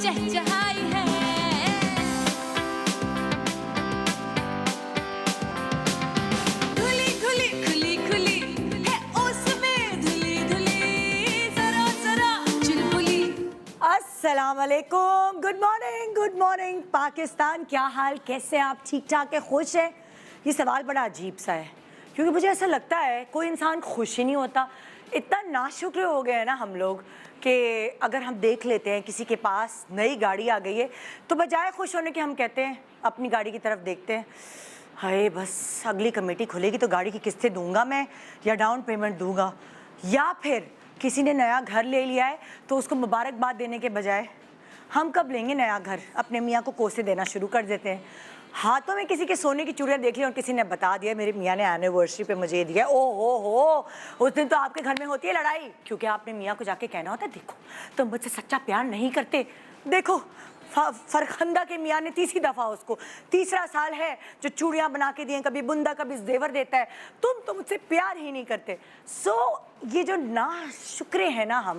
चहचहाई है। खुली खुली खुली खुली है उसमें धुली धुली जरा जरा चुलबुली। अस्सलाम वालेकुम, गुड मॉर्निंग पाकिस्तान। क्या हाल, कैसे आप? ठीक ठाक है, खुश है? ये सवाल बड़ा अजीब सा है क्योंकि मुझे ऐसा लगता है कोई इंसान खुश ही नहीं होता। इतना नाशुक्र हो गए हैं ना हम लोग कि अगर हम देख लेते हैं किसी के पास नई गाड़ी आ गई है तो बजाय खुश होने के हम कहते हैं अपनी गाड़ी की तरफ देखते हैं, हाय बस अगली कमेटी खुलेगी तो गाड़ी की किस्तें दूंगा मैं या डाउन पेमेंट दूंगा। या फिर किसी ने नया घर ले लिया है तो उसको मुबारकबाद देने के बजाय हम कब लेंगे नया घर, अपने मियाँ को कोसे देना शुरू कर देते हैं। हाथों में किसी के सोने की चूड़ियाँ देख ली और किसी ने बता दिया मेरे मियाँ ने एनिवर्सरी पे मुझे ये दिया, ओ हो उस दिन तो आपके घर में होती है लड़ाई क्योंकि आपने मियाँ को जाके कहना होता है देखो तुम मुझसे सच्चा प्यार नहीं करते, देखो फरखंदा के मियाँ ने तीसरी दफ़ा उसको, तीसरा साल है जो चूड़ियाँ बना के दिए, कभी बुंदा कभी जेवर देता है, तुम तो मुझसे प्यार ही नहीं करते। ये जो नाशुक्रे हैं ना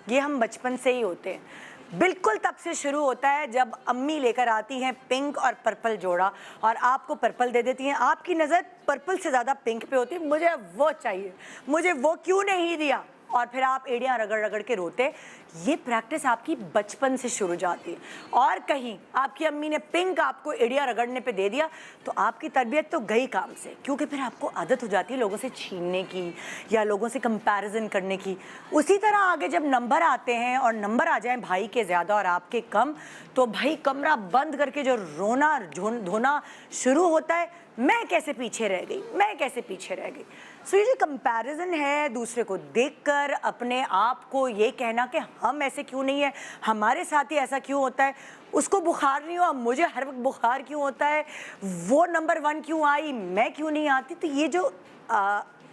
ये हम बचपन से ही होते हैं। बिल्कुल तब से शुरू होता है जब अम्मी लेकर आती हैं पिंक और पर्पल जोड़ा और आपको पर्पल दे देती हैं। आपकी नज़र पर्पल से ज़्यादा पिंक पे होती है, मुझे वो चाहिए, मुझे वो क्यों नहीं दिया, और फिर आप एड़ियाँ रगड़ रगड़ के रोते। ये प्रैक्टिस आपकी बचपन से शुरू जाती है और कहीं आपकी अम्मी ने पिंक आपको एड़ियाँ रगड़ने पे दे दिया तो आपकी तरबियत तो गई काम से, क्योंकि फिर आपको आदत हो जाती है लोगों से छीनने की या लोगों से कंपैरिजन करने की। उसी तरह आगे जब नंबर आते हैं और नंबर आ जाएं भाई के ज़्यादा और आपके कम, तो भाई कमरा बंद करके जो रोना धोना शुरू होता है, मैं कैसे पीछे रह गई, मैं कैसे पीछे रह गई। सो ये जो कंपैरिजन है दूसरे को देखकर अपने आप को ये कहना कि हम ऐसे क्यों नहीं है, हमारे साथ ही ऐसा क्यों होता है, उसको बुखार नहीं हुआ मुझे हर वक्त बुखार क्यों होता है, वो नंबर 1 क्यों आई मैं क्यों नहीं आती। तो ये जो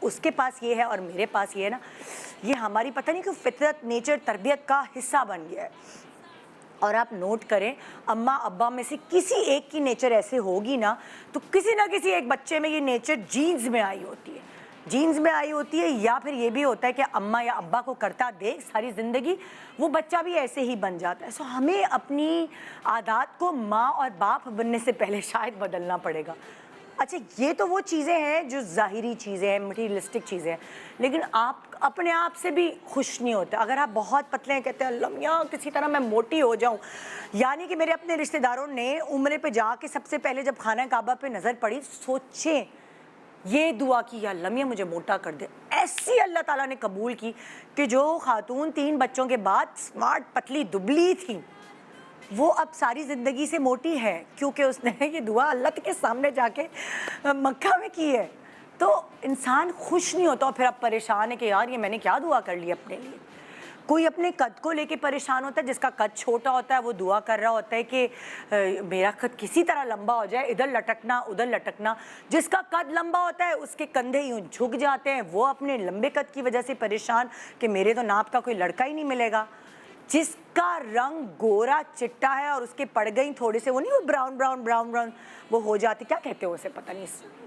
उसके पास ये है और मेरे पास ये है ना, ये हमारी पता नहीं क्यों फितरत नेचर तरबियत का हिस्सा बन गया है। और आप नोट करें अम्मा अब्बा में से किसी एक की नेचर ऐसे होगी ना तो किसी ना किसी एक बच्चे में ये नेचर जीन्स में आई होती है, जीन्स में आई होती है। या फिर ये भी होता है कि अम्मा या अब्बा को करता देख सारी ज़िंदगी वो बच्चा भी ऐसे ही बन जाता है। सो हमें अपनी आदत को माँ और बाप बनने से पहले शायद बदलना पड़ेगा। अच्छा, ये तो वो चीज़ें हैं जो ज़ाहिरी चीज़ें हैं, मटीरियलिस्टिक चीज़ें हैं, लेकिन आप अपने आप से भी खुश नहीं होते। अगर आप बहुत पतले हैं, कहते हैं अल्लाह मियाँ किसी तरह मैं मोटी हो जाऊँ। यानी कि मेरे अपने रिश्तेदारों ने उम्रे पे जाके सबसे पहले जब खाना काबा पे नज़र पड़ी, सोचें ये दुआ की या अल्लाह मियाँ मुझे मोटा कर दे। ऐसी अल्लाह ताला ने कबूल की कि जो खातून 3 बच्चों के बाद स्मार्ट पतली दुबली थी वो अब सारी ज़िंदगी से मोटी है क्योंकि उसने ये दुआ अल्लाह के सामने जाके मक्का में की है। तो इंसान खुश नहीं होता और फिर अब परेशान है कि यार ये मैंने क्या दुआ कर ली अपने लिए। कोई अपने कद को लेके परेशान होता है, जिसका कद छोटा होता है वो दुआ कर रहा होता है कि मेरा कद किसी तरह लंबा हो जाए, इधर लटकना उधर लटकना। जिसका कद लंबा होता है उसके कंधे यूँ झुक जाते हैं, वो अपने लंबे कद की वजह से परेशान कि मेरे तो नाप का कोई लड़का ही नहीं मिलेगा। जिसका रंग गोरा चिट्टा है और उसके पड़ गई थोड़े से वो नहीं, वो ब्राउन ब्राउन ब्राउन ब्राउन वो हो जाते, क्या कहते हैं उसे पता नहीं,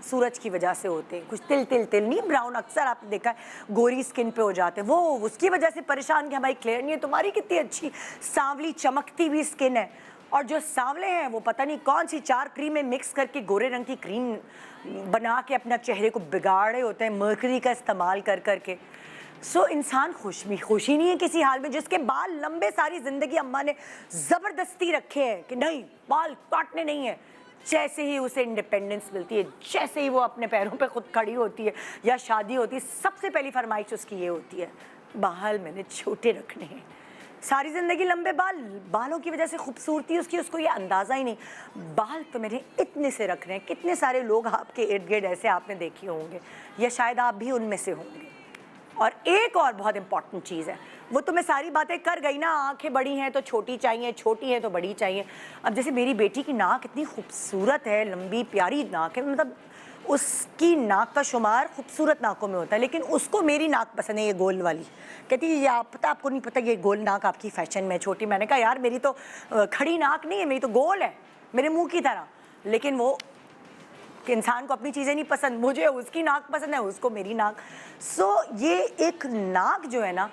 सूरज की वजह से होते हैं कुछ तिल नहीं, ब्राउन अक्सर आपने देखा है गोरी स्किन पे हो जाते हैं, वो उसकी वजह से परेशान कि हमारी क्लियर नहीं है, तुम्हारी कितनी अच्छी सांवली चमकती हुई स्किन है। और जो सांवले हैं वो पता नहीं कौन सी 4 क्रीमें मिक्स करके गोरे रंग की क्रीम बना के अपना चेहरे को बिगाड़े होते हैं मर्करी का इस्तेमाल कर करके। सो इंसान खुशी नहीं है किसी हाल में। जिसके बाल लंबे सारी ज़िंदगी अम्मा ने ज़बरदस्ती रखे हैं कि नहीं बाल काटने नहीं है, जैसे ही उसे इंडिपेंडेंस मिलती है, जैसे ही वो अपने पैरों पे खुद खड़ी होती है या शादी होती है, सबसे पहली फरमाइश उसकी ये होती है बाल मैंने छोटे रखने हैं। सारी ज़िंदगी लंबे बालों की वजह से खूबसूरती उसकी, उसको ये अंदाज़ा ही नहीं, बाल तो मेरे इतने से रख रहे हैं। कितने सारे लोग आपके इर्द गिर्द ऐसे आपने देखे होंगे या शायद आप भी उनमें से होंगे। और एक और बहुत इंपॉर्टेंट चीज़ है, वो तो मैं सारी बातें कर गई ना, आंखें बड़ी हैं तो छोटी चाहिए, छोटी हैं तो बड़ी चाहिए। अब जैसे मेरी बेटी की नाक इतनी खूबसूरत है, लंबी प्यारी नाक है, मतलब उसकी नाक का शुमार खूबसूरत नाकों में होता है, लेकिन उसको मेरी नाक पसंद है ये गोल वाली। कहती है ये पता आपको नहीं पता ये गोल नाक आपकी फ़ैशन में छोटी। मैंने कहा यार मेरी तो खड़ी नाक नहीं है, मेरी तो गोल है मेरे मुँह की तरह। लेकिन वो कि इंसान को अपनी चीज़ें नहीं पसंद, मुझे उसकी नाक पसंद है, उसको मेरी नाक। सो ये एक नाक जो है ना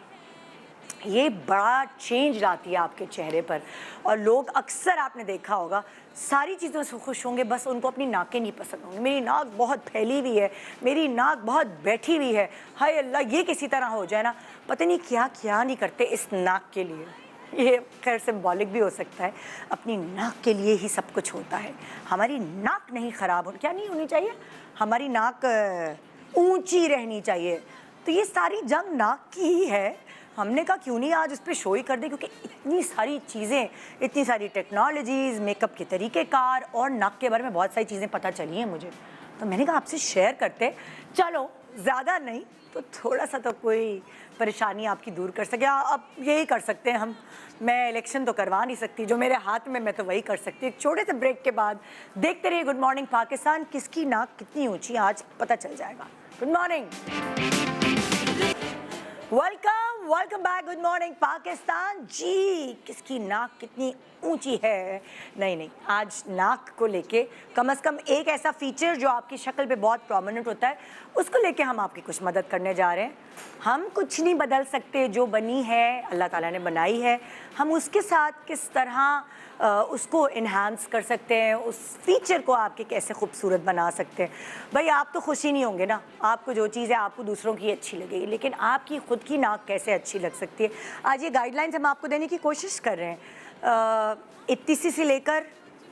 ये बड़ा चेंज लाती है आपके चेहरे पर। और लोग अक्सर आपने देखा होगा सारी चीज़ों से खुश होंगे, बस उनको अपनी नाकें नहीं पसंद होंगी। मेरी नाक बहुत फैली हुई है, मेरी नाक बहुत बैठी हुई है, हाय अल्लाह ये किसी तरह हो जाए ना, पता नहीं क्या क्या नहीं करते इस नाक के लिए। ये खैर सिंबॉलिक भी हो सकता है, अपनी नाक के लिए ही सब कुछ होता है। हमारी नाक नहीं ख़राब हो, क्या नहीं होनी चाहिए, हमारी नाक ऊंची रहनी चाहिए। तो ये सारी जंग नाक की ही है। हमने कहा क्यों नहीं आज उस पर शो ही कर दे, क्योंकि इतनी सारी चीज़ें, इतनी सारी टेक्नोलॉजीज़, मेकअप के तरीक़ेकार और नाक के बारे में बहुत सारी चीज़ें पता चली हैं मुझे। तो मैंने कहा आपसे शेयर करते, चलो ज़्यादा नहीं तो थोड़ा सा तो कोई परेशानी आपकी दूर कर सके। अब यही कर सकते हैं हम, मैं इलेक्शन तो करवा नहीं सकती, जो मेरे हाथ में मैं तो वही कर सकती हूँ। एक छोटे से ब्रेक के बाद देखते रहिए गुड मॉर्निंग पाकिस्तान, किसकी नाक कितनी ऊँची आज पता चल जाएगा। Good morning, welcome back, good morning Pakistan. जी किसकी नाक कितनी ऊंची है, नहीं आज नाक को लेके कम से कम एक ऐसा फीचर जो आपकी शक्ल पे बहुत प्रोमिनेंट होता है, उसको लेके हम आपकी कुछ मदद करने जा रहे हैं। हम कुछ नहीं बदल सकते, जो बनी है अल्लाह ताला ने बनाई है, हम उसके साथ किस तरह उसको इन्हांस कर सकते हैं, उस फीचर को आपके कैसे खूबसूरत बना सकते हैं। भाई आप तो खुश ही नहीं होंगे ना, आपको जो चीज़ है आपको दूसरों की अच्छी लगेगी, लेकिन आपकी खुद की नाक कैसे अच्छी लग सकती है, आज ये गाइडलाइंस हम आपको देने की कोशिश कर रहे हैं। इतनी सी लेकर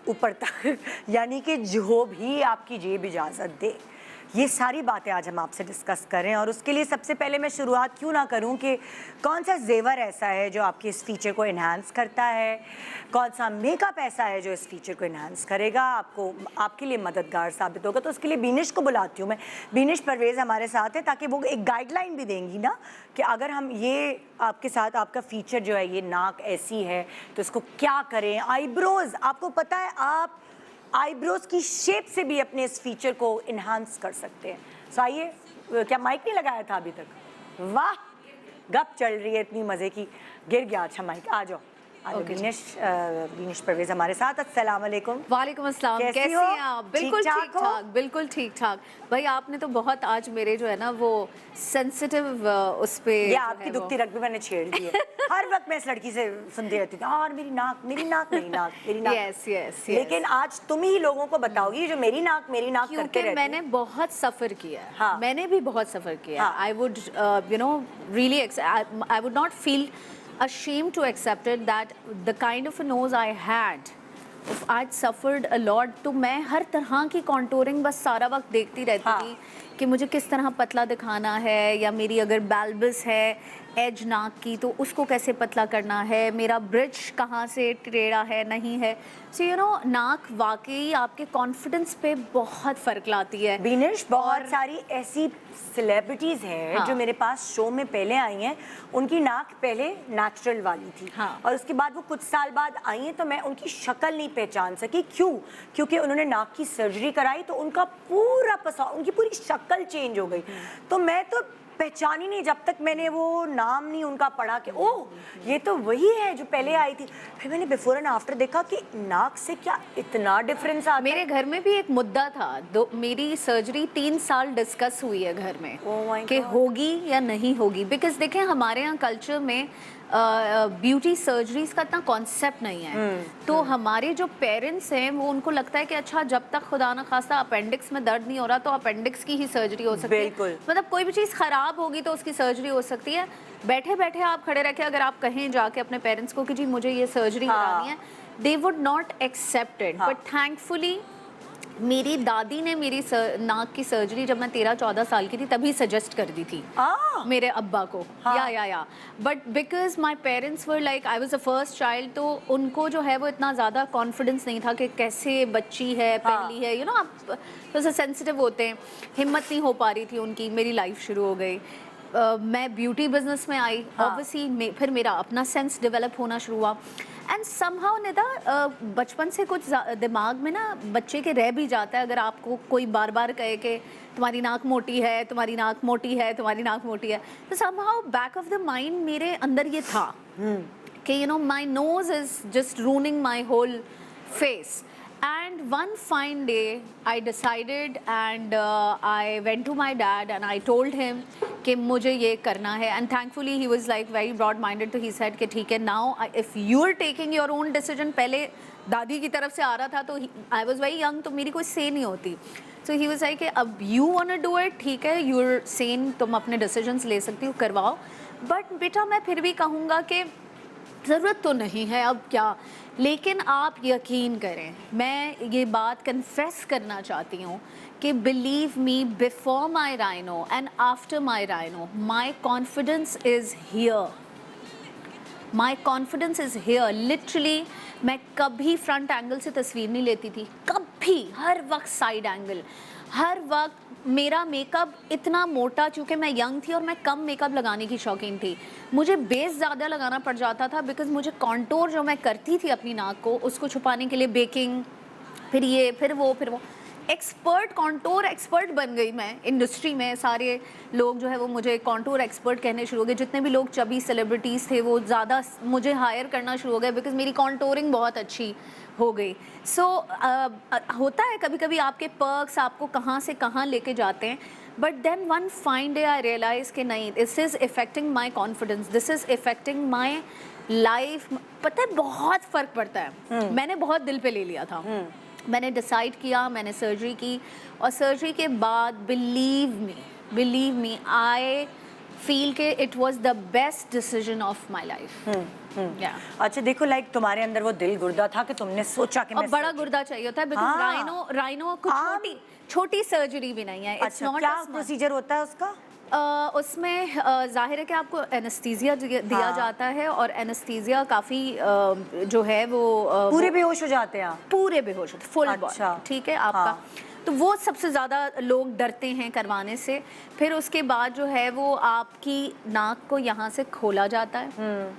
ऊपर तक, यानी कि जो भी आपकी जेब इजाज़त दे, ये सारी बातें आज हम आपसे डिस्कस कर रहे हैं। और उसके लिए सबसे पहले मैं शुरुआत क्यों ना करूं कि कौन सा जेवर ऐसा है जो आपके इस फीचर को इन्हांस करता है, कौन सा मेकअप ऐसा है जो इस फीचर को इन्हांस करेगा, आपके लिए मददगार साबित होगा। तो उसके लिए बीनिश को बुलाती हूँ मैं। बीनिश परवेज़ हमारे साथ है, ताकि वो एक गाइडलाइन भी देंगी ना कि अगर हम ये आपके साथ, आपका फीचर जो है ये नाक ऐसी है तो इसको क्या करें। आईब्रोज़, आपको पता है आप आईब्रोज की शेप से भी अपने इस फीचर को इन्हांस कर सकते हैं। सो आइए, क्या माइक नहीं लगाया था अभी तक? वाह, गप चल रही है इतनी मज़े की, गिर गया। अच्छा माइक, आ जाओ। बीनिश परवेज़ हमारे साथ। अस्सलाम वालेकुम। वालेकुम अस्सलाम, कैसी हैं आप? बिल्कुल ठीक ठाक, बिल्कुल ठीक ठाक। भाई आपने तो बहुत आज मेरे जो है ना वो सेंसिटिव उस पे, ये आपकी दुखती रग भी मैंने छेड़ दी है। हर वक्त मैं इस लड़की से सुनती रहती थी, और मेरी नाक मेरी नाक मेरी नाक मेरी नाक। यस। लेकिन आज तुम ही लोगों को बताओगी जो मेरी नाक करते रहती है। क्योंकि मैंने बहुत सफ़र किया है। हाँ। मैंने भी बहुत सफ़र किया है। I would really I would not feel ashamed to accept it that the kind of a nose I had, if I'd suffered a lot, तो मैं हर तरह की कॉन्टोरिंग बस सारा वक्त देखती रहती थी कि मुझे किस तरह पतला दिखाना है, या मेरी अगर बैल्बस है एज नाक की तो उसको कैसे पतला करना है, मेरा ब्रिज कहाँ से टेढ़ा है नहीं है। सो नाक वाकई आपके कॉन्फिडेंस पे बहुत फ़र्क लाती है। बीनिश, बहुत सारी ऐसी सेलिब्रिटीज़ हैं जो मेरे पास शो में पहले आई हैं, उनकी नाक पहले नेचुरल वाली थी और उसके बाद वो कुछ साल बाद आई हैं, तो मैं उनकी शक्ल नहीं पहचान सकी। क्यों? क्योंकि उन्होंने नाक की सर्जरी कराई तो उनका उनकी पूरी शक्ल चेंज हो गई। तो मैं तो पहचानी नहीं जब तक मैंने वो नाम नहीं उनका पढ़ा कि ओह ये तो वही है जो पहले आई थी। फिर मैंने बिफोर एंड आफ्टर देखा कि नाक से क्या इतना डिफरेंस आता है। मेरे घर में भी एक मुद्दा था, मेरी सर्जरी 3 साल डिस्कस हुई है घर में कि होगी या नहीं होगी। बिकॉज देखें हमारे यहाँ कल्चर में ब्यूटी सर्जरीज का इतना कॉन्सेप्ट नहीं है। तो हमारे जो पेरेंट्स हैं वो उनको लगता है कि अच्छा जब तक खुदा ना खास्ता अपेंडिक्स में दर्द नहीं हो रहा तो अपेंडिक्स की ही सर्जरी हो सकती है। मतलब कोई भी चीज़ ख़राब होगी तो उसकी सर्जरी हो सकती है। बैठे बैठे आप खड़े रखे अगर आप कहें जाके अपने पेरेंट्स को कि जी मुझे ये सर्जरी करानी है, they would not accept it. But thankfully मेरी दादी ने मेरी नाक की सर्जरी जब मैं 13-14 साल की थी तभी सजेस्ट कर दी थी मेरे अब्बा को। या but because my parents were like, I was the first child, तो उनको जो है वो इतना ज़्यादा कॉन्फिडेंस नहीं था कि कैसे बच्ची है, पहली है, आप तो सेंसिटिव होते हैं, हिम्मत नहीं हो पा रही थी उनकी। मेरी लाइफ शुरू हो गई, मैं ब्यूटी बिजनेस में आई, ऑब्वियसली फिर मेरा अपना सेंस डेवलप होना शुरू हुआ। एंड समहाउ निदा बचपन से कुछ दिमाग में ना बच्चे के रह भी जाता है, अगर आपको कोई बार बार कहे कि तुम्हारी नाक मोटी है, तुम्हारी नाक मोटी है, तुम्हारी नाक मोटी है, तो somehow back of the mind मेरे अंदर ये था कि my nose is just ruining my whole face. And And one fine day, I decided and I went to my dad and I told him कि मुझे ये करना है. And thankfully he was like very broad-minded. तो he said कि ठीक है, now if you are taking your own decision, पहले दादी की तरफ से आ रहा था तो I was very young, तो मेरी कोई say नहीं होती. So he was like कि अब you wanna do it, ठीक है, you're sane, तुम अपने decisions ले सकती हो, करवाओ. But बेटा मैं फिर भी कहूँगा कि ज़रूरत तो नहीं है, अब क्या. लेकिन आप यकीन करें, मैं ये बात कन्फेस करना चाहती हूँ कि believe me, before my rhino and after my rhino, my confidence is here. My confidence is here. Literally मैं कभी फ्रंट एंगल से तस्वीर नहीं लेती थी, कभी. हर वक्त साइड एंगल, हर वक्त. मेरा मेकअप इतना मोटा, चूँकि मैं यंग थी और मैं कम मेकअप लगाने की शौकीन थी, मुझे बेस ज़्यादा लगाना पड़ जाता था बिकॉज मुझे कॉन्टोर जो मैं करती थी अपनी नाक को, उसको छुपाने के लिए बेकिंग, फिर ये फिर वो एक्सपर्ट, कॉन्टोर एक्सपर्ट बन गई मैं इंडस्ट्री में. सारे लोग जो है वो मुझे कॉन्टोर एक्सपर्ट कहने शुरू हो गए. जितने भी लोग चबी सेलिब्रिटीज़ थे वो ज़्यादा मुझे हायर करना शुरू हो गए बिकॉज मेरी कॉन्टोरिंग बहुत अच्छी हो गई. सो होता है कभी कभी आपके पर्क्स आपको कहाँ से कहाँ लेके जाते हैं. But then one fine day I realise कि नहीं, this is affecting my confidence, this is affecting my life. पता है बहुत फ़र्क पड़ता है. मैंने बहुत दिल पे ले लिया था. मैंने डिसाइड किया, मैंने सर्जरी की और सर्जरी के बाद बिलीव मी आई फील के it was the best decision of my life. अच्छा देखो, लाइक तुम्हारे अंदर वो दिल गुर्दा था कि तुमने सोचा कि और बड़ा गुर्दा चाहिए होता है बिकॉज राइनो कुछ छोटी सर्जरी भी नहीं है. It's not. क्या प्रोसीजर होता है उसका? उसमें जाहिर है कि आपको एनेस्थीसिया दिया जाता है और एनेस्थीसिया काफ़ी जो है वो पूरे बेहोश हो जाते हैं. पूरे बेहोश होते, फुल बॉडी. अच्छा. ठीक है आपका. तो वो सबसे ज़्यादा लोग डरते हैं करवाने से. फिर उसके बाद जो है वो आपकी नाक को यहाँ से खोला जाता है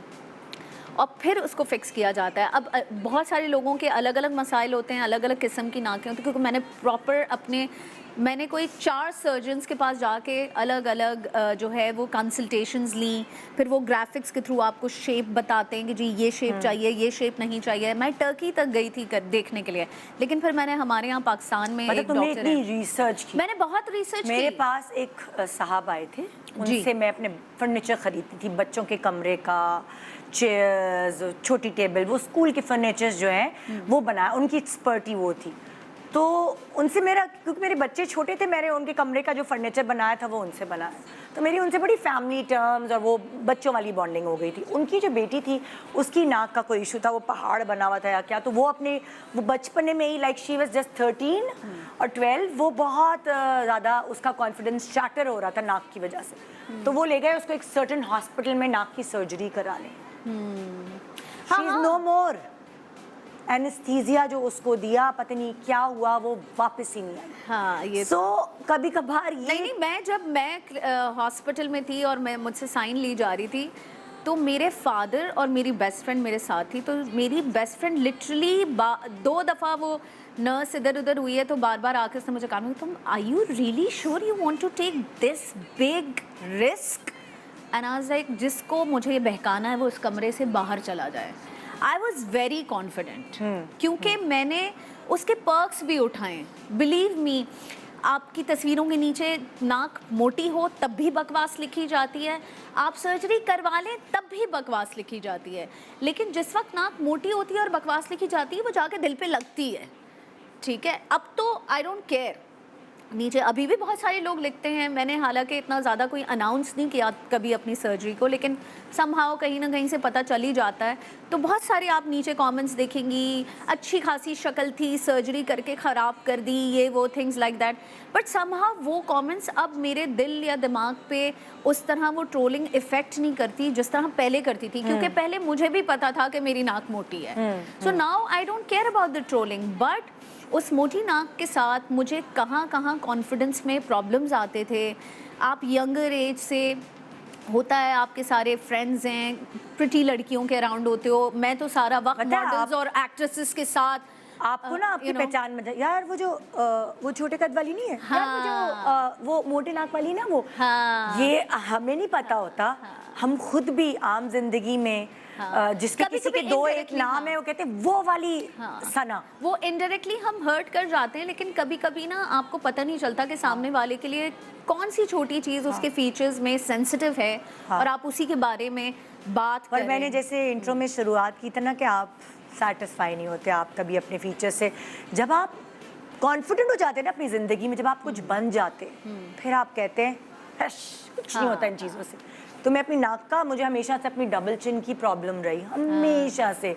और फिर उसको फिक्स किया जाता है. अब बहुत सारे लोगों के अलग अलग मसाइल होते हैं, अलग अलग किस्म की नाकें होती हैं. क्योंकि मैंने मैंने कोई 4 सर्जन्स के पास जाके अलग अलग जो है वो कंसल्टेशंस ली. फिर वो ग्राफिक्स के थ्रू आपको शेप बताते हैं कि जी ये शेप चाहिए, ये शेप नहीं चाहिए. मैं टर्की तक गई थी देखने के लिए. लेकिन फिर मैंने हमारे यहाँ पाकिस्तान में एक डॉक्टर है, रिसर्च की. मैंने बहुत रिसर्च मेरे की. पास एक साहब आए थे, उनसे मैं अपने फर्नीचर खरीदती थी, बच्चों के कमरे का, चेयर्स, छोटी टेबल, वो स्कूल के फर्नीचर्स जो हैं वो बनाया. उनकी एक्सपर्टी वो थी. तो उनसे मेरा, क्योंकि मेरे बच्चे छोटे थे, मैंने उनके कमरे का जो फर्नीचर बनाया था वो उनसे बनाया. तो मेरी उनसे बड़ी फैमिली टर्म्स और वो बच्चों वाली बॉन्डिंग हो गई थी. उनकी जो बेटी थी उसकी नाक का कोई इशू था, वो पहाड़ बना हुआ था या क्या. तो वो बचपने में ही, लाइक शी वाज जस्ट 13 और 12, वो बहुत ज़्यादा उसका कॉन्फिडेंस शैटर हो रहा था नाक की वजह से. तो वो ले गए उसको एक सर्टेन हॉस्पिटल में नाक की सर्जरी कराने. She is no more. Anaesthesia जो उसको दिया, पता नहीं क्या हुआ, वो वापस ही नहीं आई. हाँ, ये कभी कभार ये नहीं, जब मैं हॉस्पिटल में थी और मैं मुझसे साइन ली जा रही थी तो मेरे फादर और मेरी बेस्ट फ्रेंड मेरे साथ थी. तो मेरी बेस्ट फ्रेंड लिटरली 2 दफ़ा वो नर्स इधर उधर हुई है तो बार बार आकर उसने मुझे कहा, तुम are you really sure you want to take this big risk? And I was like, जिसको मुझे ये बहकाना है वो उस कमरे से बाहर चला जाए. आई वॉज वेरी कॉन्फिडेंट क्योंकि मैंने उसके पर्क्स भी उठाए. बिलीव मी, आपकी तस्वीरों के नीचे नाक मोटी हो तब भी बकवास लिखी जाती है, आप सर्जरी करवा लें तब भी बकवास लिखी जाती है. लेकिन जिस वक्त नाक मोटी होती है और बकवास लिखी जाती है वो जाके दिल पे लगती है. ठीक है, अब तो आई डोंट केयर. नीचे अभी भी बहुत सारे लोग लिखते हैं. मैंने हालांकि इतना ज़्यादा कोई अनाउंस नहीं किया कभी अपनी सर्जरी को, लेकिन समहाउ कहीं ना कहीं से पता चल ही जाता है. तो बहुत सारे आप नीचे कमेंट्स देखेंगी, अच्छी खासी शक्ल थी, सर्जरी करके ख़राब कर दी, ये वो things like that. But somehow वो कमेंट्स अब मेरे दिल या दिमाग पे उस तरह वो ट्रोलिंग इफ़ेक्ट नहीं करती जिस तरह पहले करती थी. क्योंकि पहले मुझे भी पता था कि मेरी नाक मोटी है. So now I don't care about the trolling. But उस मोटी नाक के साथ मुझे कहाँ कहाँ कॉन्फिडेंस में प्रॉब्लम्स आते थे. आप यंगर एज से होता है, आपके सारे फ्रेंड्स हैं, प्रिटी लड़कियों के अराउंड होते हो. मैं तो सारा वक्त मॉडल्स और एक्ट्रेसेस के साथ. आपको ना आपकी पहचान में यार वो छोटे कद वाली नहीं है. हाँ. यार वो मोटे नाक वाली ना वो. हाँ. ये हमें नहीं पता होता. हाँ. हम खुद भी आम जिंदगी में जिसके किसी के कभी-कभी दो एक indirectly, नाम हाँ। है, वो कहते हैं वो वाली सना। वो इनडायरेक्टली हम हर्ट कर जाते हैं, लेकिन कभी कभी ना आपको पता नहीं चलता कि सामने वाले के लिए कौन सी छोटी चीज़ उसके फीचर्स में सेंसिटिव है और आप उसी के बारे में बात पर करें। मैंने जैसे इंट्रो में शुरुआत की थी ना कि आप सेटिस्फाई नहीं होते आप कभी अपने फीचर से। जब आप कॉन्फिडेंट हो जाते हैं ना अपनी ज़िंदगी में, जब आप कुछ बन जाते फिर आप कहते हैं "हश, कुछ नहीं होता इन चीज़ों से"। तो मैं अपनी नाक का, मुझे हमेशा से अपनी डबल चिन की प्रॉब्लम रही, हमेशा से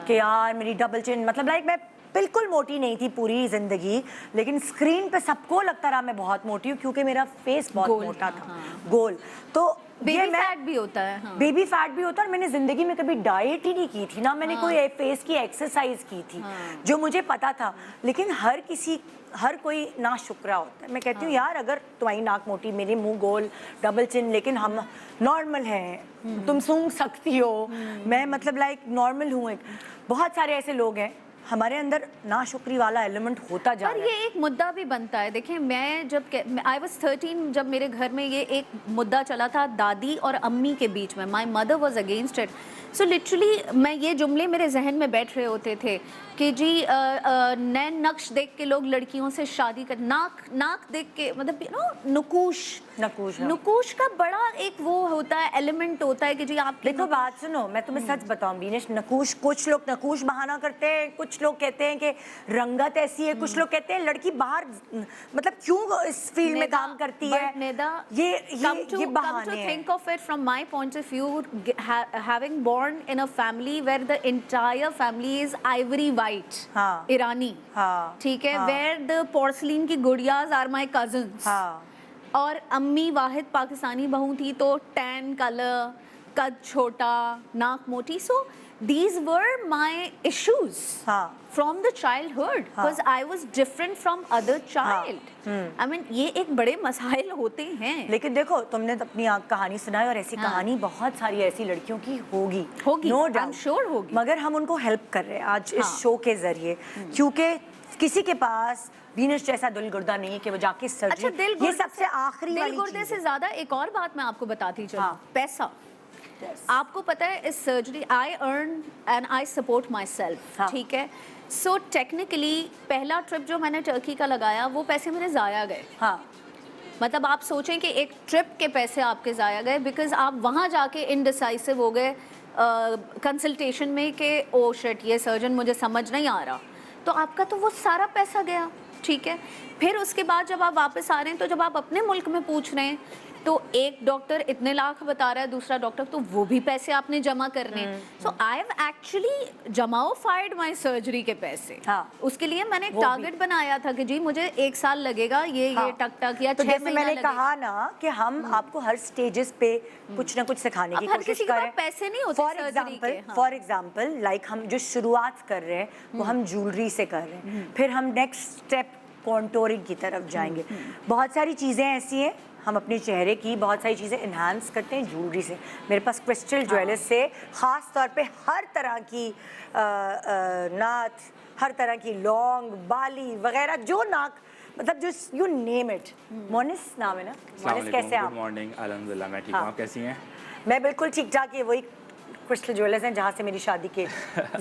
कि यार मेरी डबल चिन, मतलब लाइक मैं बिल्कुल मोटी नहीं थी पूरी ज़िंदगी, लेकिन स्क्रीन पे सबको लगता रहा मैं बहुत मोटी हूँ क्योंकि मेरा फेस बहुत गोल मोटा था, था, गोल। तो बेबी फैट भी होता है। हाँ। बेबी फैट भी होता है, और मैंने जिंदगी में कभी डाइट ही नहीं की थी ना, मैंने कोई फेस की एक्सरसाइज की थी जो मुझे पता था। लेकिन हर कोई नाशुक्रा होता है। मैं कहती हूँ यार, अगर तुम्हारी नाक मोटी, मेरे मुंह गोल, डबल चिन, लेकिन हम नॉर्मल हैं, तुम सूंघ सकती हो, मैं मतलब लाइक नॉर्मल हूँ। एक बहुत सारे ऐसे लोग हैं, हमारे अंदर नाशुक्री वाला एलिमेंट होता जा पर रहा है। ये एक मुद्दा भी बनता है। देखिए, मैं जब आई वाज 13, जब मेरे घर में ये एक मुद्दा चला था दादी और अम्मी के बीच में, my mother was against it. So literally मैं ये जुमले मेरे जहन में बैठ रहे होते थे कि जी नैन नक्श देख के लोग लड़कियों से शादी कर, नाक देख के, मतलब यू नो नुकूश, हाँ। नुकूश का बड़ा एक वो होता है, एलिमेंट होता है कि जी आप देखो बात सुनो, मैं तुम्हें सच बताऊं बीनेश, नकूश, कुछ लोग नकूश बहाना करते हैं, कुछ लोग कहते हैं कि रंगत ऐसी है, कुछ लोग कहते हैं लड़की बाहर, मतलब क्यों इस फील्ड में काम करती है। ये बहाने हैं। think of it from my point of view, having born in a family where the entire family is ivory white, हाँ। ईरानी, हाँ। ठीक है, हाँ। where the porcelain की गुड़ियाज are my cousins, हाँ। और अम्मी वाहिद पाकिस्तानी बहू थी तो टैन कलर, कद छोटा, नाक मोटी। सो these were my issues from the childhood because I was different from other child. I mean, ये एक बड़े मसाइल होते हैं। लेकिन देखो, तुमने अपनी कहानी सुनाई, और ऐसी कहानी बहुत सारी ऐसी लड़कियों की होगी, no doubt, I'm sure होगी। मगर हम उनको हेल्प कर रहे हैं आज इस शो के जरिए, क्योंकि किसी के पास वीनस जैसा दिल गुर्दा नहीं है कि वो जाके सर्जरी। अच्छा, ये सबसे आखिरी वाली दिल गुर्दे चीज़ से है। ज्यादा एक और बात मैं आपको बताती चलूं, पैसा। आपको पता है, इस surgery I earn and I support my self, ठीक है। सो टेक्निकली पहला ट्रिप जो मैंने टर्की का लगाया, वो पैसे मेरे ज़ाया गए। मतलब आप सोचें कि एक ट्रिप के पैसे आपके ज़ाया गए बिकॉज आप वहाँ जाके इनडिसाइसिव हो गए कंसल्टेशन में कि ओ शिट, ये सर्जन मुझे समझ नहीं आ रहा, तो आपका तो वो सारा पैसा गया, ठीक है। फिर उसके बाद जब आप वापस आ रहे हैं, तो जब आप अपने मुल्क में पूछ रहे हैं तो एक डॉक्टर इतने लाख बता रहा है, दूसरा डॉक्टर, तो वो भी पैसे आपने जमा करने। सो आई हैव एक्चुअली जमाओफाइड माय सर्जरी के पैसे। उसके लिए मैंने एक टारगेट बनाया था कि जी मुझे 1 साल लगेगा, ये टक टक, या 6 महीना लगेगा। मैंने कहा ना कि हम आपको हर स्टेजेस पे कुछ ना कुछ सिखाने की कोशिश कर रहे हैं। पैसे नहीं होते सर्जरी के। फॉर एग्जाम्पल लाइक हम जो शुरुआत कर रहे हैं वो हम ज्वेलरी से कर रहे हैं, फिर हम नेक्स्ट स्टेप कॉन्टोरिंग की तरफ जाएंगे। बहुत सारी चीज़ें ऐसी हैं, हम अपने चेहरे की बहुत सारी चीज़ें इन्हांस करते हैं ज्वेलरी से। मेरे पास क्रिस्टल ज्वेलर्स से ख़ास तौर पे हर तरह की नाथ, हर तरह की लौंग, बाली वगैरह, जो नाक, मतलब जो यू नेम इट। मोनिस नाम है ना? मोनिस, कैसे आप? गुड मॉर्निंग, अल्हम्दुलिल्लाह मैं ठीक हूँ। आप कैसी हैं? मैं बिल्कुल ठीक ठाक। ये वही क्रिस्टल ज्वेलर्स हैं जहाँ से मेरी शादी के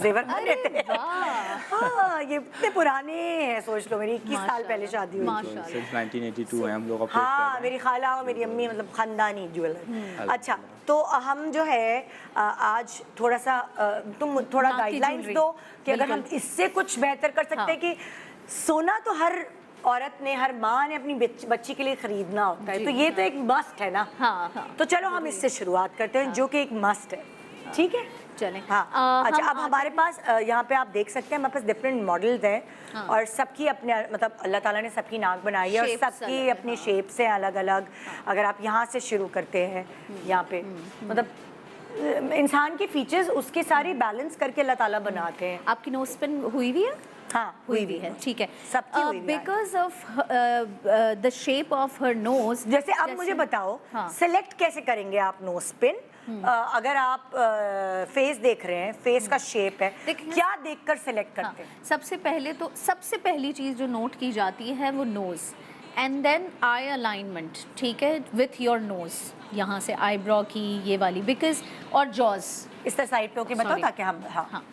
जेवर बने थे। हाँ, ये इतने पुराने हैं, सोच लो मेरी 21 साल पहले शादी हुई थी। सिंस 1982 है हम लोग। हाँ, मेरी खाला और मेरी अम्मी मतलब खानदानी ज्वेलर। अच्छा, तो हम जो है आज थोड़ा सा तुम थोड़ा गाइडलाइंस दो कि अगर हम इससे कुछ बेहतर कर सकते हैं कि सोना तो हर औरत ने, हर माँ ने अपनी बच्ची के लिए खरीदना होता है, तो ये तो एक मस्ट है ना। तो चलो हम इससे शुरुआत करते हैं, जो कि एक मस्ट है, ठीक है? चलें। हाँ। अच्छा, अब हमारे पास यहाँ पे आप देख सकते हैं हमारे पास डिफरेंट मॉडल्स हैं, और सबकी अपने, मतलब अल्लाह ताला ने सबकी नाक बनाई है और सबकी अपनी शेप्स हैं अलग अलग। अगर आप यहाँ से शुरू करते हैं, यहाँ पे मतलब इंसान के फीचर्स उसके सारे बैलेंस करके अल्लाह ताला बनाते हैं। आपकी नोज पिन हुई हुई है? हाँ, हुई भी है, ठीक है। सबकी हुई भी है। Because of the shape of her knows. जैसे अब मुझे बताओ, सिलेक्ट कैसे करेंगे आप नोज पिन? अगर आप फेस देख रहे हैं, फेस का शेप है, क्या देखकर सिलेक्ट करते हैं? सबसे पहले तो सबसे पहली चीज़ जो नोट की जाती है वो nose, and then I alignment, ठीक है, विथ योर नोज़, यहाँ से आईब्रो की ये वाली, बिकॉज, और जॉज, इस तरह साइड पे होके बताओ Sorry. ताकि हम हाँ,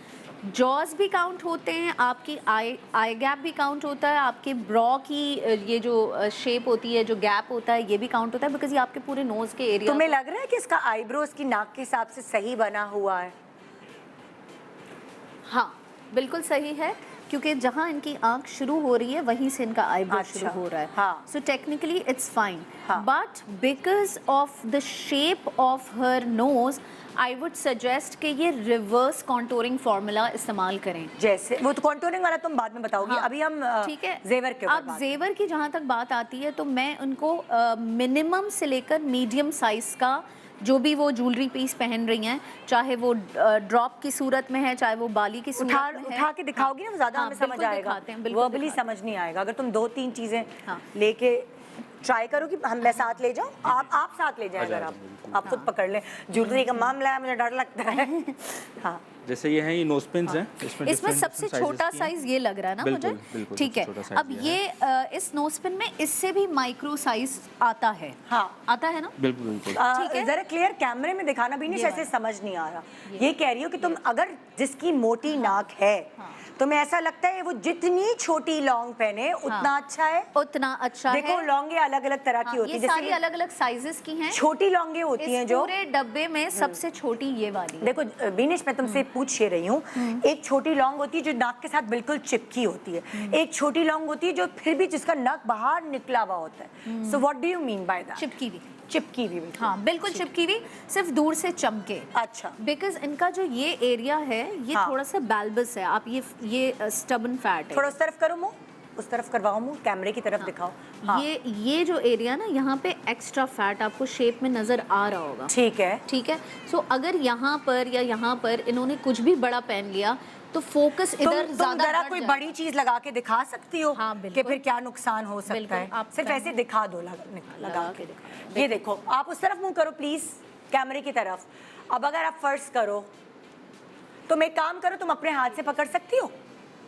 जॉज भी काउंट होते हैं, आपकी आई गैप भी काउंट होता है, आपके ब्रॉ की ये जो शेप होती है, जो गैप होता है, ये भी काउंट होता है, बिकॉज ये आपके पूरे नोज के एरिया। तुम्हें लग रहा है कि इसका आईब्रोज की नाक के हिसाब से सही बना हुआ है? हाँ, बिल्कुल सही है, क्योंकि जहाँ इनकी आंख शुरू हो रही है वहीं से इनका आईब्रो अच्छा, शुरू हो रहा है। हाँ। सो टेक्निकली इट्स फाइन, हाँ। But because of the shape of her knows I would suggest कि ये रिवर्स कॉन्टोरिंग फार्मूला इस्तेमाल करें। जैसे वो तो कॉन्टूरिंग वाला तुम बाद में बताओगी। हाँ, अभी हम ठीक है, जेवर के ऊपर अब बात जेवर की जहाँ तक बात आती है तो मैं उनको मिनिमम से लेकर मीडियम साइज का जो भी वो ज्वेलरी पीस पहन रही हैं, चाहे वो ड्रॉप की सूरत में है, चाहे वो बाली की सूरत में है। उठा के दिखाओगी ना, वो ज्यादा हाँ, हमें समझ बिल्कुल आएगा। दिखाते हैं, बिल्कुल वर्बली दिखाते समझ नहीं आएगा। अगर तुम 2-3 चीजें हाँ। लेके ट्राई करो कि हम मैं साथ ले जाऊं, आप साथ ले जाएं। अगर आप खुद पकड़ लें, ज्वेलरी का मामला है, मुझे डर लगता है। हाँ, जैसे ये हैं, ये नोज पिन्स हैं। इसमें different- सबसे different छोटा sizes की हैं। साइज ये लग रहा है ना बिल्कुल, मुझे? बिल्कुल, ठीक है, सबसे छोटा size अब ये ये इस नोजपिन में इससे भी माइक्रो साइज आता है। हाँ। आता है ना? बिल्कुल बिल्कुल। ठीक है। जरा क्लियर कैमरे में दिखाना भी नहीं, ये ऐसे समझ नहीं आ रहा। ये कह रही हो कि तुम अगर जिसकी मोटी नाक है, तुम्हें ऐसा लगता है वो जितनी छोटी लॉन्ग पहने उतना अच्छा है? उतना अच्छा देखो है। लॉन्गे अलग अलग तरह की हाँ, होती ये है। सारी जैसे अलग अलग साइजेस की हैं। छोटी लॉन्गे होती हैं इस जो, पूरे डब्बे में सबसे छोटी ये वाली है। देखो बीनिश मैं तुमसे पूछ ही रही हूँ, एक छोटी लौंग होती है जो नाक के साथ बिल्कुल चिपकी होती है, एक छोटी लौंग होती है जो फिर भी जिसका नक बाहर निकला हुआ होता है। So what do you mean by that? चिपकी हुई। चिपकी हुई बिल्कुल। हाँ, बिल्कुल चिपकी हुई, सिर्फ दूर से चमके। अच्छा, बिकॉज इनका जो ये एरिया है ये हाँ। थोड़ा सा बैल्बस है। आप ये स्टबन फैट है। थोड़ा उस तरफ करो मुंह, उस तरफ करवाओ मुंह, कैमरे की तरफ दिखाओ। हाँ, ये जो एरिया ना, यहाँ पे एक्स्ट्रा फैट आपको शेप में नजर आ रहा होगा। ठीक है। ठीक है, सो अगर यहाँ पर या यहाँ पर इन्होंने कुछ भी बड़ा पहन लिया तो फोकस इधर तुम ज्यादा जरा बढ़ कोई जाएगा। बड़ी चीज लगा के दिखा सकती हो हाँ, कि बिल्कुल। फिर क्या नुकसान हो सकता बिल्कुल, है? आप सिर्फ करें। ऐसे दिखा दो, लगा लगा के के दिखा। ये देखो, आप उस तरफ मुंह करो प्लीज, कैमरे की तरफ। अब अगर आप फर्ज करो, तुम एक काम करो, तुम अपने हाथ से पकड़ सकती हो,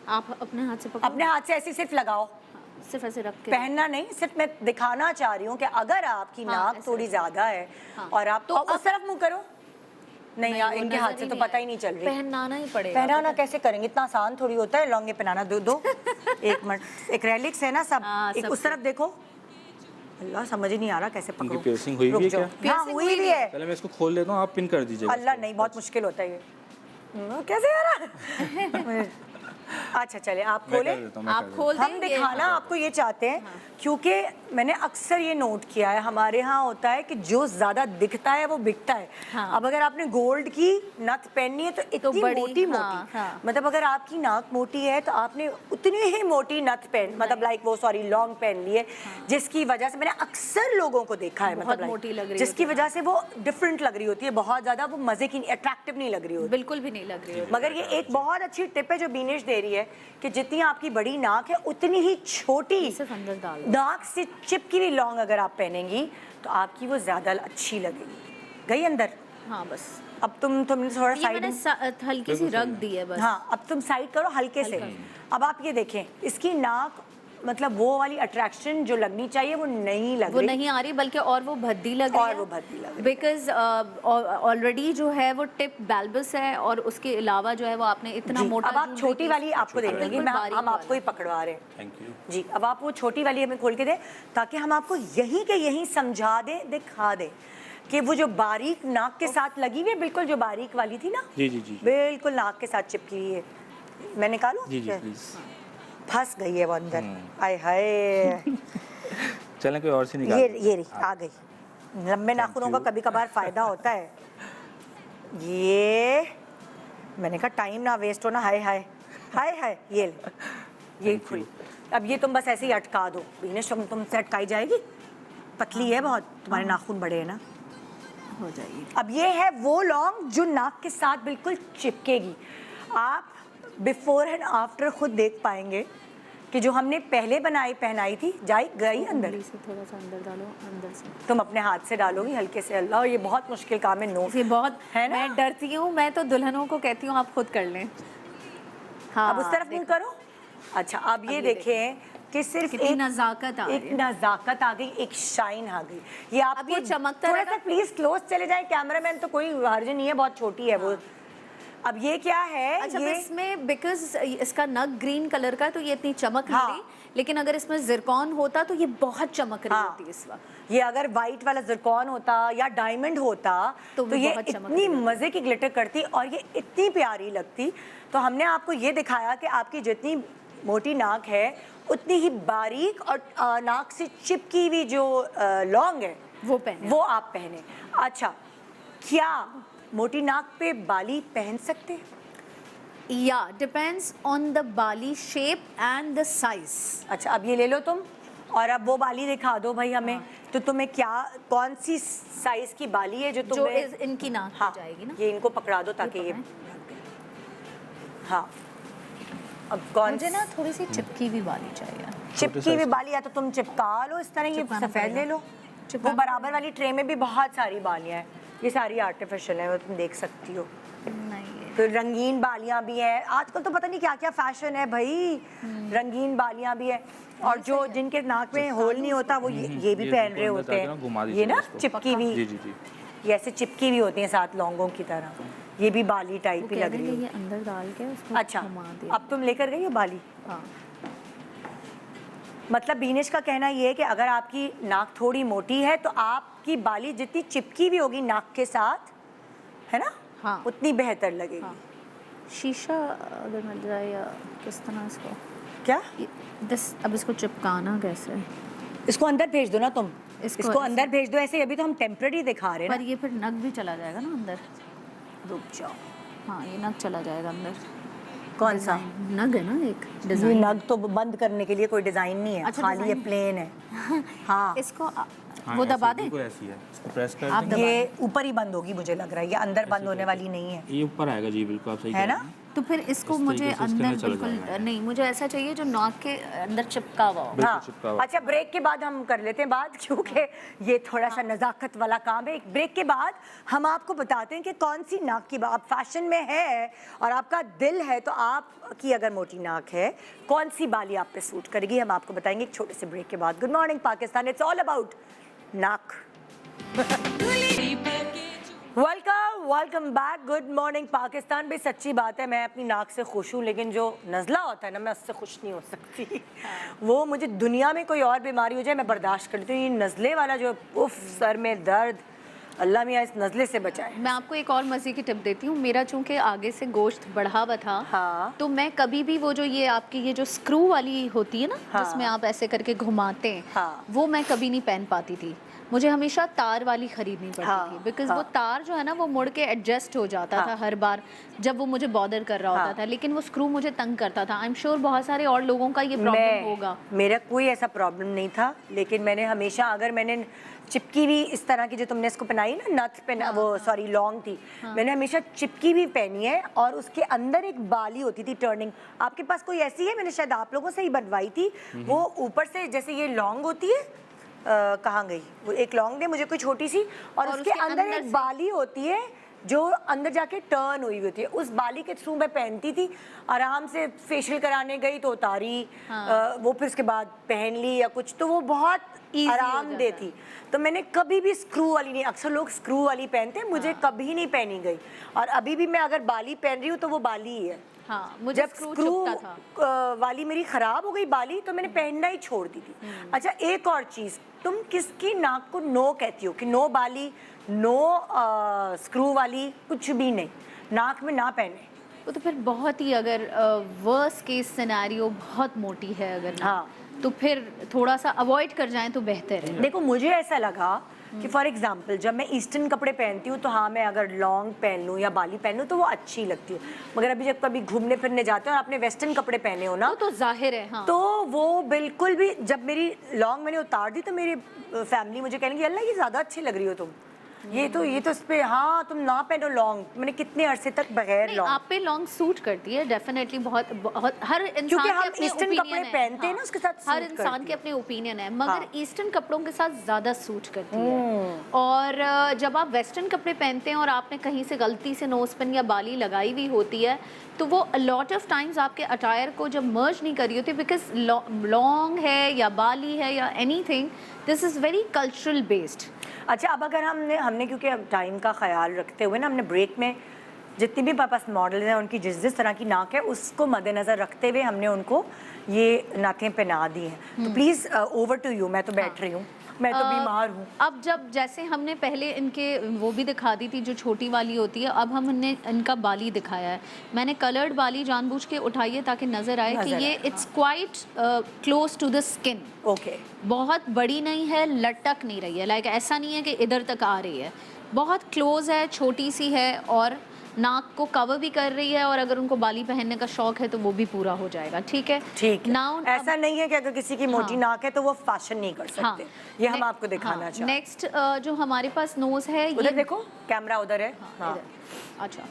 आप अपने हाथ से पकड़ो। अपने हाथ से ऐसे सिर्फ लगाओ, सिर्फ ऐसे रख के पहनना नहीं। सिर्फ मैं दिखाना चाह रही हूँ कि अगर आपकी हाँ, नाक ऐसे थोड़ी ज्यादा है हाँ। और आप तो और उस तरफ मुंह करो, नहीं यार वो इनके नजर हाथ से तो पता ही नहीं चल रही। पहनाना ही पड़ेगा। पहनाना कैसे करेंगे? इतना आसान थोड़ी होता है लॉन्गे पहनाना। दो एक मिनट, एक्रेलिक्स है ना सब। हाँ, एक सब उस तरफ देखो, अल्लाह समझ ही नहीं आ रहा कैसे इनकी पकड़ूं। piercing हुई रुक भी है जाओ। क्या? हाँ Piercing हुई हुई भी भी है। पहले मैं इसको खोल देता हूँ, आप पिन कर दीजिएगा। अल्लाह नहीं, बहुत मुश्किल होता है ये। कैसे आ रहा? अच्छा चले आप मैं खोले, कर देता हूँ, मैं आप कर देता खोल हम देंगे। दिखाना आपको ये चाहते हैं क्योंकि मैंने अक्सर ये नोट किया है, हमारे यहाँ होता है कि जो ज्यादा दिखता है वो बिकता है। हाँ। अब अगर आपने गोल्ड की नथ पहननी है तो इतनी बड़ी, मोटी हाँ, मोटी, हाँ। मतलब अगर आपकी नाक मोटी है तो आपने उतनी ही मोटी नथ पहन, मतलब लाइक वो सॉरी लॉन्ग पहन ली है, जिसकी वजह से मैंने अक्सर लोगों को देखा है, बहुत मतलब like, मोटी लग रही जिसकी होती है। वजह से वो डिफरेंट लग रही होती है, बहुत ज्यादा वो मजे की अट्रैक्टिव नहीं लग रही होती। बिल्कुल भी नहीं लग रही है। मगर ये एक बहुत अच्छी टिप है जो बीनेश दे रही है कि जितनी आपकी बड़ी नाक है उतनी ही छोटी सिर्फ अंदर डाल दो। नाक से चिपकी हुई लॉन्ग अगर आप पहनेंगी तो आपकी वो ज्यादा अच्छी लगेगी। गई अंदर? हाँ, बस अब तुमने थोड़ा ये साइड मैंने हल्की सी रख दी है बस। हाँ, अब तुम साइड करो हल्के से। अब आप ये देखें, इसकी नाक मतलब वो वाली अट्रैक्शन जो लगनी चाहिए वो नहीं लग वो रही। नहीं आ रही, बल्कि और वो भद्दी लग रही और है। वो भद्दी लग रही है। बिकॉज ऑलरेडी जो है वो टिप बैल्बस है और उसके अलावा जो है वो आपने इतना जी, मोटा अब आप जूलरी छोटी पीस- वाली आपको दे देंगे, बिल्कुल बारीक हम आपको ही वाला। पकड़वा रहे हैं। Thank you. जी, अब आप वो छोटी वाली हमें खोल के दें ताकि हम आपको यहीं के यहीं समझा दें, दिखा दें कि वो जो बारीक नाक के साथ लगी हुई है, बिल्कुल जो बारीक वाली थी ना, जी जी जी बिल्कुल नाक के साथ चिपकी हुई है। मैं निकालूं? जी जी प्लीज। फंस गई है वो अंदर। आय हाय, चलें कोई और सी निकाल। ये रही, आ गई। लंबे नाखूनों का कभी कभार फायदा होता है। ये मैंने कहा टाइम ना वेस्ट हो ना। हाय हाय हाय हाय, ये खुली। अब ये तुम बस ऐसे ही अटका दो बीनेश, तुमसे अटकाई जाएगी, पतली है बहुत, तुम्हारे नाखून बड़े हैं ना, हो जाएगी। अब ये है वो लॉन्ग जो नाक के साथ बिल्कुल चिपकेगी। आप बिफोर एंड आफ्टर खुद देख पाएंगे कि जो हमने पहले पहनाई थी गई अंदर। उंगली से थोड़ा सा अंदर डालो, अंदर से। तुम अपने हाथ से डालोगी हल्के से। अल्लाह, ये बहुत मुश्किल काम है। नो ये बहुत है ना? मैं डरती हूँ, मैं तो दुल्हनों को कहती हूँ आप खुद कर लें। हाँ, अब उस तरफ मुंह करो। अच्छा, अब ये देखें कि सिर्फ कितनी एक नज़ाकत आ एक रही है। नज़ाकत आ गई, एक शाइन आ गई। ये आप अब ये चमकता थोड़ा रहेगा। सा प्लीज क्लोज चले जाए कैमरामैन, तो कोई हर्ज नहीं है, बहुत छोटी है वो। अब ये क्या है? अच्छा, ये इसमें बिकॉज इसका नग ग्रीन कलर का है, तो ये इतनी चमक नहीं हाँ। रही, लेकिन अगर इसमें जिरकॉन होता तो ये बहुत चमक रही हाँ। होती इस वक्त। ये अगर वाइट वाला जिरकॉन होता या डायमंड होता तो तो भी ये बहुत चमक इतनी रही होती। मजे की ग्लिटर करती और ये इतनी प्यारी लगती। तो हमने आपको ये दिखाया कि आपकी जितनी मोटी नाक है उतनी ही बारीक और नाक से चिपकी हुई जो लौंग है वो पहने। वो आप पहने। अच्छा, क्या मोटी नाक पे बाली पहन सकते हैं? या depends on the Bali shape and the size. अच्छा, अब ये ले लो तुम, और अब वो बाली दिखा दो भाई हमें। तो तुम्हें क्या, कौन सी साइज की बाली है जो जो तुम्हें इनकी नाक हाँ, हो जाएगी ना। ये इनको पकड़ा दो ताकि ये हाँ। अब कौन मुझे ना थोड़ी सी चिपकी हुई बाली चाहिए। चिपकी हुई बाली, या तो तुम चिपका लो इस तरह, ये चिपकाना सफेद पड़ेगा। ले लो। वो चिपकाना बराबर वाली ट्रे में भी बहुत सारी बालियां हैं, ये सारी आर्टिफिशियल है, वो तुम देख सकती हो। नहीं है। तो रंगीन बालियां भी हैं आजकल, तो पता नहीं क्या क्या फैशन है भाई। रंगीन बालियां भी है, और जो जिनके नाक में होल नहीं होता वो ये भी ये पहन बिल्कुल रहे अंदर होते जाके ना घुमा हैं। दीजिए ये ना इसको। चिपकी जी हुई, जी जी। ये ऐसे चिपकी हुई होती हैं साथ लौंगों की तरह, ये भी बाली टाइप वो ही कह लग रहे रही हैं कि है। ये अंदर डाल के उसको अच्छा, घुमा दे। अब तुम लेकर गई हो बाली? हाँ। मतलब बीनेश का कहना ये है कि अगर आपकी नाक थोड़ी मोटी है तो आपकी बाली जितनी चिपकी हुई होगी नाक के साथ, है ना, हाँ। उतनी बेहतर लगेगी। हाँ। शीशा अगर मिल जाए या किस तरह इसको क्या? अब इसको चिपकाना कैसे? इसको अंदर भेज दो ना तुम, इसको इसको ऐसे- अंदर भेज दो। ऐसे अभी तो हम टेम्पररी दिखा रहे हैं पर ये फिर नग भी चला जाएगा ना अंदर। ना। रुक जाओ, हाँ, ये नग चला जाएगा अंदर। कौन सा? डिज़ाइन नग है ना एक ये डिजाइन। नग तो बंद करने के लिए कोई डिजाइन नहीं है, अच्छा, खाली ये डिज़ाइन। प्लेन है। हाँ, इसको हाँ, वो ऐसी दबा दे। बिल्कुल ऐसी है, इसको प्रेस कर आप देंगे। दबा ये ऊपर ही बंद होगी मुझे लग रहा है, ये अंदर बंद होने वाली नहीं है, ये ऊपर आएगा जी, बिल्कुल आप सही है कह ना? रहे हैं। तो फिर इसको इस मुझे तरीके से इसके अंदर अंदर चला बिल्कुल जाएगा। नहीं, मुझे ऐसा चाहिए जो नाक के अंदर चिपका हुआ हो। बिल्कुल हाँ। चिपका हुआ। अच्छा, ब्रेक के बाद हम कर लेते हैं बात, क्योंकि ये थोड़ा सा नज़ाकत वाला काम है। एक ब्रेक के बाद हम आपको बताते हैं कि कौन सी नाक की बात फैशन में है और आपका दिल है, तो आपकी अगर मोटी नाक है कौन सी बाली आप पे सूट करेगी, हम आपको बताएंगे एक छोटे से ब्रेक के बाद। Good morning Pakistan, it's all about नाक। Welcome back. Good morning Pakistan. भी सच्ची बात है, मैं अपनी नाक से खुश हूँ, लेकिन जो नज़ला होता है ना, मैं उससे खुश नहीं हो सकती। वो मुझे दुनिया में कोई और बीमारी हो जाए मैं बर्दाश्त कर लेती हूँ, ये नज़ले वाला जो उफ सर में दर्द, अल्लाह मियाँ इस नज़ले से बचाए। मैं आपको एक और मज़े की टिप देती हूँ। मेरा चूंकि आगे से गोश्त बढ़ा हुआ था, हाँ। तो मैं कभी भी वो जो ये आपकी ये जो स्क्रू वाली होती है ना, हाँ। जिसमें आप ऐसे करके घुमाते हैं, हाँ। वो मैं कभी नहीं पहन पाती थी। मुझे हमेशा तार वाली खरीदनी पड़ती हाँ। थी, बिकॉज हाँ। वो तार जो है ना वो मुड़ के एडजस्ट हो जाता हाँ। था हर बार जब वो मुझे बॉदर कर रहा हाँ। होता था, लेकिन वो स्क्रू मुझे तंग करता था। आई एम श्योर बहुत सारे और लोगों का ये प्रॉब्लम होगा। मेरा कोई ऐसा प्रॉब्लम नहीं था, लेकिन मैंने हमेशा, अगर मैंने चिपकी हुई इस तरह की जो तुमने इसको पहनाई ना, नथ पहना, वो सॉरी लॉन्ग थी, मैंने हमेशा चिपकी हुई पहनी है, और उसके अंदर एक बाली होती थी टर्निंग। आपके पास कोई ऐसी है? मैंने शायद आप लोगों से ही बनवाई थी। वो ऊपर से जैसे ये लॉन्ग होती है, कहाँ गई वो? एक लॉन्ग दे मुझे कोई छोटी सी, और उसके अंदर एक बाली होती है जो अंदर जाके टर्न हुई होती है। उस बाली के थ्रू मैं पहनती थी, आराम से फेशियल कराने गई तो उतारी, वो फिर उसके बाद पहन ली या कुछ, तो वो बहुत Easy हो आरामदेह जाता है। थी। तो मैंने कभी भी स्क्रू वाली नहीं, अक्सर लोग स्क्रू वाली पहनते हैं, मुझे कभी नहीं पहनी गई, और अभी भी मैं अगर बाली पहन रही हूँ तो वो बाली ही है। हाँ, मुझे जब स्क्रू स्क्रू चुभता था। वाली मेरी खराब हो गई बाली, तो मैंने पहनना ही छोड़ दी थी। अच्छा, एक और चीज, तुम किसकी नाक को नो कहती हो कि नो बाली, नो स्क्रू वाली, कुछ भी नहीं, नाक में ना पहने? वो तो फिर बहुत ही, अगर वर्स्ट केस सिनेरियो बहुत मोटी है अगर ना, हाँ। तो फिर थोड़ा सा अवॉइड कर जाएं तो बेहतर है। देखो, मुझे ऐसा लगा कि फॉर एग्जाम्पल जब मैं ईस्टर्न कपड़े पहनती हूँ तो हाँ, मैं अगर लॉन्ग पहन लूँ या बाली पहन लूँ तो वो अच्छी लगती है, मगर अभी जब कभी घूमने फिरने जाते हो और आपने वेस्टर्न कपड़े पहने हो ना, तो जाहिर है। हाँ। तो वो बिल्कुल भी, जब मेरी लॉन्ग मैंने उतार दी तो मेरी फैमिली मुझे कहने लगी, अल्लाह ये ज़्यादा अच्छी लग रही हो तुम। ये तो इस पे, हाँ तुम ना पहनो लॉन्ग, मैंने कितने अरसे तक बगैर नहीं, लॉन्ग, आप पे लॉन्ग सूट करती है डेफिनेटली, बहुत बहुत हर इंसान क्योंकि के हम अपने ईस्टर्न opinion कपड़े है। पहनते हैं ना, उसके साथ हर सूट इंसान करती के है। अपने ओपिनियन है, मगर हाँ। ईस्टर्न कपड़ों के साथ ज़्यादा सूट करती है। और जब आप वेस्टर्न कपड़े पहनते हैं और आपने कहीं से गलती से नोज पिन या बाली लगाई हुई होती है, तो वो लॉट ऑफ टाइम्स आपके अटायर को जब मर्ज नहीं करी होती, बिकॉज लॉन्ग है या बाली है या anything, this is very cultural based. अच्छा, अब अगर हमने क्योंकि अब टाइम का ख्याल रखते हुए ना, हमने ब्रेक में जितनी भी हमारे पास मॉडल हैं उनकी जिस तरह की नाक है उसको मद्देनज़र रखते हुए हमने उनको ये नाकें पहना दी हैं, तो प्लीज़ ओवर टू यू, मैं तो बैठ रही हूँ, मैं तो बीमार हूँ। अब जब जैसे हमने पहले इनके वो भी दिखा दी थी जो छोटी वाली होती है, अब हमने इनका बाली दिखाया है। मैंने कलर्ड बाली जानबूझ के उठाई है ताकि नज़र आए कि नज़र ये आए, it's quite close to the skin. Okay, बहुत बड़ी नहीं है, लटक नहीं रही है, लाइक ऐसा नहीं है कि इधर तक आ रही है, बहुत क्लोज है, छोटी सी है और नाक को कवर भी कर रही है, और अगर उनको बाली पहनने का शौक है तो वो भी पूरा हो जाएगा। ठीक है, ठीक है। नाउ ऐसा नहीं है कि अगर किसी की मोटी हाँ। नाक है तो वो फैशन नहीं कर सकते, ये हम आपको दिखाना चाहते हैं। नेक्स्ट जो हमारे पास नोज है, उधर देखो, कैमरा उधर है। हाँ। इधर। अच्छा,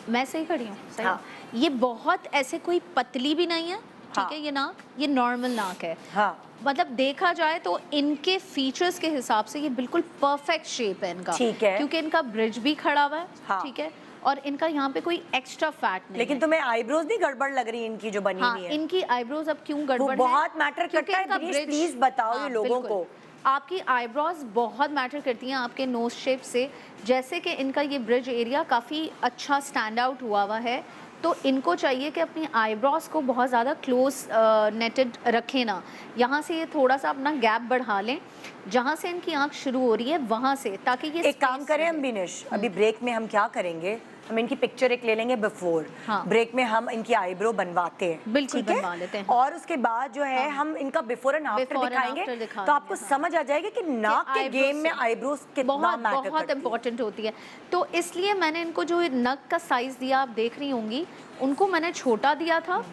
मैं सही खड़ी हूँ? सही। हाँ। ये बहुत ऐसे कोई पतली भी नहीं है, ठीक हाँ। है, ये नाक, ये नॉर्मल नाक है। हाँ, मतलब देखा जाए तो इनके फीचर्स के हिसाब से ये बिल्कुल परफेक्ट शेप है इनका, ठीक है। क्योंकि इनका ब्रिज भी खड़ा हुआ है, हाँ। ठीक है, और इनका यहाँ पे कोई एक्स्ट्रा फैट नहीं लेकिन है। तुम्हें आईब्रोज भी गड़बड़ लग रही है इनकी जो बनी हाँ, हुई है। इनकी आईब्रोज अब क्यों वो गड़बड़ है? बहुत मैटर क्योंकि करता है, इनका दिनेश, bridge- प्लीज बताओ ये हाँ, लोगों बिल्कुल। को। आपकी आईब्रोज बहुत मैटर करती हैं आपके नोज शेप से, जैसे कि इनका ये ब्रिज एरिया काफ़ी अच्छा स्टैंड आउट हुआ है, तो इनको चाहिए कि अपनी आईब्रोज को बहुत ज़्यादा क्लोज नेटेड रखें ना, यहाँ से ये थोड़ा सा अपना गैप बढ़ा लें, जहाँ से इनकी आँख शुरू हो रही है वहाँ से, ताकि ये एक काम space करें रहे। हम दिनेश, अभी ब्रेक में हम क्या करेंगे, हम इनकी पिक्चर एक ले लेंगे बिफोर, हाँ। ब्रेक में हम इनकी आईब्रो बनवाते हैं, बिल्कुल ठीक है? बनवा लेते हैं। और उसके बाद जो है हम इनका before and after Before and दिखाएंगे, after दिखा तो आपको देंगे, हाँ। समझ आ जाएगा कि नाक के eyebrows गेम में से आईब्रोज कितना बहुत मैटर बहुत करती है। इम्पोर्टेंट होती है। तो इसलिए मैंने इनको जो नग का साइज दिया, आप देख रही होंगी, उनको मैंने छोटा दिया था,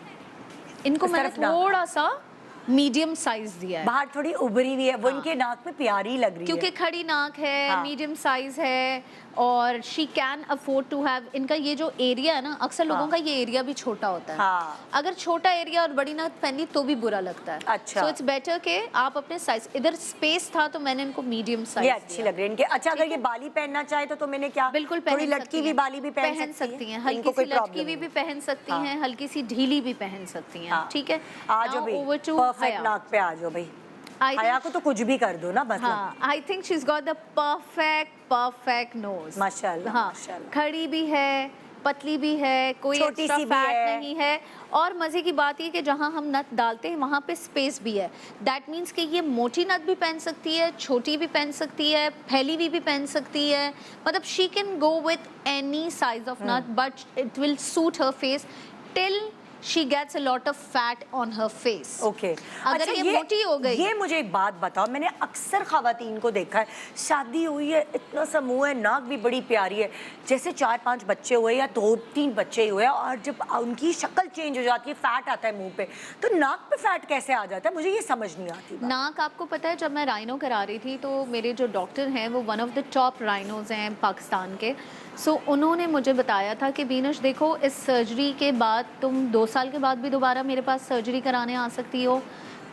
इनको इस मैंने तरफ नाक। थोड़ा सा मीडियम साइज दिया है, बाहर थोड़ी उभरी हुई है, वो हाँ। इनके नाक में प्यारी लग रही क्योंकि है। खड़ी नाक है, हाँ। मीडियम साइज है, और she can afford to have, इनका ये जो एरिया है ना, अक्सर लोगों हाँ। का ये एरिया भी छोटा होता है। हाँ। अगर छोटा एरिया और बड़ी नाक पहनी तो भी बुरा लगता है। अच्छा। सो इट्स बेटर कि आप अपने साइज, इधर स्पेस था तो मैंने इनको मीडियम साइज ये अच्छी लग रही है इनके। अच्छा, अगर ये बाली पहनना चाहे तो मैंने क्या, बिल्कुल थोड़ी पहन लटकी सकती हुई हैं। बाली भी पहन सकती हैं, इनको हल्की सी कोई लटकी प्रॉब्लम हुई भी नहीं। पहन सकती हाँ। हैं, हल्की सी ढीली भी पहन सकती हैं, हाँ। ठीक है। आ जाओ Now भाई, over to परफेक्ट हया। नाक पे आ जाओ भाई। I think हया को तो कुछ भी कर दो ना बस। हाँ, I think she is got the perfect nose. माशाल्लाह, हाँ, माशाल्लाह। खड़ी भी है, पतली भी है, कोई छोटी एक्स्ट्रा सी भी फैट है। नहीं है, और मज़े की बात ये कि जहाँ हम नथ डालते हैं वहाँ पे स्पेस भी है। दैट मीन्स कि ये मोटी नथ भी पहन सकती है, छोटी भी पहन सकती है, फैली हुई भी पहन सकती है, मतलब she can go with any size of nath, but it will suit her face till she gets a lot of fat on her face. Okay, अगर अच्छा, ये मोटी हो गई, ये मुझे एक बात बताओ, मैंने अक्सर खवातीन को देखा है, शादी हुई है, इतना सा मुंह है, नाक भी बड़ी प्यारी है, जैसे 4-5 बच्चे हुए या 2-3 बच्चे हुए, और जब उनकी शक्ल चेंज हो जाती है, फैट आता है मुंह पे, तो नाक पे फैट कैसे आ जाता है, मुझे ये समझ नहीं आती बात। नाक, आपको पता है, जब मैं राइनो करा रही थी तो मेरे जो डॉक्टर हैं वो one of the top rhinos हैं पाकिस्तान के, सो उन्होंने मुझे बताया था कि बीनश देखो, इस सर्जरी के बाद तुम 2 साल के बाद भी दोबारा मेरे पास सर्जरी कराने आ सकती हो,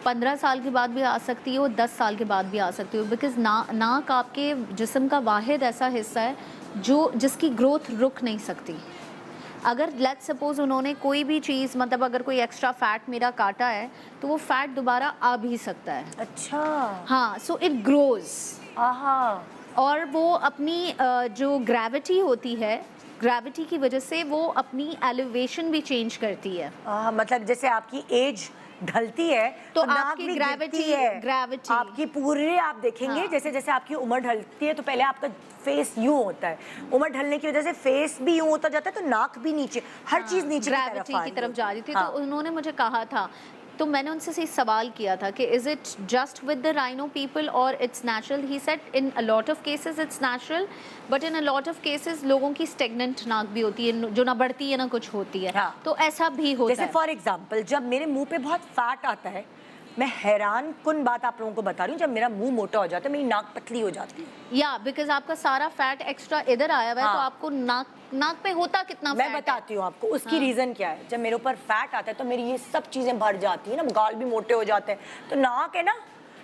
15 साल के बाद भी आ सकती हो, 10 साल के बाद भी आ सकती हो, बिकॉज नाक आपके जिस्म का वाहिद ऐसा हिस्सा है जिसकी ग्रोथ रुक नहीं सकती। अगर लेट्स सपोज उन्होंने कोई भी चीज़, मतलब अगर कोई एक्स्ट्रा फैट मेरा काटा है तो वो फैट दोबारा आ भी सकता है। अच्छा, हाँ, सो इट ग्रोज, आहा, और वो अपनी जो ग्रेविटी होती है, ग्रेविटी की वजह से वो अपनी एलिवेशन भी चेंज करती है। मतलब जैसे आपकी एज ढलती है तो नाक आपकी भी ग्रेविटी गिरती है। ग्रेविटी आपकी पूरे आप देखेंगे, हाँ। जैसे जैसे आपकी उम्र ढलती है तो पहले आपका फेस यूं होता है, उम्र ढलने की वजह से फेस भी यूं होता जाता है, तो नाक भी नीचे, हर चीज नीचे ग्रेविटी की तरफ जा रही थी। हाँ। तो उन्होंने मुझे कहा था, तो मैंने उनसे सही सवाल किया था कि is it just with the rhino people और it's natural. He said in a lot of cases it's natural, but in a lot of cases लोगों की स्टेगनेंट नाक भी होती है, जो ना बढ़ती है ना कुछ होती है। हाँ। तो ऐसा भी होता जैसे है। फॉर एग्जाम्पल, जब मेरे मुंह पे बहुत फैट आता है मैं हैरान कुन बात आप लोगों को बता रही हूँ, जब मेरा मुंह मोटा हो जाता है मेरी नाक पतली हो जाती है। या बिकॉज आपका सारा फैट एक्स्ट्रा इधर आया हुआ है, हाँ। तो आपको नाक पे होता कितना मैं फैट है? बताती हूँ आपको उसकी रीजन क्या है। जब मेरे ऊपर फैट आता है तो मेरी ये सब चीजें भर जाती है ना, गाल भी मोटे हो जाते हैं, तो नाक है ना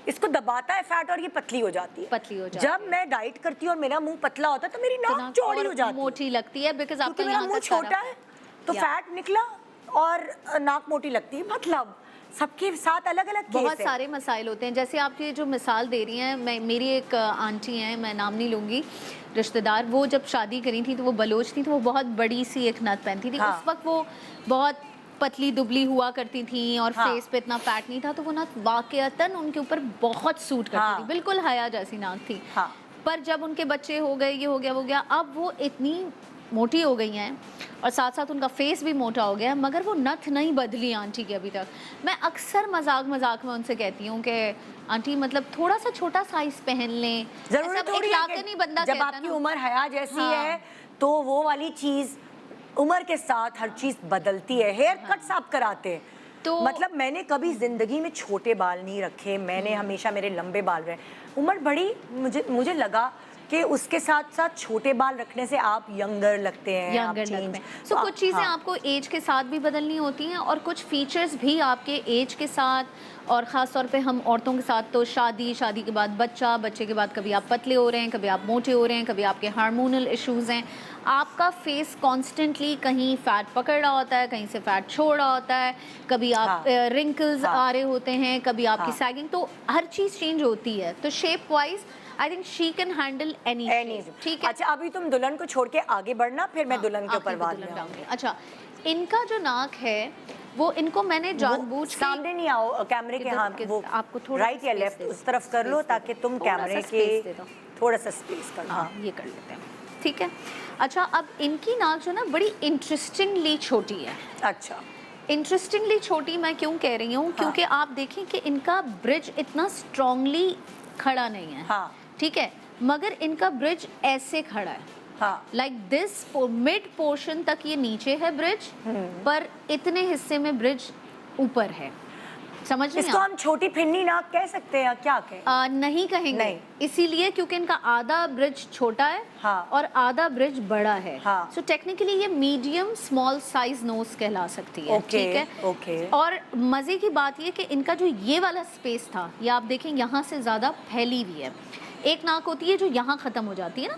इसको दबाता है फैट और ये पतली हो जाती है। पतली हो जाती जब मैं डाइट करती हूँ और मेरा मुंह पतला होता है तो मेरी तो नाक चौड़ी और हो जाती है, मोटी लगती है बिकॉज क्योंकि आपका मेरा यहाँ मुंह का सारा छोटा है तो या। फैट निकला और नाक मोटी लगती है। मतलब सबके साथ अलग अलग केस बहुत है। सारे मसाइल होते हैं। जैसे आप ये जो मिसाल दे रही हैं, मेरी एक आंटी हैं, मैं नाम नहीं लूँगी, रिश्तेदार, वो जब शादी करी थी तो वो बलोच थी, तो वो बहुत बड़ी सी एक नथ पहनती थी। हाँ। उस वक्त वो बहुत पतली दुबली हुआ करती थी और हाँ। फेस पे इतना फैट नहीं था, तो वो नथ वाकईतन उनके ऊपर बहुत सूट करती हाँ। थी, बिल्कुल हया जैसी नाक थी। हाँ। पर जब उनके बच्चे हो गए, ये हो गया वो गया, अब वो इतनी मोटी हो गई हैं और साथ साथ उनका फेस भी मोटा हो गया है, मगर वो नथ नहीं बदली आंटी की अभी तक। मैं अक्सर मजाक में उनसे कहती हूँ कि आंटी मतलब थोड़ा सा छोटा साइज पहन लें, जरूरी ऐसा थोड़ी है इखलाकन ही बंदा जब कहता है आपकी ना। उम्र हया जैसी हाँ। है तो वो वाली चीज उम्र के साथ हर चीज बदलती है। हेयर कट्स आप कराते हैं तो- मतलब मैंने कभी जिंदगी में छोटे बाल नहीं रखे, मैंने हमेशा मेरे लंबे बाल रहे। उम्र बढ़ी, मुझे लगा कि उसके साथ साथ छोटे बाल रखने से आप यंगर लगते हैं, यंगर आप लगते change- हैं। तो सो कुछ चीज़ें हाँ। आपको एज के साथ भी बदलनी होती हैं और कुछ फीचर्स भी आपके एज के साथ, और ख़ास तौर पे हम औरतों के साथ तो शादी के बाद बच्चा, बच्चे के बाद कभी आप पतले हो रहे हैं, कभी आप मोटे हो रहे हैं, कभी आपके हार्मोनल इश्यूज़ हैं, आपका फेस कॉन्स्टेंटली कहीं फैट पकड़ रहा होता है, कहीं से फैट छोड़ रहा होता है, कभी आप हाँ। रिंकल्स हाँ। आ रहे होते हैं, कभी आपकी हाँ। सैगिंग, तो हर चीज़ चेंज होती है। तो shape wise I think she can handle any. ठीक है। अच्छा अभी तुम दुल्हन को छोड़ के आगे बढ़ना, फिर मैं दुल्हन के ऊपर बात में आऊंगी। अच्छा, इनका जो नाक है वो इनको मैंने जानबूझ के सामने नहीं आओ कैमरे के, किधर- हाँ किस- वो आपको थोड़ा राइट सा या space लेफ्ट दे दो, उस तरफ कर लो space दे ताकि दो, तुम थोड़ा कैमरे सा के space दे दो। थोड़ा सा स्पेस कर लो। हाँ, ये कर लेते हैं, ठीक है। अच्छा, अब इनकी नाक जो ना बड़ी इंटरेस्टिंगली छोटी है। अच्छा इंटरेस्टिंगली छोटी मैं क्यों कह रही हूँ, क्योंकि आप देखें कि इनका ब्रिज इतना स्ट्रांगली खड़ा नहीं है। हाँ। ठीक है, मगर इनका ब्रिज ऐसे खड़ा है, हाँ लाइक दिस मिड पोर्शन तक ये नीचे है ब्रिज, पर इतने हिस्से में ब्रिज ऊपर है। समझ रही हैं इसको आप? हम छोटी फिन्नी नाक कह सकते हैं, क्या कहें? नहीं कहेंगे, नहीं। इसीलिए क्योंकि इनका आधा ब्रिज छोटा है हाँ। और आधा ब्रिज बड़ा है। हाँ। सो टेक्निकली ये मीडियम स्मॉल साइज नोज कहला सकती है। ओके, ठीक है, ओके। और मजे की बात ये कि इनका जो ये वाला स्पेस था, ये आप देखें यहाँ से ज्यादा फैली हुई है। एक नाक होती है जो यहाँ खत्म हो जाती है ना,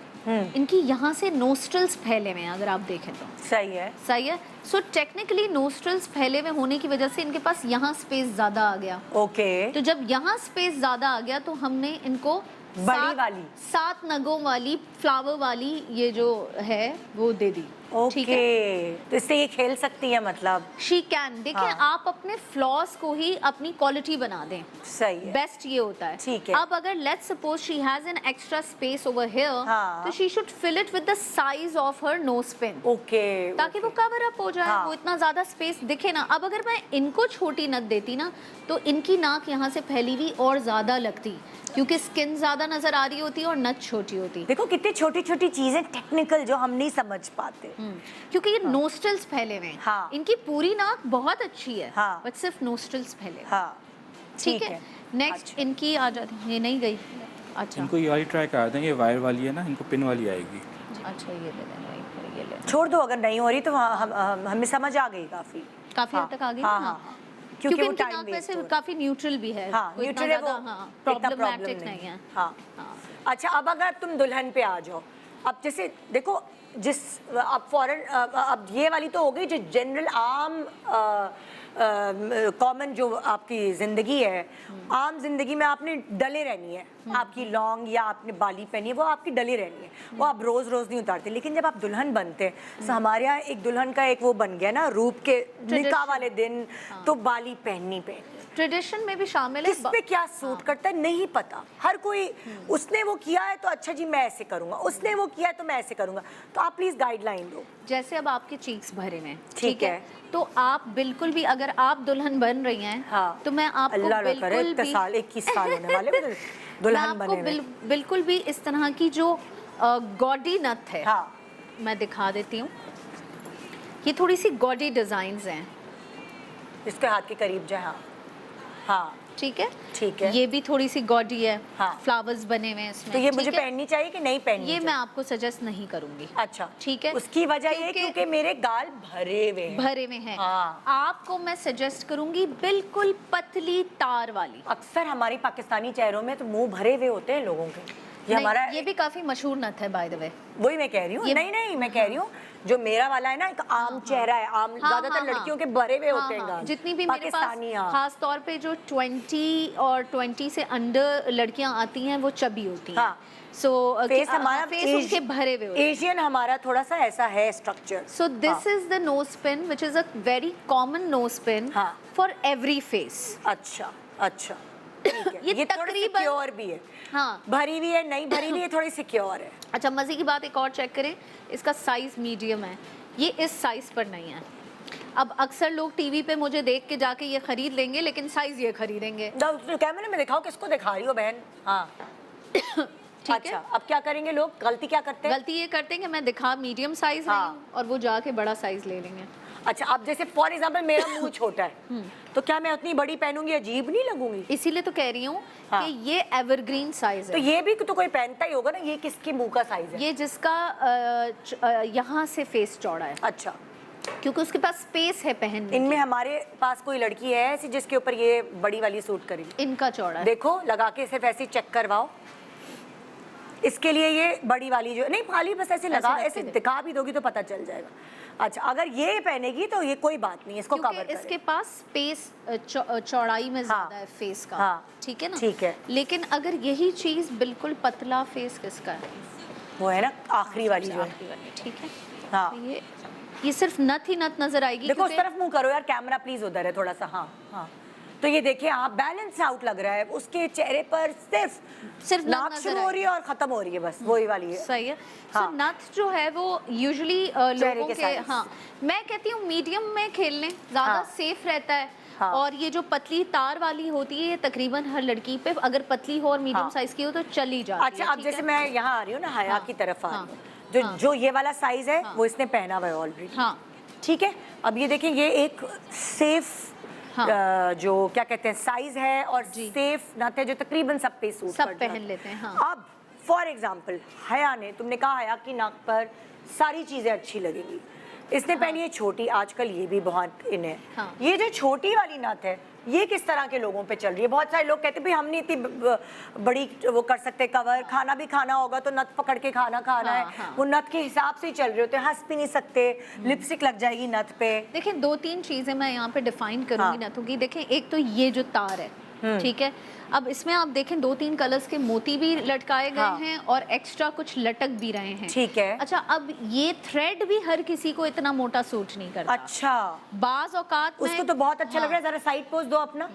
इनकी यहाँ से नोस्ट्रल्स फैले हुए हैं, अगर आप देखें तो सही है। सही है। सो टेक्निकली नोस्ट्रल्स फैले हुए होने की वजह से इनके पास यहाँ स्पेस ज्यादा आ गया। ओके तो जब यहाँ स्पेस ज्यादा आ गया तो हमने इनको बड़ी वाली 7 नगों वाली फ्लावर वाली ये जो है वो दे दी। ठीक है, ओके, तो इससे ये खेल सकती है मतलब। She can. देखिए, हाँ। आप अपने फ्लॉज को ही अपनी क्वालिटी बना दें, सही है। बेस्ट ये होता है। ठीक है। अब अगर let's suppose she has an extra space over here, हाँ। तो she should fill it with the size of her nose pin, okay ताकि वो कवर अप हो जाए, हाँ। वो इतना ज्यादा स्पेस दिखे ना। अब अगर मैं इनको छोटी नथ देती ना, तो इनकी नाक यहाँ से फैली हुई और ज्यादा लगती, क्योंकि स्किन ज्यादा नजर आ रही होती है और नथ छोटी होती। देखो कितनी छोटी छोटी चीजें टेक्निकल जो हम नहीं समझ पाते। क्योंकि ये नोस्ट्रल्स फैले हुए हैं। हाँ। इनकी पूरी नाक बहुत अच्छी है, हाँ। बट सिर्फ नोस्ट्रल्स फैले हुए हैं। हाँ ठीक है। नेक्स्ट इनकी आ जाती है, ये नहीं गई। अच्छा इनको ये वाली ट्राई करा दें, ये वायर वाली है ना, इनको पिन वाली आएगी। अच्छा, ये ले लेना, ये ले लेना। छोड़ दो, अगर नहीं हो रही तो हमें समझ आ गई काफी। काफी हाँ, हद तक आ गई हाँ, ना? हाँ, हाँ। क्योंकि वो इनकी time नाक waste वैसे हो रहा है। काफी न्यूट्रल भी है। हाँ कोई इतना न्यूट्रल है वो, ज़्यादा, हाँ, इतना प्रॉब्लमैटिक problem नहीं है। हाँ हाँ। अच्छा, अब अगर तुम दुल्हन पे आ जाओ, अब जैसे देखो जिस अब फॉरेन, अब ये वाली तो हो गई जो जनरल आम कॉमन जो आपकी ज़िंदगी है, आम जिंदगी में आपने डले रहनी है, आपकी लॉन्ग या आपने बाली पहनी है वो आपकी डली रहनी है, वो आप रोज रोज नहीं उतारते। लेकिन जब आप दुल्हन बनते हैं तो हमारे यहाँ एक दुल्हन का एक वो बन गया ना रूप के निकाह वाले दिन, तो बाली पहननी ट्रेडिशन में भी शामिल है। किस पे क्या सूट करता है नहीं पता, हर कोई उसने वो किया है तो अच्छा जी मैं ऐसे करूंगा, उसने वो किया है तो मैं ऐसे करूंगा, तो आप प्लीज गाइडलाइन दो। जैसे अब आपके चीक्स भरे हैं, ठीक है, तो आप बिल्कुल भी, अगर आप दुल्हन बन रही हैं, हाँ, तो मैं आपको अल्लाह ना करे बिल्कुल भी 21 साल होने वाले मैं दुल्हन आपको बने हुए। बिल्कुल भी इस तरह की जो गॉडी नथ है, हाँ, मैं दिखा देती हूँ। ये थोड़ी सी गॉडी डिजाइन्स हैं। इसके हाथ के करीब जाए। हाँ हाँ ठीक है, ठीक है। ये भी थोड़ी सी गॉडी है, हाँ। फ्लावर्स बने हुए हैं इसमें। तो ये ठीक मुझे है? पहननी चाहिए कि नहीं पहननी ये चाहिए? मैं आपको सजेस्ट नहीं करूंगी। अच्छा ठीक है, उसकी वजह ये क्योंकि- क्योंकि मेरे गाल भरे हुए हैं। भरे में है। हाँ। आपको मैं सजेस्ट करूंगी बिल्कुल पतली तार वाली। अक्सर हमारी पाकिस्तानी चेहरों में तो मुंह भरे हुए होते हैं लोगों के। ये नहीं, हमारा ये भी काफी मशहूर नथ है बाय द वे। वही मैं कह रही हूँ। ये- नहीं नहीं मैं कह रही हूँ जो मेरा वाला है ना एक आम चेहरा है, आम हाँ, ज्यादातर हाँ, लड़कियों के भरे हुए होते हैं हाँ, गाल। जितनी भी मेरे पास पाकिस्तानी, हाँ। खास तौर पे जो 20 और 20 से अंडर लड़कियां आती हैं वो चबी होती हैं। हाँ। सो फेस हमारा फेस उनके भरे हुए होते हैं। एशियन हमारा थोड़ा सा ऐसा है structure. So this is the nose pin, which is a very common nose pin हाँ। for every face. अच्छा अच्छा ठीक है। ये ये थोड़ी तकरीबन- सिक्योर भी है। हाँ। भरी हुई है नहीं भरी हुई है, थोड़ी सिक्योर है। अच्छा, मजे की बात एक और चेक करें, इसका साइज मीडियम है, ये इस साइज पर नहीं है। अब अक्सर लोग टीवी पे मुझे देख के जाके ये खरीद लेंगे, लेकिन साइज ये खरीदेंगे। कैमरे में दिखाओ किसको दिखा रही हो बहन। हाँ ठीक अच्छा है, अब क्या करेंगे लोग, गलती क्या करते हैं? गलती ये करते हैं कि मैं दिखा मीडियम साइज हाँ। रही हूँ और वो जाके बड़ा साइज ले लेंगे। अच्छा अब जैसे फॉर एग्जांपल मेरा मुंह छोटा है तो क्या मैं उतनी बड़ी पहनूंगी अजीब नहीं लगूंगी? इसीलिए तो कह रही हूँ हाँ। कि ये एवरग्रीन साइज तो है। ये भी तो कोई पहनता ही होगा ना। ये किसके मुंह का साइज है? ये जिसका यहाँ से फेस चौड़ा है, अच्छा क्योंकि उसके पास स्पेस है पहनने इनमें की। हमारे पास कोई लड़की है ऐसी जिसके ऊपर ये बड़ी वाली सूट करेगी? इनका चौड़ा है। देखो लगा के सिर्फ ऐसे चेक करवाओ। इसके लिए ये बड़ी वाली जो नहीं खाली बस ऐसे लगा रख के ऐसे दे। दिखा भी दोगी तो पता चल जाएगा। अच्छा अगर ये पहनेगी तो ये कोई बात नहीं, इसको कवर क्योंकि कर। इसके पास स्पेस चौड़ाई में ज्यादा है फेस का। हाँ। ठीक है ना? ठीक है। लेकिन अगर यही चीज बिल्कुल पतला फेस किसका है? वो है ना आखिरी वाली जो है। आखिरी वाली, ठीक है। हाँ तो ये सिर्फ नथ ही नथ नजर आएगी। देखो उस क्योंकि- तरफ मुंह करो यार, कैमरा प्लीज उधर है थोड़ा सा। हाँ हाँ तो ये देखिए आप बैलेंस आउट लग रहा है उसके चेहरे पर। सिर्फ नथ नाक नजर शुरू हो रही है और खत्म हो रही है, बस वही वाली है। सही है। हाँ। सो नथ जो है वो यूजुअली चेहरे लोगों के के size। हाँ, मैं कहती हूँ मीडियम में खेलने ज्यादा हाँ। सेफ रहता है। हाँ। और ये जो पतली तार वाली होती है ये तकरीबन हर लड़की पे अगर पतली हो और मीडियम हाँ। साइज की हो तो चली जाती अच्छा है। अब ठीक जैसे है? मैं यहाँ आ रही हूँ ना हया हाँ, की तरफ आ रही हाँ, हूँ, जो हाँ। जो ये वाला साइज है हाँ। वो इसने पहना हुआ है ऑलरेडी। हाँ ठीक है अब ये देखिए ये एक सेफ हाँ। जो क्या कहते हैं साइज है और जी। सेफ नथ है जो तकरीबन सब पे सूट सब कर पहन जाता है। लेते हैं। हाँ। अब फॉर एग्जाम्पल हया ने, तुमने कहा हया की नाक पर सारी चीजें अच्छी लगेंगी, इसने पहनी है छोटी, आजकल ये भी बहुत इन है। हाँ। ये जो छोटी वाली नथ है ये किस तरह के लोगों पे चल रही है? बहुत सारे लोग कहते हैं भाई हम नहीं इतनी बड़ी वो कर सकते कवर, खाना भी खाना होगा तो नथ पकड़ के खाना खाना हाँ, है। हाँ। वो नथ के हिसाब से ही चल रहे होते हैं, हंस भी नहीं सकते, लिपस्टिक लग जाएगी नथ पे। देखिए दो तीन चीजें मैं यहाँ पे डिफाइन करूंगी हाँ। नथों की। देखें एक तो ये जो तार है, ठीक है, अब इसमें आप देखें दो तीन कलर्स के मोती भी लटकाए गए हाँ। हैं और एक्स्ट्रा कुछ लटक भी रहे हैं। ठीक है। अच्छा अब ये थ्रेड भी हर किसी को इतना मोटा सूट नहीं करता। अच्छा बाज औकात में उसको तो बहुत अच्छा लग रहा है, जरा साइड पोज दो अपना।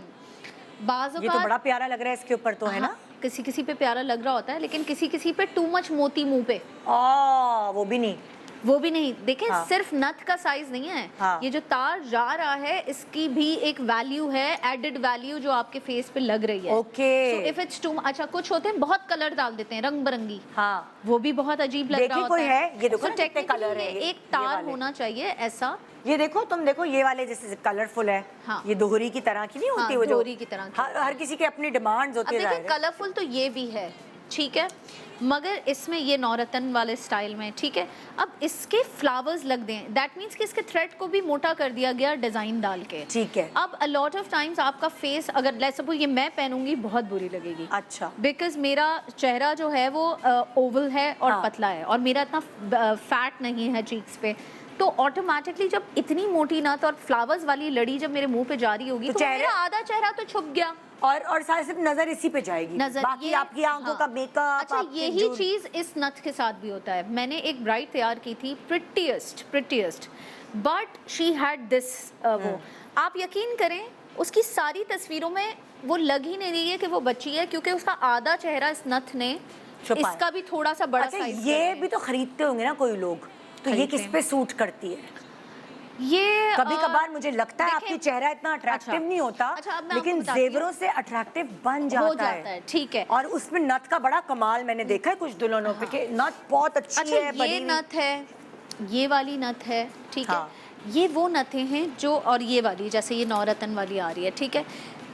बाज ये तो बड़ा प्यारा लग रहा है इसके ऊपर तो, है ना? हाँ, किसी किसी पे प्यारा लग रहा होता है लेकिन किसी किसी पे टू मच मोती मुंह पे, वो भी नहीं। वो भी नहीं। देखें हाँ। सिर्फ नथ का साइज नहीं है। हाँ। ये जो तार जा रहा है इसकी भी एक वैल्यू है, एडेड वैल्यू जो आपके फेस पे लग रही है। Okay. So if it's too अच्छा कुछ होते हैं बहुत कलर डाल देते हैं रंग बिरंगी, हाँ वो भी बहुत अजीब लग रहा देखिए होता कोई है, ये देखो So ना कितने technically कलर हैं ये ये एक तार वाले। होना चाहिए ऐसा। ये देखो तुम देखो ये वाले जैसे कलरफुल है। हाँ। ये दोहरी की तरह की नहीं होती? हाँ, वो जो दोहरी की तरह की। हर किसी की अपनी डिमांड्स अब होती देखिए है। कलरफुल तो ये भी है, ठीक है, मगर इसमें ये नौरतन वाले स्टाइल में, ठीक है। अब इसके फ्लावर्स लग दें, दैट मीन्स कि इसके थ्रेड को भी मोटा कर दिया गया डिजाइन डाल के। ठीक है। अब अ लॉट ऑफ टाइम्स आपका फेस अगर लेट्स सपोज ये मैं पहनूंगी बहुत बुरी लगेगी। अच्छा बिकॉज मेरा चेहरा जो है वो ओवल है और हाँ। पतला है और मेरा इतना फैट नहीं है चीक्स पे, तो ऑटोमेटिकली जब इतनी मोटी नथ और फ्लावर्स वाली लड़ी जब मेरे मुंह पे जा रही होगी तो तो चेहरे- मेरा आधा चेहरा तो छुप गया। और सारे सिर्फ नजर इसी पे जाएगी, नजर बाकी ये आपकी आंखों हाँ। का मेकअप। अच्छा आपकी यही जो- चीज इस नथ के साथ भी होता है। मैंने एक ब्राइड तैयार की थी, prettiest but she had this वो आप यकीन करें उसकी सारी तस्वीरों में वो लग ही नहीं रही है कि वो बच्ची है, क्योंकि उसका आधा चेहरा इस नथ ने छुपाया। इसका भी थोड़ा सा बड़ा अच्छा साइज ये भी तो खरीदते होंगे ना कोई लोग, तो ये खरीदते किस हैं। पे सूट करती है? ये कभी कभार मुझे लगता है देखें- आपकी चेहरा इतना अट्रैक्टिव अच्छा। नहीं होता, अच्छा, अब मैं लेकिन आपको बताती हूँ। जेवरों से अट्रैक्टिव बन हो जाता जाता है, ठीक है। और उसमें नथ का बड़ा कमाल मैंने देखा है कुछ दुल्हनों पे कि नथ बहुत अच्छी अच्छा है, ये बनी हुई। नथ है, ये वाली नथ है, ठीक हाँ। है। ये वो नथें हैं जो, और ये वाली जैसे ये नौरतन वाली आ रही है, ठीक है।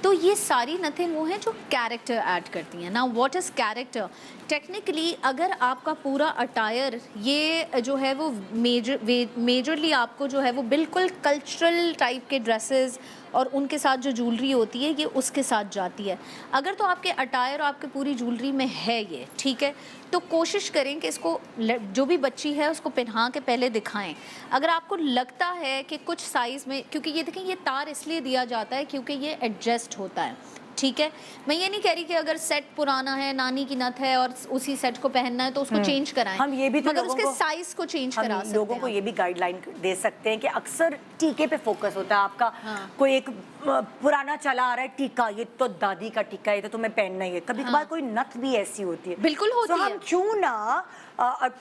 तो ये सारी नथें वो हैं जो कैरेक्टर ऐड करती हैं। Now what is character? Technically अगर आपका पूरा अटायर ये जो है वो मेजरली आपको जो है वो बिल्कुल कल्चरल टाइप के ड्रेसेस और उनके साथ जो ज्वेलरी होती है ये उसके साथ जाती है। अगर तो आपके अटायर और आपके पूरी ज्वेलरी में है ये, ठीक है, तो कोशिश करें कि इसको जो भी बच्ची है उसको पहना के पहले दिखाएं। अगर आपको लगता है कि कुछ साइज़ में, क्योंकि ये देखें ये तार इसलिए दिया जाता है क्योंकि ये एडजस्ट होता है, ठीक है। मैं ये नहीं कह रही कि अगर सेट पुराना है, नानी की नथ है और उसी सेट को पहनना है तो उसको चेंज कराएं। हम ये भी तो मगर लोगों उसके को- साइज को चेंज करा सकते हैं। लोगों को ये भी गाइडलाइन दे सकते हैं कि अक्सर टीके पे फोकस होता है आपका। कोई एक पुराना चला आ रहा है टीका, ये तो दादी का टीका है, ये तो तुम्हें पहनना ही है। कभी कभार कोई नथ भी ऐसी होती है, बिल्कुल होती तो हम है। क्यों ना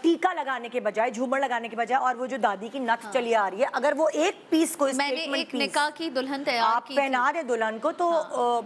टीका लगाने के बजाय, झूमर लगाने के बजाय, और वो जो दादी की नथ चली आ रही है, अगर वो एक पीस को मैंने एक निकाह की दुल्हन तैयार आप की पहना दे दुल्हन को तो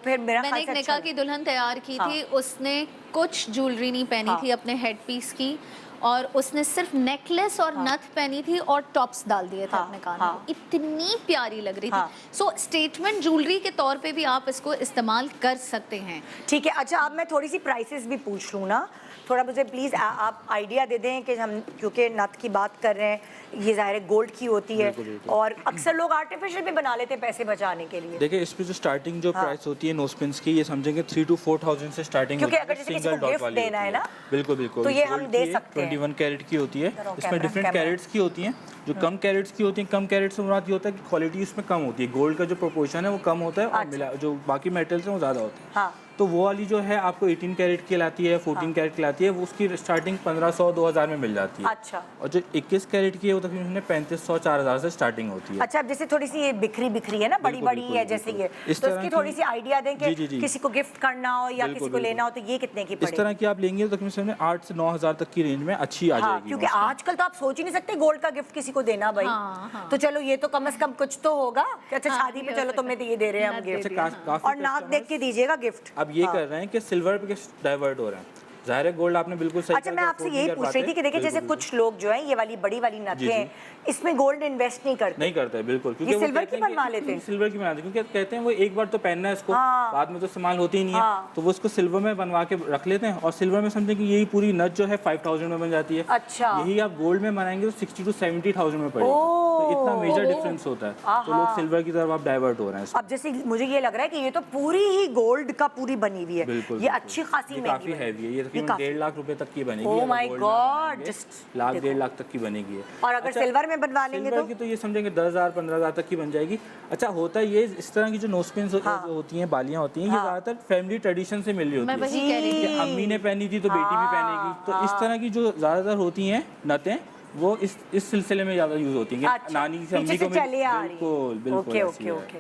फिर मेरा मैंने ख्याल एक से निकाह अच्छा की दुल्हन तैयार की थी, उसने कुछ ज्वेलरी नहीं पहनी हाँ। थी अपने हेड पीस की, और उसने सिर्फ नेकलेस और नथ पहनी थी और टॉप्स डाल दिए थे अपने कान में। इतनी प्यारी लग रही थी। सो स्टेटमेंट ज्वेलरी के तौर पे भी आप इसको इस्तेमाल कर सकते हैं। ठीक है। अच्छा, अब मैं थोड़ी सी प्राइसेस भी पूछ लूँ ना, थोड़ा मुझे प्लीज़ आप आइडिया दे दें कि हम क्योंकि नथ की बात कर रहे हैं, ये ज़ाहिर है गोल्ड की होती है, और अक्सर लोग आर्टिफिशियल भी बना लेते हैं पैसे बचाने के लिए। देखिए इस पे जो स्टार्टिंग जो प्राइस होती है नोज पिन्स की, ये समझेंगे 3 to 4,000 से स्टार्टिंग क्योंकि होती है। अगर जैसे किसी सिंगल को डॉट गिफ्ट वाली देना होती है ना, बिल्कुल बिल्कुल, तो ये हम गोल्ड दे की है, सकते हैं। 21 कैरेट की होती है। कैमरा, इसमें डिफरेंट कैमरा। कैरेट्स की होती हैं। जो कम कैरेट्स की होती हैं, कम कैरेट्स से मुराद ये होता है कि क्वालिटी इसमें कम होती है। गोल्ड का जो प्रोपोर्शन है वो कम होता है और मिला जो बाकी मेटल्स हैं वो ज़्यादा होते हैं। हाँ। तो वो वाली जो है आपको 18 कैरेट की लाती है, 14 कैरेट की लाती है, वो उसकी स्टार्टिंग 1500-2000 में मिल जाती है। अच्छा। और जो 21 कैरेट की है वो तकरीबन 3500-4000 से स्टार्टिंग होती है। अच्छा, अब जैसे थोड़ी सी ये बिखरी बिखरी है ना, बड़ी बिल्कुल, बड़ी बिल्कुल, है जैसे ये, बिल्कुल। इस तो तरह इसकी की- थोड़ी सी आइडिया दें कि जी, जी। किसी को गिफ्ट करना हो या बिल्कुल, किसी को बिल्कुल। लेना हो तो ये कितने की इस पड़ेगी? तरह की आप लेंगे तो तकरीबन 8 से 9,000 तक की रेंज में अच्छी आ हाँ, जाएगी। क्योंकि मस्त। आजकल तो आप सोच ही नहीं सकते गोल्ड का गिफ्ट किसी को देना भाई। तो चलो ये तो कम से कम कुछ तो होगा कि अच्छा शादी पे चलो तुम्हें ये दे रहे हैं हम गिफ्ट, काफी और नाक देख के दीजिएगा गिफ्ट। अब ये कर रहे हैं कि सिल्वर पे डाइवर्ट हो रहे हैं। ज़ाहिर है गोल्ड आपने बिल्कुल सही अच्छा, कहा मैं कि आपसे afford यही नहीं कर पूछ रही पाते। थी कि देखिए जैसे बिल्कुल, कुछ लोग जो है ये वाली बड़ी वाली नथें जी, जी। हैं, इसमें गोल्ड इन्वेस्ट नहीं करते। नहीं करते बिल्कुल, क्योंकि ये वो सिल्वर कहते की हैं कि- बनवा लेते हैं। सिल्वर की बनाते हैं क्योंकि कहते हैं वो एक बार तो पहनना है इसको, हाँ। बाद में तो इस्तेमाल होती ही नहीं है, हाँ। तो वो उसको सिल्वर में बनवा के रख लेते हैं। और सिल्वर में समझें कि यही पूरी नथ जो है 5000 में बन जाती है। अच्छा। यही आप गोल्ड में बनाएंगे तो 60 to 70,000 में पड़ेगी। तो इतना मेजर डिफरेंस होता है, तो लोग सिल्वर की तरफ आप डाइवर्ट हो रहे हैं। अब जैसे मुझे ये लग रहा है कि ये तो पूरी ही गोल्ड का पूरी बनी हुई है। बिल्कुल, ये बिल्कुल। अच्छी खासी ये महंगी काफी बनी हैवी है, ये तकरीबन काफी- 1.5 लाख रुपए तक की बनेगी। Oh अगर my gold में God, बनाएंगे, just लाख देखो। 1.5 लाख तक की बनेगी। और अगर सिल्वर में बनवा लेंगे सिल्वर तो की तो ये समझेंगे 10,000 15,000 तक की बन जाएगी। अच्छा, होता ये इस तरह की जो नोज पिन्स जो होती हैं, बालियां होती हैं, ये ज़्यादातर फैमिली ट्रेडिशन से मिली होती मैं है वही कह रही थी। कि अम्मी ने पहनी थी तो बेटी भी पहनेगी। तो इस तरह की जो ज़्यादातर होती हैं नतें, वो इस सिलसिले में ज़्यादा यूज़ होती हैं कि अच्छा, नानी से अम्मी पीछे को से चली आ रही है। बिल्कुल बिल्कुल ओके ऐसी ओके है। ओके,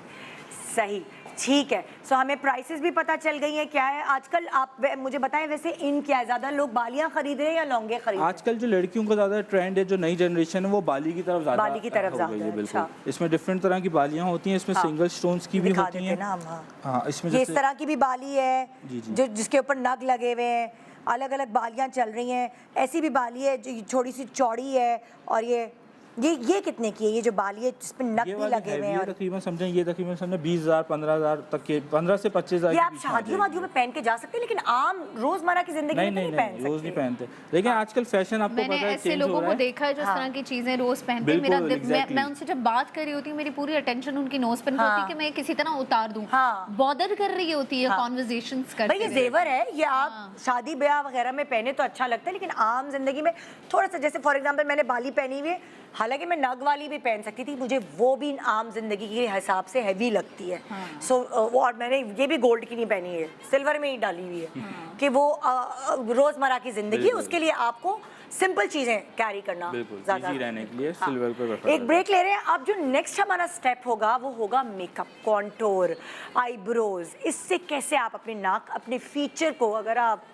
सही, ठीक है। सो हमें प्राइसेस भी पता चल गई हैं क्या है आजकल। आप मुझे बताएं वैसे इन क्या है, ज़्यादा लोग बालियां खरीद रहे हैं या लौंगे खरीद रहे हैं? आजकल जो लड़कियों का ज़्यादा ट्रेंड है, जो नई जनरेशन है, वो बाली की तरफ ज़्यादा बाली की तरफ हो ज़्यादा गई है, है। बिल्कुल। अच्छा। इसमें डिफरेंट तरह की बालियां होती हैं, इसमें सिंगल स्टोन्स की भी दिखा होती देते हैं। ना हम, हाँ। हाँ, इसमें ये इस जैसे तरह की भी बाली है जी, जी। जो जिसके ऊपर नग लगे हुए हैं, अलग अलग बालियां चल रही हैं। ऐसी भी बाली है जो थोड़ी सी चौड़ी है, और ये कितने की है ये जो बाली है जिसपे नग ये भी वाली लगे हुए हैवी हैं? है, और तकरीबन समझें ये तकरीबन समझें 20,000 15,000 तक के, 15 से 25,000 ये के आप बीच में आ शादियों जाएगी। वादियों में पहन के जा सकते हैं, लेकिन आम रोजमर्रा की जिंदगी नहीं में नहीं तो नहीं पहन नहीं, रोज सकते। नहीं पहनते। लेकिन आजकल फैशन आपको मैंने पता है ऐसे चेंज हो लोगों रहा को है। देखा है जो इस तरह की चीजें रोज पहनते हैं। बिल्कुल, मैं exactly। उनसे जब बात कर रही होती हूँ, मेरी पूरी अटेंशन उनकी नोज पिन पे होती है कि मैं किसी तरह उतार दूं। हाँ। बॉदर कर रही होती है कॉन्वर्जेशंस भाई करते ये हुए। जेवर है, ये आप शादी ब्याह वगैरह में पहने तो अच्छा लगता है, लेकिन आम जिंदगी में थोड़ा सा, जैसे फॉर एग्जांपल मैंने बाली पहनी हुई है, हालांकि मैं नग वाली भी पहन सकती थी, मुझे वो भी आम जिंदगी के हिसाब से हैवी लगती है। सो और मैंने ये भी गोल्ड की नहीं पहनी है, सिल्वर में ही डाली हुई है कि वो रोजमर्रा की जिंदगी है, उसके लिए आपको सिंपल चीजें कैरी करना बिल्कुल, ज्यादा इजी रहने के लिए हाँ। सिल्वर पे प्रेफर एक ब्रेक ले रहे हैं। अब जो नेक्स्ट हमारा स्टेप होगा वो होगा मेकअप, कॉन्टोर, आईब्रोज। इससे कैसे आप अपने नाक, अपने फीचर को, अगर आप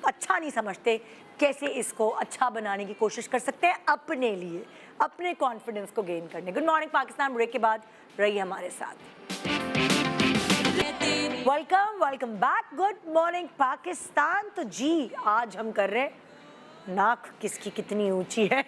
अच्छा नहीं समझते, कैसे इसको अच्छा बनाने की कोशिश कर सकते हैं अपने लिए, अपने कॉन्फिडेंस को गेन करने। गुड मॉर्निंग पाकिस्तान ब्रेक के बाद रहिए हमारे साथ। Welcome back. Good morning Pakistan. तो जी आज हम कर रहे हैं नाक किसकी कितनी ऊंची है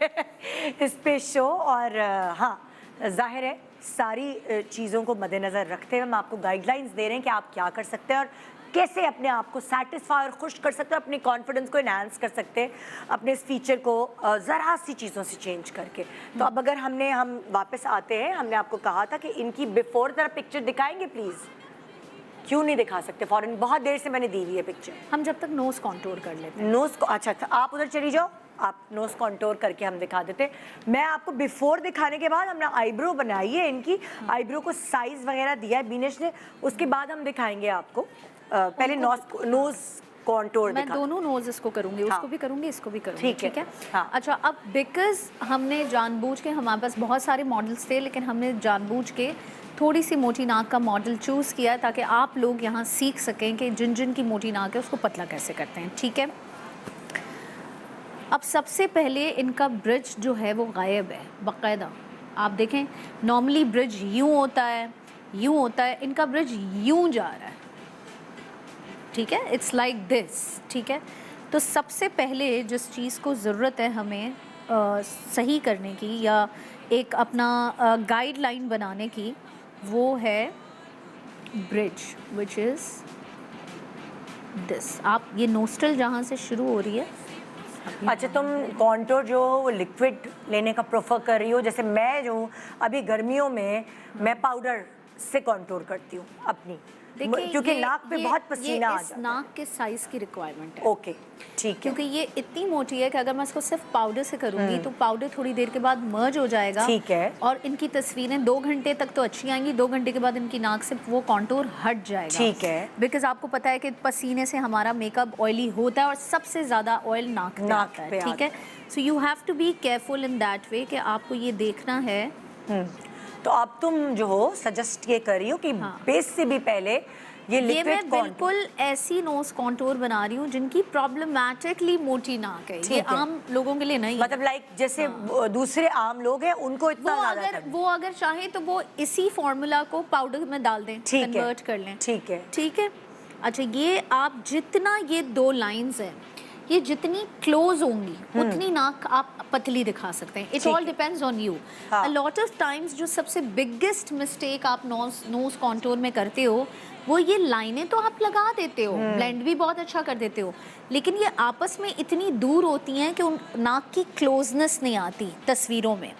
इस पे शो। और हाँ, जाहिर है सारी चीज़ों को मद्देनज़र रखते हुए हम आपको गाइडलाइंस दे रहे हैं कि आप क्या कर सकते हैं और कैसे अपने आप को सेटिस्फाई और खुश कर सकते हैं, अपने कॉन्फिडेंस को इनहांस कर सकते हैं अपने इस फीचर को ज़रा सी चीज़ों से चेंज करके। तो अब अगर हम वापस आते हैं, हमने आपको कहा था कि इनकी बिफोर ज़रा पिक्चर दिखाएंगे प्लीज़। क्यों नहीं दिखा सकते फॉरन? बहुत देर से मैंने दी हुई है पिक्चर। हम जब तक नोज कॉन्टूर कर लेते हैं। नोज को अच्छा आप उधर चली जाओ, आप नोज कॉन्टूर करके हम दिखा देते। मैं आपको बिफोर दिखाने के बाद हमने आईब्रो बनाई है, इनकी आईब्रो को साइज वगैरह दिया है बीनेश ने, उसके बाद हम दिखाएंगे आपको। पहले नोज कॉन्टूर मैं दोनों नोज को करूंगी, उसको भी करूंगी, इसको भी करूंगी। ठीक है। हाँ। अच्छा, अब बिकॉज हमने जानबूझ के, हमारे पास बहुत सारे मॉडल्स थे लेकिन हमने जानबूझ के थोड़ी सी मोटी नाक का मॉडल चूज़ किया ताकि आप लोग यहाँ सीख सकें कि जिन जिन की मोटी नाक है उसको पतला कैसे करते हैं। ठीक है, अब सबसे पहले इनका ब्रिज जो है वो गायब है बाकायदा। आप देखें नॉर्मली ब्रिज यूँ होता है, यूँ होता है, इनका ब्रिज यूँ जा रहा है। ठीक है, इट्स लाइक दिस। ठीक है, तो सबसे पहले जिस चीज़ को ज़रूरत है हमें सही करने की या एक अपना गाइडलाइन बनाने की, वो है ब्रिज, विच इज़ दिस। आप ये नोस्ट्रल जहाँ से शुरू हो रही है। अच्छा, तुम कॉन्टूर जो वो लिक्विड लेने का प्रेफर कर रही हो? जैसे मैं जो अभी गर्मियों में मैं पाउडर से कॉन्टूर करती हूँ अपनी, क्योंकि नाक पे बहुत पसीना आ जाता है। नाक के साइज की रिक्वायरमेंट है। ओके, ठीक है। क्योंकि ये इतनी मोटी है कि अगर मैं इसको सिर्फ पाउडर से करूंगी तो पाउडर थोड़ी देर के बाद मर्ज हो जाएगा। ठीक है। और इनकी तस्वीरें 2 घंटे तक तो अच्छी आएंगी, 2 घंटे के बाद इनकी नाक से वो कॉन्टूर हट जाएगा। ठीक है। बिकॉज आपको पता है कि पसीने से हमारा मेकअप ऑयली होता है और सबसे ज़्यादा ऑयल नाक पे आता है। ठीक है, so you have to be careful in that way कि आपको ये देखना है। तो अब तुम जो हो सजेस्ट ये कर रही हो कि बेस से भी पहले ये लिक्विड मैं बिल्कुल ऐसी नोज कॉन्टूर बना रही हूँ जिनकी प्रॉब्लमैटिकली मोटी नाक है। ये आम लोगों के लिए नहीं, मतलब लाइक जैसे दूसरे आम लोग हैं उनको इतना वो अगर चाहे तो वो इसी फॉर्मूला को पाउडर में डाल दें, कन्वर्ट कर लें। ठीक है, ठीक है। अच्छा, ये आप जितना ये 2 लाइंस हैं, ये जितनी क्लोज होंगी उतनी नाक आप पतली दिखा सकते हैं। It all depends on you. A lot of times जो सबसे बिगेस्ट मिस्टेक आप नोज कॉन्टूर में करते हो वो ये लाइनें तो आप लगा देते हो, ब्लेंड भी बहुत अच्छा कर देते हो, लेकिन ये आपस में इतनी दूर होती हैं कि उन नाक की क्लोजनेस नहीं आती तस्वीरों में।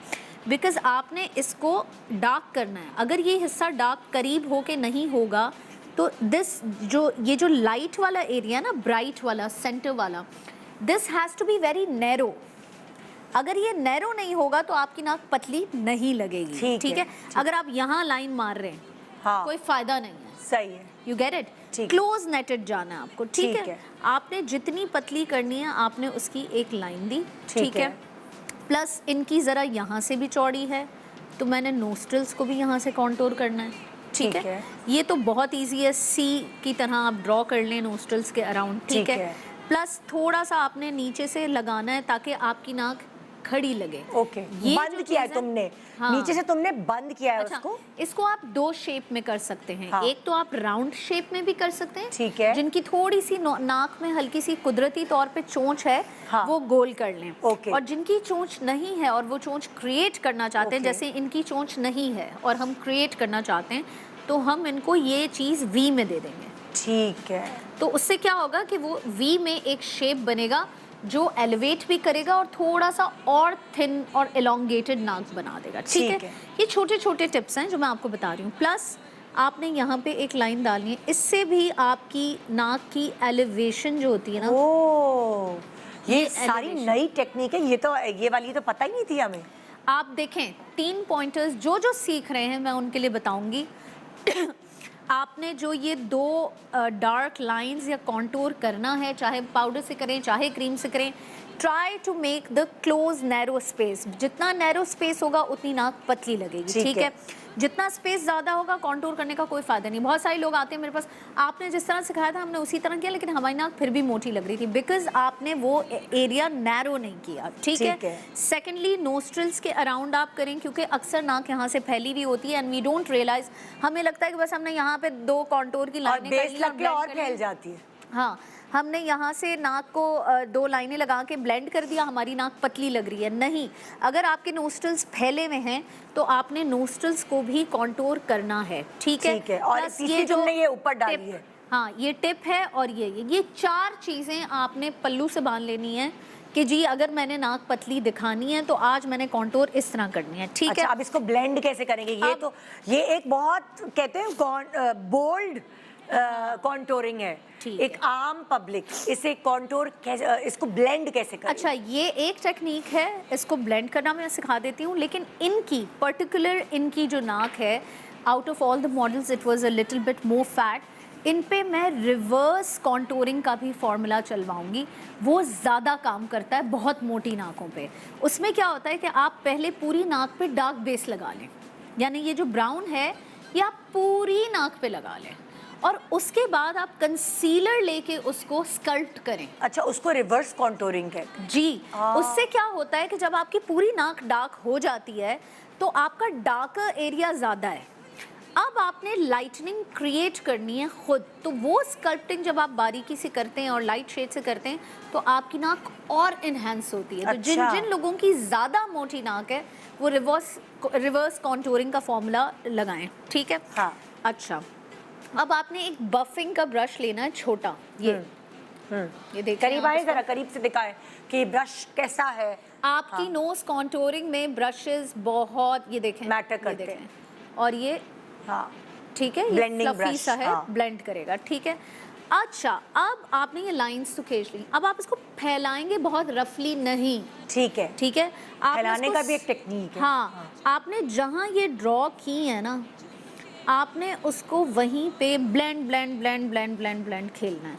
बिकॉज आपने इसको डार्क करना है। अगर ये हिस्सा डार्क करीब हो के नहीं होगा तो ये जो लाइट वाला एरिया ना, ब्राइट वाला, सेंटर वाला, this has to be very narrow. अगर ये नैरो नहीं होगा तो आपकी नाक पतली नहीं लगेगी। ठीक है, अगर आप यहाँ लाइन मार रहे हैं कोई फायदा नहीं है। सही है, यू गेट इट। क्लोज नेटेड जाना है आपको। ठीक है, आपने जितनी पतली करनी है आपने उसकी एक लाइन दी। ठीक है, प्लस इनकी ज़रा यहाँ से भी चौड़ी है तो मैंने नोस्ट्रल्स को भी यहाँ से कॉन्टूर करना है। ठीक है, ये तो बहुत इजी है, सी की तरह आप ड्रॉ कर लें नोस्ट्रल्स के अराउंड। ठीक है, प्लस थोड़ा सा आपने नीचे से लगाना है ताकि आपकी नाक खड़ी लगे। ओके, ये बंद किया है तुमने। नीचे से तुमने बंद किया है उसको। इसको आप 2 शेप में कर सकते हैं। एक तो आप राउंड शेप में भी कर सकते हैं। ठीक है, जिनकी थोड़ी सी नाक में हल्की सी कुदरती तौर पे चोंच है वो गोल कर लें। और जिनकी चोंच नहीं है और वो चोंच क्रिएट करना चाहते हैं, जैसे इनकी चोंच नहीं है और हम क्रिएट करना चाहते हैं तो हम इनको ये चीज़ वी में दे देंगे। ठीक है, तो उससे क्या होगा कि वो वी में एक शेप बनेगा जो एलिवेट भी करेगा और थोड़ा सा और थिन और एलोंगेटेड नाक बना देगा। ठीक है, ये छोटे छोटे टिप्स हैं जो मैं आपको बता रही हूँ। प्लस आपने यहाँ पे एक लाइन डालनी है, इससे भी आपकी नाक की एलिवेशन जो होती है ना, ये सारी नई टेक्निक है। ये वाली तो पता ही नहीं थी हमें। आप देखें 3 पॉइंटर्स जो सीख रहे हैं मैं उनके लिए बताऊंगी। आपने जो ये 2 डार्क लाइंस या कॉन्टूर करना है, चाहे पाउडर से करें चाहे क्रीम से करें, try to make the close narrow space. जितना नैरो स्पेस होगा उतनी नाक पतली लगेगी। ठीक है, जितना स्पेस ज़्यादा होगा कॉन्टूर करने का कोई फ़ायदा नहीं। बहुत सारे लोग आते हैं मेरे पास, आपने जिस तरह सिखाया था हमने उसी तरह किया लेकिन हमारी नाक फिर भी मोटी लग रही थी, बिकॉज आपने वो एरिया नैरो नहीं किया। ठीक है। सेकेंडली नोस्ट्रल्स के अराउंड आप करें क्योंकि अक्सर नाक यहाँ से फैली हुई होती है एंड वी डोंट रियलाइज। हमें लगता है कि बस हमने यहाँ पे 2 कॉन्टूर की लाइनें और फैल जाती है। हाँ, हमने यहाँ से नाक को 2 लाइनें लगा के ब्लेंड कर दिया, हमारी नाक पतली लग रही है, नहीं। अगर आपके नोस्ट्रल्स फैले हुए हैं तो आपने नोस्ट्रल्स को भी कॉन्टोर करना है, ठीक है। ठीक है, और Plus तीसरी तुमने ये ऊपर डाली टिप- है। हाँ, ये टिप है और ये 4 चीज़ें आपने पल्लू से बांध लेनी है कि जी अगर मैंने नाक पतली दिखानी है तो आज मैंने कॉन्टोर इस तरह करनी है, ठीक अच्छा, है। अब इसको ब्लेंड कैसे करेंगे? ये एक बहुत कहते हैं बोल्ड कॉन्टोरिंग है। ठीक एक आम पब्लिक इसे कॉन्टोर कैसे, इसको ब्लेंड कैसे करें? अच्छा, ये एक टेक्निक है, इसको ब्लेंड करना मैं सिखा देती हूँ, लेकिन इनकी जो नाक है, out of all the models it was a little bit more fat. इन पे मैं रिवर्स कॉन्टोरिंग का भी फॉर्मूला चलवाऊंगी, वो ज़्यादा काम करता है बहुत मोटी नाकों पे। उसमें क्या होता है कि आप पहले पूरी नाक पे डार्क बेस लगा लें, यानी ये जो ब्राउन है ये आप पूरी नाक पे लगा लें, और उसके बाद आप कंसीलर लेके उसको स्कल्प्ट करें। अच्छा, उसको रिवर्स कॉन्टोरिंग कहते हैं। जी, उससे क्या होता है कि जब आपकी पूरी नाक डार्क हो जाती है तो आपका डार्कर एरिया ज़्यादा है। अब आपने लाइटनिंग क्रिएट करनी है खुद, तो वो स्कल्प्टिंग जब आप बारीकी से करते हैं और लाइट शेड से करते हैं तो आपकी नाक और इन्हेंस होती है। तो अच्छा। जिन लोगों की ज़्यादा मोटी नाक है वो रिवर्स कॉन्टोरिंग का फॉर्मूला लगाएं, ठीक है। हाँ। अच्छा, अब आपने एक बफिंग का ब्रश लेना है, छोटा, ये देखिए, करीब आप आए, इसको- जरा करीब से दिखाएं कि ब्रश कैसा है। आपकी नोज कॉन्टोरिंग में ब्रशेस बहुत, ये देखें, Matter ये करते देखें। हैं। और ये हाँ, ठीक है, ये Blending फ्लफी brush, सा है, हाँ। ब्लेंड करेगा, ठीक है। अच्छा, अब आपने ये लाइंस तो खींच ली, अब आप इसको फैलाएंगे बहुत रफली नहीं, ठीक है। ठीक है। आपने फैलाने इसको का भी एक टेक्निक है। हाँ, आपने जहाँ ये ड्रॉ की है ना, आपने उसको वहीं पे ब्लेंड खेलना है,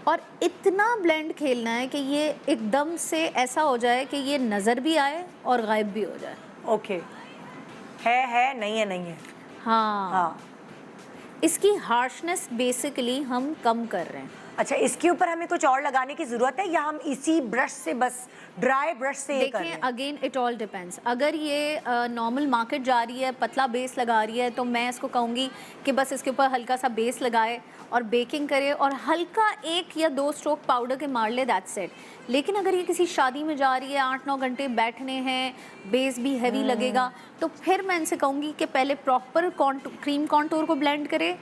और इतना ब्लेंड खेलना है कि ये एकदम से ऐसा हो जाए कि ये नज़र भी आए और गायब भी हो जाए। ओके, है नहीं है, नहीं है। हाँ, हाँ, इसकी हार्शनेस बेसिकली हम कम कर रहे हैं। अच्छा, इसके ऊपर हमें कुछ और लगाने की जरूरत है या हम इसी ब्रश से, बस ड्राई ब्रश से ये कर रहे देखें, हैं? Again it all depends. अगर ये नॉर्मल मार्केट जा रही है, पतला बेस लगा रही है, तो मैं इसको कहूँगी कि बस इसके ऊपर हल्का सा बेस लगाए और बेकिंग करे और हल्का 1 या 2 स्ट्रोक पाउडर के मार ले, दैट्स इट। लेकिन अगर ये किसी शादी में जा रही है, 8-9 घंटे बैठने हैं, बेस भी हैवी लगेगा, तो फिर मैं इनसे कहूँगी कि पहले प्रॉपर क्रीम कॉन्टोर को ब्लेंड करे,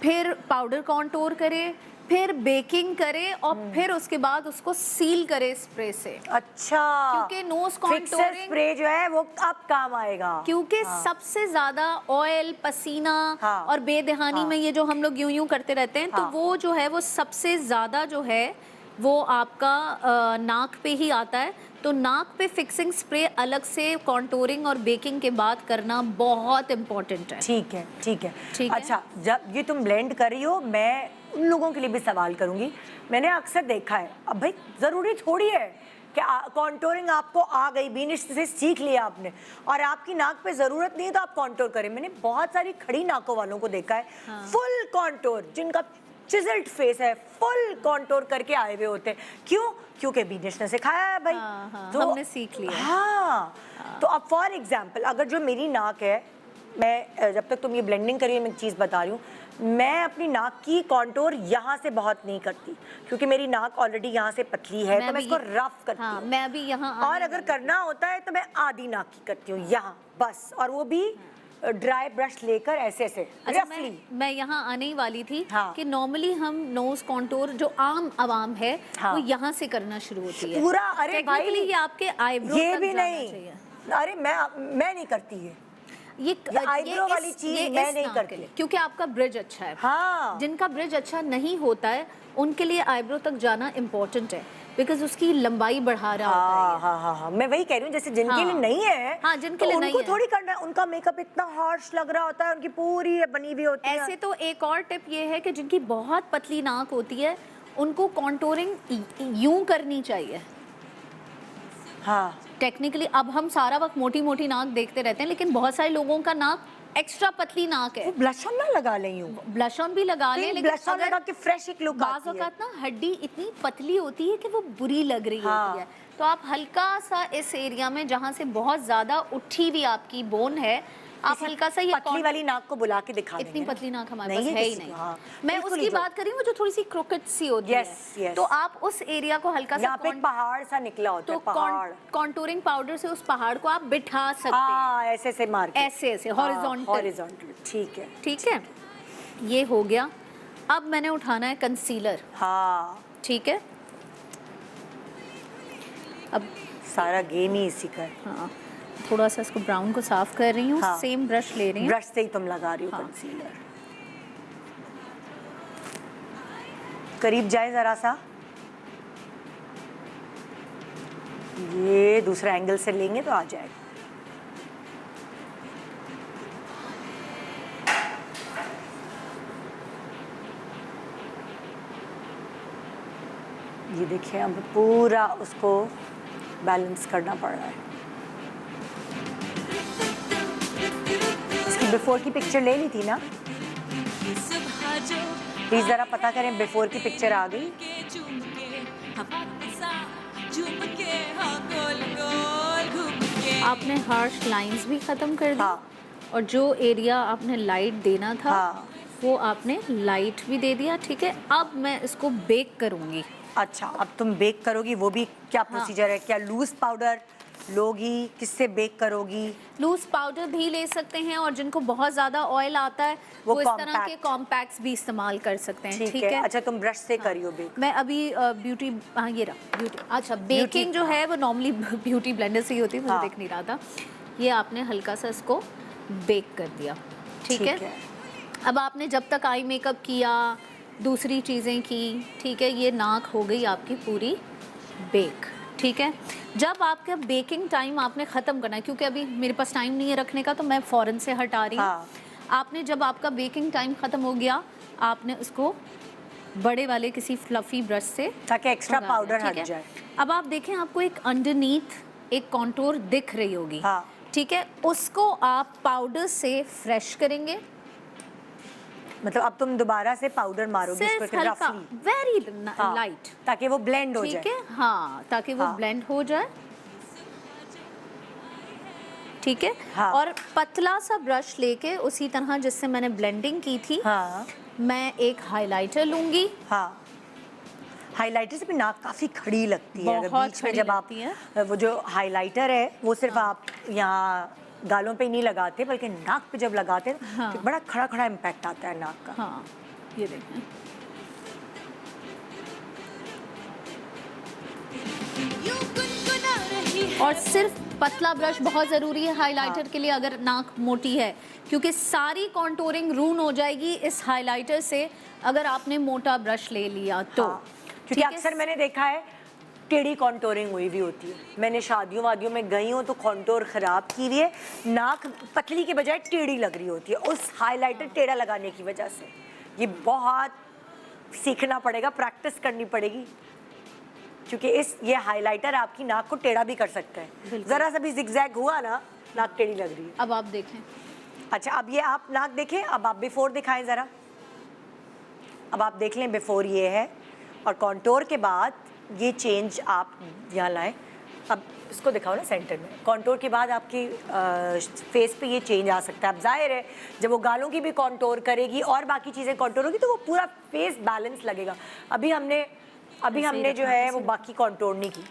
फिर पाउडर कॉन्टोर करे, फिर बेकिंग करे, और फिर उसके बाद उसको सील करे स्प्रे से। अच्छा, क्योंकि नोज फिक्सर कॉन्टोरिंग, स्प्रे जो है वो अब काम आएगा। क्योंकि सबसे ज्यादा ऑयल, पसीना हाँ। और बेदहानी में ये जो हम लोग यूं करते रहते हैं, हाँ। तो वो जो है वो सबसे ज्यादा जो है वो आपका नाक पे ही आता है। तो नाक पे फिक्सिंग स्प्रे अलग से कॉन्टोरिंग और बेकिंग के बाद करना बहुत इम्पोर्टेंट है। ठीक है, ठीक है। ठीक है। अच्छा, जब ये तुम ब्लेंड कर रही हो, मैं उन लोगों के लिए भी सवाल करूंगी। मैंने अक्सर देखा है, अब भाई ज़रूरी थोड़ी है कि कॉन्टोरिंग आपको आ गई, बीनिश से सीख लिया आपने और आपकी नाक पे ज़रूरत नहीं है तो आप कॉन्टोर करें। मैंने बहुत सारी खड़ी नाकों वालों को देखा है, फुल कॉन्टोर, जिनका चिजल्ड फेस है, फुल कॉन्टोर करके आए हुए होते हैं। क्यों? क्योंकि बीनिश ने सिखाया है भाई। हाँ, तो हमने सीख लिया। हाँ, तो अब फॉर एग्जाम्पल अगर जो मेरी नाक है, मैं जब तक तुम ये ब्लेंडिंग करिए, मैं एक चीज़ बता रही हूँ, मैं अपनी नाक की कॉन्टोर यहाँ से बहुत नहीं करती क्योंकि मेरी नाक ऑलरेडी यहाँ से पतली है, तो मैं इसको रफ करती हाँ, हूँ। मैं अभी यहाँ और अगर करना होता है तो मैं आधी नाक की करती हूँ यहाँ बस, और वो भी ड्राई ब्रश लेकर ऐसे ऐसे अच्छा, रफली। मैं यहाँ आने ही वाली थी हाँ। कि नॉर्मली हम नोज कॉन्टोर जो आम आवाम है, हाँ। वो यहाँ से करना शुरू होती है पूरा, अरे भाई, Technically ये आपके आईब्रो ये तक भी जाना नहीं, चाहिए। अरे मैं नहीं करती है ये eyebrow वाली चीज़ ये मैं इस नहीं नाक करती। के लिए, क्योंकि आपका ब्रिज अच्छा है। हाँ, जिनका ब्रिज अच्छा नहीं होता है उनके लिए आईब्रो तक जाना इम्पोर्टेंट है, बिकॉज उसकी लंबाई बढ़ा रहा होता है। हाँ, मैं वही कह रही हूँ, जैसे जिनके हाँ। लिए नहीं है, हाँ, जिनके तो लिए नहीं उनको है। थोड़ी करना है, उनका मेकअप इतना हार्श लग रहा होता है, उनकी पूरी बनी हुई होती है। ऐसे तो एक और टिप ये है कि जिनकी बहुत पतली नाक होती है उनको कॉन्टोरिंग यूं करनी चाहिए। हाँ, टेक्निकली अब हम सारा वक्त मोटी मोटी नाक देखते रहते हैं, लेकिन बहुत सारे लोगों का नाक एक्स्ट्रा पतली नाक है। ब्लश ऑन ना लगा लें यूं, ब्लश ऑन भी लगा ले, लेकिन ब्लश ऑन लगा के फ्रेश एक लुक बाज़ आती है। औक़ात ना हड्डी इतनी पतली होती है कि वो बुरी लग रही हाँ। होती है, तो आप हल्का सा इस एरिया में जहाँ से बहुत ज़्यादा उठी हुई आपकी बोन है, आप हल्का सा ये पतली वाली नाक को बुला के दिखा इतनी देंगे ना। पतली नाक हमारे नहीं पास है ही किसी को, नहीं। हाँ। मैं बिल्कुल उसकी ही जो- बात कर रही हूँ जो थोड़ी सी क्रोकेट सी होती Yes, है, yes. तो आप उस एरिया को हल्का सा यहाँ पे एक पहाड़ सा निकला होता तो है, पहाड़। कॉन्टूरिंग पाउडर से उस पहाड़ को आप बिठा सकते हैं, हाँ, ऐसे से मार के। ऐसे ऐसे हॉरिजॉन्टल। हॉरिजॉन्टल, ठीक है। ठीक है, ये हो गया। अब मैंने उठाना है कंसीलर। हाँ, ठीक है, अब सारा गेम ही इसी का है। हाँ थोड़ा सा इसको ब्राउन को साफ कर रही हूँ। हाँ। सेम ब्रश ले रही हूँ। ब्रश से ही तुम लगा रही हो हाँ। कंसीलर। करीब जाए जरा सा, ये दूसरा एंगल से लेंगे तो आ जाएगा। ये देखिए, अब पूरा उसको बैलेंस करना पड़ रहा है। इसकी बिफोर की पिक्चर ले ली थी ना? सुबह जो प्लीज जरा पता करें बिफोर की पिक्चर आ गई। के झूम के हवा के साथ झूम के हाँ गोल गोल घूम के आपने हार्श लाइंस भी ख़त्म कर दी। हाँ। और जो एरिया आपने लाइट देना था, हाँ। वो आपने लाइट भी दे दिया। ठीक है, अब मैं इसको बेक करूँगी। अच्छा, अब तुम बेक करोगी, वो भी क्या प्रोसीजर है? क्या लूज पाउडर लोगी, किससे बेक करोगी? लूज पाउडर भी ले सकते हैं, और जिनको बहुत ज़्यादा ऑयल आता है वो वो इस तरह के compact। कॉम्पैक्ट्स भी इस्तेमाल कर सकते हैं। ठीक है। अच्छा, तुम ब्रश से करियो बेक। मैं अभी ब्यूटी, हाँ ये रहा ब्यूटी। अच्छा, बेकिंग जो है वो नॉर्मली ब्यूटी ब्लेंडर से ही होती है, मुझे हाँ। दिख नहीं रहा था। ये आपने हल्का सा इसको बेक कर दिया। ठीक है, अब आपने जब तक आई मेकअप किया, दूसरी चीज़ें की, ठीक है, ये नाक हो गई आपकी पूरी बेक। ठीक है, जब आपका बेकिंग टाइम आपने ख़त्म करना है, क्योंकि अभी मेरे पास टाइम नहीं है रखने का, तो मैं फ़ौरन से हटा रही हूँ। हाँ। आपने जब आपका बेकिंग टाइम ख़त्म हो गया, आपने उसको बड़े वाले किसी फ्लफ़ी ब्रश से ताकि एक्स्ट्रा लगा पाउडर देना, ठीक हट है? जाए। अब आप देखें, आपको एक अंडरनीथ एक कॉन्टोर दिख रही होगी। हाँ। ठीक है, उसको आप पाउडर से फ्रेश करेंगे। मतलब अब तुम दोबारा से पाउडर मारोगी सिर्फ इसको हल्का, रफली, वेरी हाँ, लाइट। ताकि वो ब्लेंड हो ठीक जाए। है, हाँ, ताकि वो हाँ। ब्लेंड हो जाए। ठीक है, हाँ। और पतला सा ब्रश लेके उसी तरह जिससे मैंने ब्लेंडिंग की थी, हाँ। मैं एक हाइलाइटर लूंगी। हाँ, हाइलाइटर से भी नाक काफी खड़ी लगती है। अगर बहुत बीच में खड़ी जब आप लगती वो जो हाइलाइटर है वो सिर्फ आप यहाँ गालों पे ही नहीं लगाते, बल्कि नाक पे जब लगाते हैं हाँ। तो बड़ा खड़ा खड़ा इम्पैक्ट आता है नाक का। हाँ, ये देखें। यूं गुनगुना रही है और सिर्फ पतला ब्रश बहुत ज़रूरी है हाइलाइटर के लिए, अगर नाक मोटी है, क्योंकि सारी कॉन्टोरिंग रून हो जाएगी इस हाइलाइटर से अगर आपने मोटा ब्रश ले लिया तो। हाँ, क्योंकि ठीक है? अक्सर मैंने देखा है टेढ़ी कॉन्टोरिंग हुई भी होती है। मैंने शादियों वादियों में गई हूँ तो कॉन्टोर ख़राब की हुई है, नाक पतली के बजाय टेढ़ी लग रही होती है उस हाइलाइटर टेढ़ा लगाने की वजह से। ये बहुत सीखना पड़ेगा, प्रैक्टिस करनी पड़ेगी, क्योंकि ये हाइलाइटर आपकी नाक को टेढ़ा भी कर सकता है। बिल्कुल। ज़रा सा भी जिगजैग हुआ ना, नाक टेढ़ी लग रही है। अब आप देखें, अच्छा, अब ये आप नाक देखें, अब आप बिफोर दिखाएं ज़रा। अब आप देख लें, बिफोर ये है, और कॉन्टोर के बाद ये चेंज आप यहाँ लाएं। अब इसको दिखाओ ना सेंटर में। कॉन्टोर के बाद आपकी फेस पे ये चेंज आ सकता है। अब जाहिर है जब वो गालों की भी कॉन्टोर करेगी और बाकी चीज़ें कॉन्टोर होगी तो वो पूरा फेस बैलेंस लगेगा। अभी हमने जो है वो बाकी कॉन्टोर नहीं की,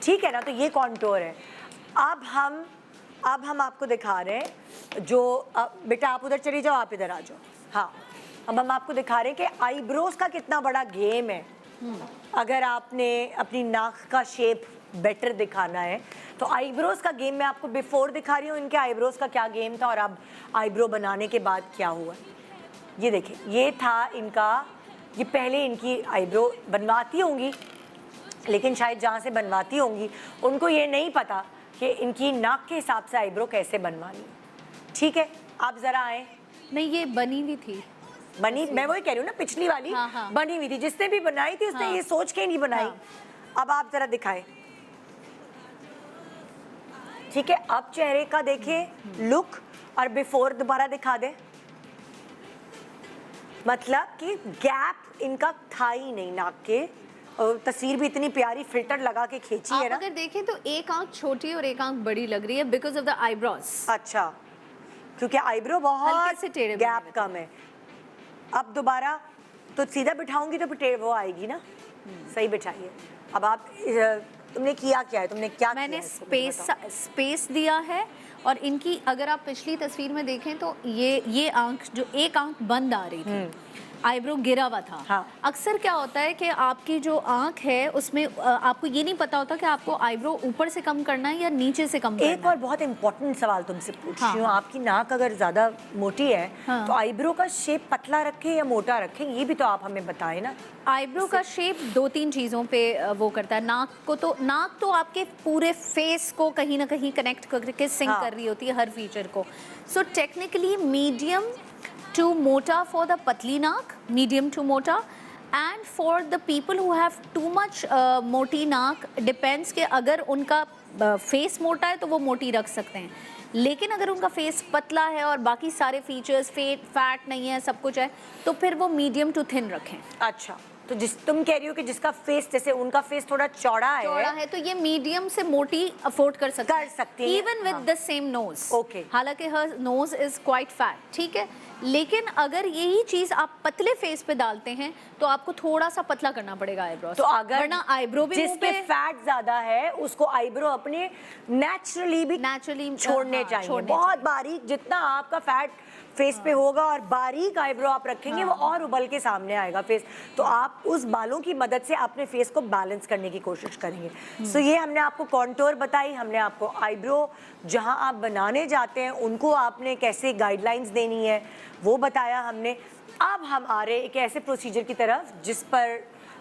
ठीक है ना? तो ये कॉन्टोर है। अब हम आपको दिखा रहे हैं जो बेटा आप उधर चली जाओ, आप इधर आ जाओ। हाँ, अब हम आपको दिखा रहे हैं कि आईब्रोज का कितना बड़ा गेम है। अगर आपने अपनी नाक का शेप बेटर दिखाना है तो आईब्रोज का गेम मैं आपको बिफोर दिखा रही हूँ, इनके आईब्रोज का क्या गेम था और अब आईब्रो बनाने के बाद क्या हुआ। ये देखिए, ये था इनका, ये पहले इनकी आईब्रो बनवाती होंगी, लेकिन शायद जहाँ से बनवाती होंगी उनको ये नहीं पता कि इनकी नाक के हिसाब से आईब्रो कैसे बनवानी है। ठीक है, आप ज़रा आएँ। नहीं ये बनी हुई थी, बनी, मैं वही कह रही हूँ ना, पिछली वाली हाँ, हाँ। बनी हुई थी, जिसने भी बनाई थी उसने हाँ। ये सोच के नहीं बनाई। हाँ। अब आप जरा दिखाएं। ठीक है, अब चेहरे का देखें लुक और बिफोर दोबारा दिखा दे। मतलब कि गैप इनका था ही नहीं नाक के तस्वीर भी इतनी प्यारी फिल्टर लगा के खींची आप है ना। अगर देखें तो एक आंख छोटी और एक आंख बड़ी लग रही है बिकॉज ऑफ द आईब्रोज। अच्छा, क्योंकि आईब्रो हल्के बहुत से टेढ़े बने गैप कम है। अब दोबारा तो सीधा बिठाऊंगी तो वो आएगी ना। सही बिठाइए। अब आप तुमने किया क्या है, तुमने क्या मैंने किया है इसको मुझे बताओ। स्पेस दिया है और इनकी अगर आप पिछली तस्वीर में देखें तो ये आंख जो एक आंख बंद आ रही थी, आईब्रो गिरा हुआ था। हाँ। अक्सर क्या होता है कि आपकी जो आंख है उसमें आपको ये नहीं पता होता कि आपको आईब्रो ऊपर से कम करना है या नीचे से कम करना एक और बहुत इंपॉर्टेंट सवाल तुमसे पूछ हाँ, रही हूँ। हाँ। आपकी नाक अगर ज्यादा मोटी है हाँ। तो आईब्रो का शेप पतला रखें या मोटा रखें, ये भी तो आप हमें बताएं ना। आईब्रो का शेप 2-3 चीज़ों पे वो करता है। नाक तो आपके पूरे फेस को कहीं ना कहीं कनेक्ट करके सिंक हाँ। कर रही होती है हर फीचर को। सो टेक्निकली मीडियम टू मोटा फॉर द पतली नाक, मीडियम टू मोटा, and for the people who have too much मोटी नाक डिपेंड्स कि अगर उनका फेस मोटा है तो वो मोटी रख सकते हैं, लेकिन अगर उनका फेस पतला है और बाकी सारे फीचर्स फैट नहीं है, सब कुछ है, तो फिर वो मीडियम टू थिन रखें। अच्छा, तो तुम कह रही हो कि जिसका फेस, जैसे उनका फेस थोड़ा चौड़ा है तो ये मीडियम से मोटी अफोर्ड कर सकती हैं। Even with the same nose. Okay. हालांकि her nose is quite fat, ठीक है, लेकिन अगर यही चीज आप पतले फेस पे डालते हैं तो आपको थोड़ा सा पतला करना पड़ेगा आईब्रो। तो अगर वरना आईब्रो भी मुंह जिसके पे फैट ज्यादा है उसको आईब्रो अपने नेचुरली भी नेचुरली छोड़ने चाहिए। बहुत बारीक, जितना आपका फैट फेस पे होगा और बारीक आईब्रो आप रखेंगे वो और उबल के सामने आएगा फेस। तो आप उस बालों की मदद से अपने फेस को बैलेंस करने की कोशिश करेंगे। सो ये हमने आपको कॉन्टोर बताई, हमने आपको आईब्रो जहां आप बनाने जाते हैं उनको आपने कैसे गाइडलाइंस देनी है वो बताया हमने। अब हम आ रहे एक ऐसे प्रोसीजर की तरफ जिस पर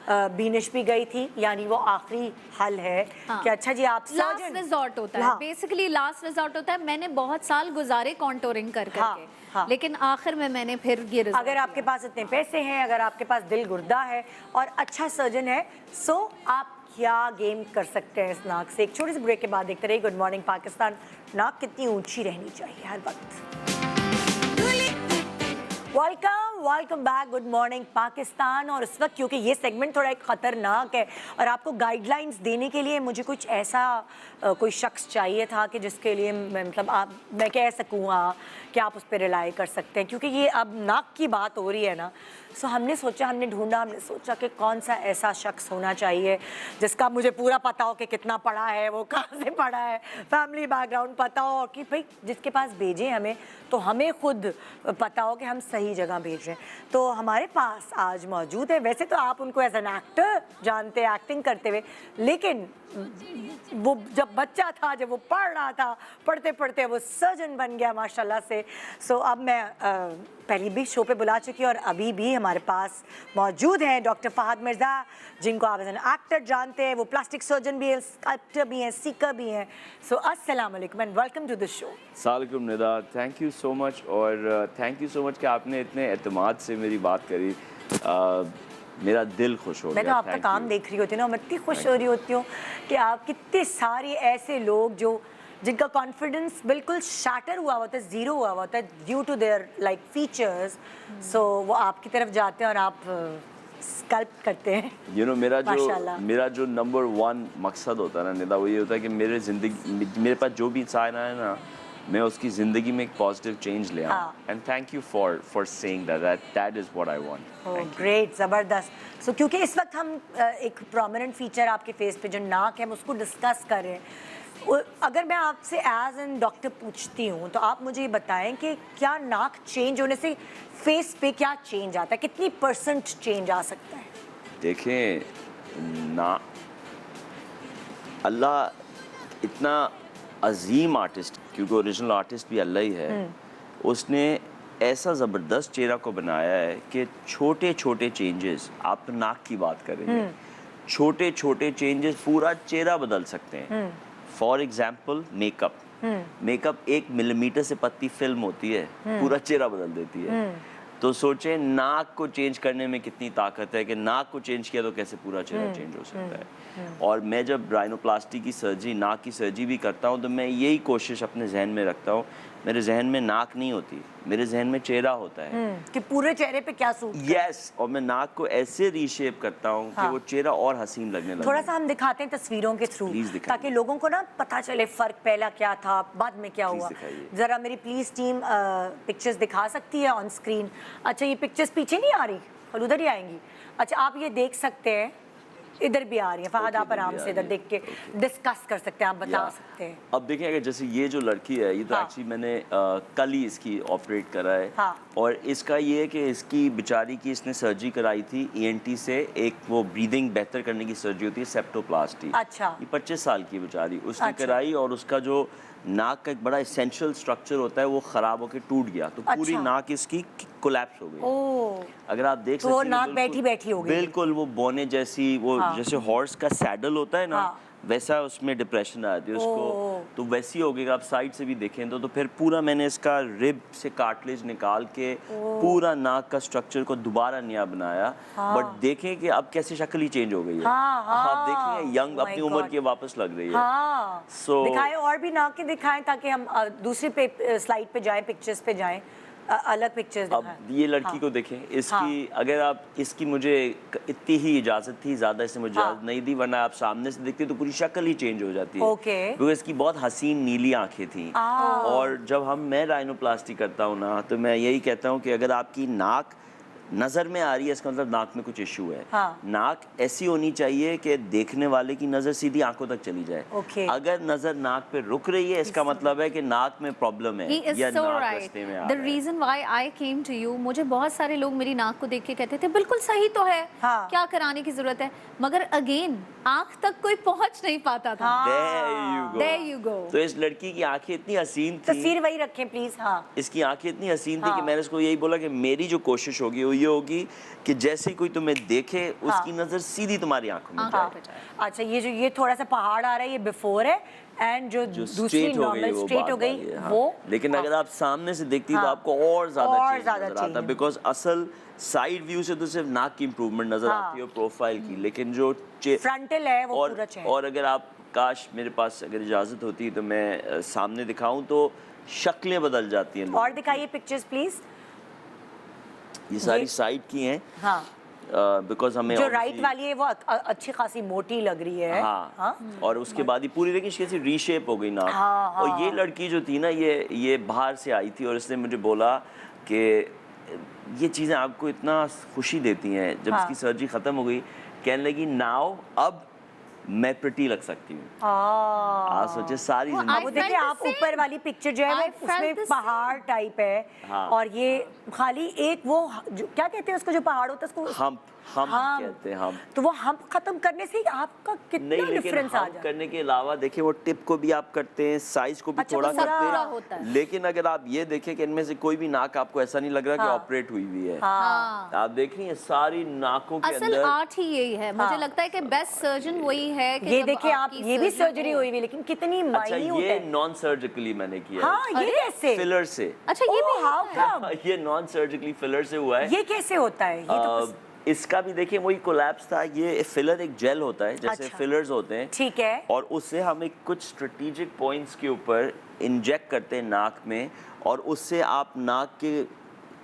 बीनिश भी गई थी, यानी वो आखिरी हल है। हाँ। कि अच्छा जी आप लास्ट रिजॉर्ट होता है, हाँ। बेसिकली लास्ट रिजॉर्ट होता है। मैंने बहुत साल गुजारे कॉन्टोरिंग कर करके, हाँ, हाँ। लेकिन आखिर में मैंने फिर ये resort अगर आपके पास इतने पैसे हैं, अगर आपके पास दिल गुर्दा है और अच्छा सर्जन है, सो आप क्या गेम कर सकते हैं इस नाक से। एक छोटे से ब्रेक के बाद देखते रहिए गुड मॉर्निंग पाकिस्तान। नाक कितनी ऊंची रहनी चाहिए हर वक्त। Welcome back, good morning Pakistan. और इस वक्त क्योंकि ये सेगमेंट थोड़ा एक ख़तरनाक है और आपको गाइडलाइंस देने के लिए मुझे कुछ ऐसा कोई शख्स चाहिए था कि जिसके लिए मतलब मैं कह सकूँ कि आप उस पर रिलाई कर सकते हैं, क्योंकि ये अब नाक की बात हो रही है ना। सो हमने ढूंढा, हमने सोचा कि कौन सा ऐसा शख्स होना चाहिए जिसका मुझे पूरा पता हो कि कितना पढ़ा है, वो कहाँ से पढ़ा है, फैमिली बैकग्राउंड पता हो, कि भाई जिसके पास भेजें हमें तो हमें खुद पता हो कि हम सही जगह भेज रहे हैं। तो हमारे पास आज मौजूद है, वैसे तो आप उनको एज एन एक्टर जानते हैं, एक्टिंग करते हुए, लेकिन वो जब बच्चा था, जब वो पढ़ रहा था, पढ़ते पढ़ते वो सर्जन बन गया माशाल्लाह से। सो अब मैं पहले भी शो पे बुला चुकी हूँ और अभी भी हमारे पास मौजूद हैं डॉक्टर फहद मिर्ज़ा, जिनको आप एज एन एक्टर जानते हैं। वो प्लास्टिक सर्जन भी हैं, स्कल्प्टर भी हैं, सीकर भी हैं। सो अस्सलाम वालेकुम and welcome to the show. सलाम Nida, thank you so much, और थैंक यू सो मच कि आपने इतने एतमाद से मेरी बात करी। मेरा दिल खुश हो गया। मैं तो आपका काम देख रही होती हूँ ना, मैं इतनी खुश हो रही होती हूँ कि आप कितने सारे ऐसे लोग जिनका कॉन्फिडेंस बिल्कुल शैटर हुआ होता है, ज़ीरो हुआ होता है due to their like features, so वो आपकी तरफ जाते हैं और आप स्कल्प करते हैं। You know, मेरा जो नंबर 1 मकसद होता है ना निदा, वो ये होता है कि मेरे पास जो भी इंसान आए ना, मैं उसकी ज़िंदगी में एक पॉजिटिव चेंज ले आऊँ। And thank you for saying that is what I want. Great, ज़बरदस्त। सो क्योंकि इस वक्त हम एक प्रोमिनेंट फीचर आपके फेस पे जो नाक है हम उसको डिस्कस कर रहे हैं। अगर मैं आपसे एज एन डॉक्टर पूछती हूँ तो आप मुझे ये बताएं कि क्या नाक चेंज होने से फेस पे क्या चेंज आता है, कितनी % चेंज आ सकता है? देखें ना, अल्लाह इतना अजीम आर्टिस्ट, क्योंकि ओरिजिनल आर्टिस्ट भी अल्लाह ही है, उसने ऐसा ज़बरदस्त चेहरा को बनाया है कि छोटे छोटे चेंजेस, आप तो नाक की बात करेंगे, छोटे छोटे चेंजेस पूरा चेहरा बदल सकते हैं। फॉर एग्जाम्पल मेकअप 1 मिलीमीटर से पतली फिल्म होती है, पूरा चेहरा बदल देती है। तो सोचें नाक को चेंज करने में कितनी ताकत है कि नाक को चेंज किया तो कैसे पूरा चेहरा चेंज हो सकता है। और मैं जब राइनोप्लास्टी की सर्जरी, नाक की सर्जरी भी करता हूँ, तो मैं यही कोशिश अपने जहन में रखता हूँ मेरे जहन में नाक नहीं होती, मेरे जहन में चेहरा होता है। कि पूरे चेहरे पे क्या सूट यस, और मैं नाक को ऐसे रीशेप करता हूँ कि हाँ। वो चेहरा और हसीन लगने लगता थोड़ा है। सा हम दिखाते हैं तस्वीरों के थ्रू, Please दिखाइए। ताकि लोगों को ना पता चले फर्क पहला क्या था, बाद में क्या Please हुआ। दिखाइए। जरा मेरी प्लीज टीम पिक्चर्स दिखा सकती है ऑन स्क्रीन। अच्छा, ये पिक्चर्स पीछे नहीं आ रही और उधर ही आएंगी। अच्छा, आप ये देख सकते हैं, इधर भी आ रही है। फहद, Okay, आप आराम इधर भी से आ इधर रही है। देख के डिस्कस कर सकते हैं, आप बता या। सकते हैं। अब देखें, अगर जैसे ये जो लड़की है, ये तो हाँ। एक्चुअली मैंने कल ही इसकी ऑपरेट करा है। हाँ। और इसका ये है कि इसकी बेचारी की इसने सर्जरी कराई थी ENT से, एक वो ब्रीदिंग बेहतर करने की सर्जरी होती है, सेप्टोप्लास्टी। अच्छा। ये 25 साल की बेचारी, उसने अच्छा। कराई और उसका जो नाक का एक बड़ा एसेंशियल स्ट्रक्चर होता है वो ख़राब होकर टूट गया, तो पूरी अच्छा। नाक इसकी कोलैप्स हो गई। ओ, अगर आप देख तो वो सकते हैं, नाक बैठी हो गई। बिल्कुल वो बोने जैसी, वो हाँ। जैसे हॉर्स का सैडल होता है ना, हाँ। वैसा उसमें डिप्रेशन आ जाती है ओह। उसको, तो वैसी हो गई। आप साइड से भी देखें तो फिर पूरा मैंने इसका रिब से कार्टिलेज निकाल के पूरा नाक का स्ट्रक्चर को दोबारा नया बनाया। बट देखें कि अब कैसे शक्ल ही चेंज हो गई है। हाँ, हाँ। आप देखेंगे यंग Oh my अपनी उम्र God। की वापस लग रही है। हाँ। So- दिखाएं, और भी नाक के दिखाएं, ताकि हम दूसरी स्लाइड पे जाएं, पिक्चर्स पे जाएं, अलग पिक्चर्स अब दिखाएं। ये लड़की हाँ। को देखें, इसकी अगर आप इसकी मुझे इतनी ही इजाज़त थी, ज़्यादा इसने मुझे इजाज़त नहीं दी, वरना आप सामने से देखते तो पूरी शक्ल ही चेंज हो जाती है। ओके। क्योंकि इसकी बहुत हसीन नीली आंखें थी। और जब मैं राइनोप्लास्टी करता हूँ ना, तो मैं यही कहता हूँ कि अगर आपकी नाक नज़र में आ रही है, इसका मतलब नाक में कुछ इशू है। हाँ। नाक ऐसी होनी चाहिए कि देखने वाले की नज़र सीधी आंखों तक चली जाए। ओके। अगर नज़र नाक पे रुक रही है, इसका मतलब है कि नाक में प्रॉब्लम He है is या so नाक right. रास्ते में आ The रहा है। reason why I came to you, मुझे बहुत सारे लोग मेरी नाक को देख के कहते थे बिल्कुल सही तो है, हाँ। क्या कराने की जरूरत है, मगर अगेन आंख तक कोई पहुंच नहीं पाता था। There you go. तो इस लड़की की आंखें इतनी हसीन थी, तस्वीर वही रखें प्लीज। हाँ। इसकी आंखें इतनी हसीन थी हाँ। कि मैंने उसको यही बोला कि मेरी जो कोशिश होगी वो ये होगी कि जैसे कोई तुम्हें देखे, उसकी नजर सीधी तुम्हारी आंखों में आंखों जाए। पे जाए। अच्छा, ये थोड़ा सा पहाड़ आ रहा है, ये बिफोर है, एंड जो जो दूसरी स्ट्रेट हो गई नॉर्मल वो स्ट्रेट बात हो गई वाली है, हाँ। वो। लेकिन अगर आप सामने से देखती तो हाँ। आपको और ज्यादा और चेंज ज्यादा नजर आता, change। बिकॉज असल साइड व्यू से तो सिर्फ नाक की इंप्रूवमेंट नजर हाँ। आती है प्रोफाइल की, लेकिन जो फ्रंटल है वो पूरा चेहरा। और अगर आप, काश मेरे पास अगर इजाजत होती तो मैं सामने दिखाऊं तो शक्लें बदल जाती हैं लोगों और की। दिखाइए पिक्चर्स प्लीज। ये सारी ये- साइड की हैं, हाँ, बिकॉज हमें जो obviously- राइट वाली है वो अच्छी खासी मोटी लग रही है। हाँ, और उसके बाद ही पूरी देखिए कैसी रीशेप हो गई नाक। हाँ, हाँ। और ये लड़की जो थी ना, ये बाहर से आई थी और इसने मुझे बोला कि ये चीज़ें आपको इतना खुशी देती हैं। जब हाँ। इसकी सर्जरी ख़त्म हो गई, कहने लगी नाउ अब मैं प्रिटी लग सकती हूँ। आप सोचे सारी वो जिंदगी वो I देखिए, felt the आप same. ऊपर वाली पिक्चर जो है वो I felt उसमें the पहाड़ टाइप है। हाँ। और ये खाली एक वो क्या कहते हैं उसको, जो पहाड़ होता है उसको हम हम। कहते हैं हम। तो वो हम खत्म करने से ही आपका कितना नहीं, लेकिन डिफरेंस आ हम जाए। करने के अलावा देखिए वो टिप को भी आप करते हैं, साइज को भी अच्छा, थोड़ा वो सारा करते पूरा हैं, होता है। लेकिन अगर आप ये देखें कि इनमें से कोई भी नाक आपको ऐसा नहीं लग रहा कि हाँ। ऑपरेट हुई हुई है। हाँ। आप देख रही हैं सारी नाकों के असल अंदर। आर्ट ही यही है। मुझे हाँ। लगता है कि बेस्ट सर्जन वही है कि ये जब देखिए आप, आपकी ये भी सर्जरी हो। हुई हुई, लेकिन कितनी अच्छा, माइन्यूट ये है। नॉन सर्जिकली मैंने किया हाँ, ये अरे! कैसे? फिलर से। अच्छा, ये भी हाउ होता है? कम? ये नॉन सर्जिकली फिलर से हुआ है। ये कैसे होता है? ये तो इसका भी देखिए वही कोलैप्स था। ये फिलर एक जेल होता है, जैसे अच्छा। फिलर्स होते हैं, ठीक है। और उससे हम एक कुछ स्ट्रेटेजिक पॉइंट्स के ऊपर इंजेक्ट करते हैं नाक में, और उससे आप नाक के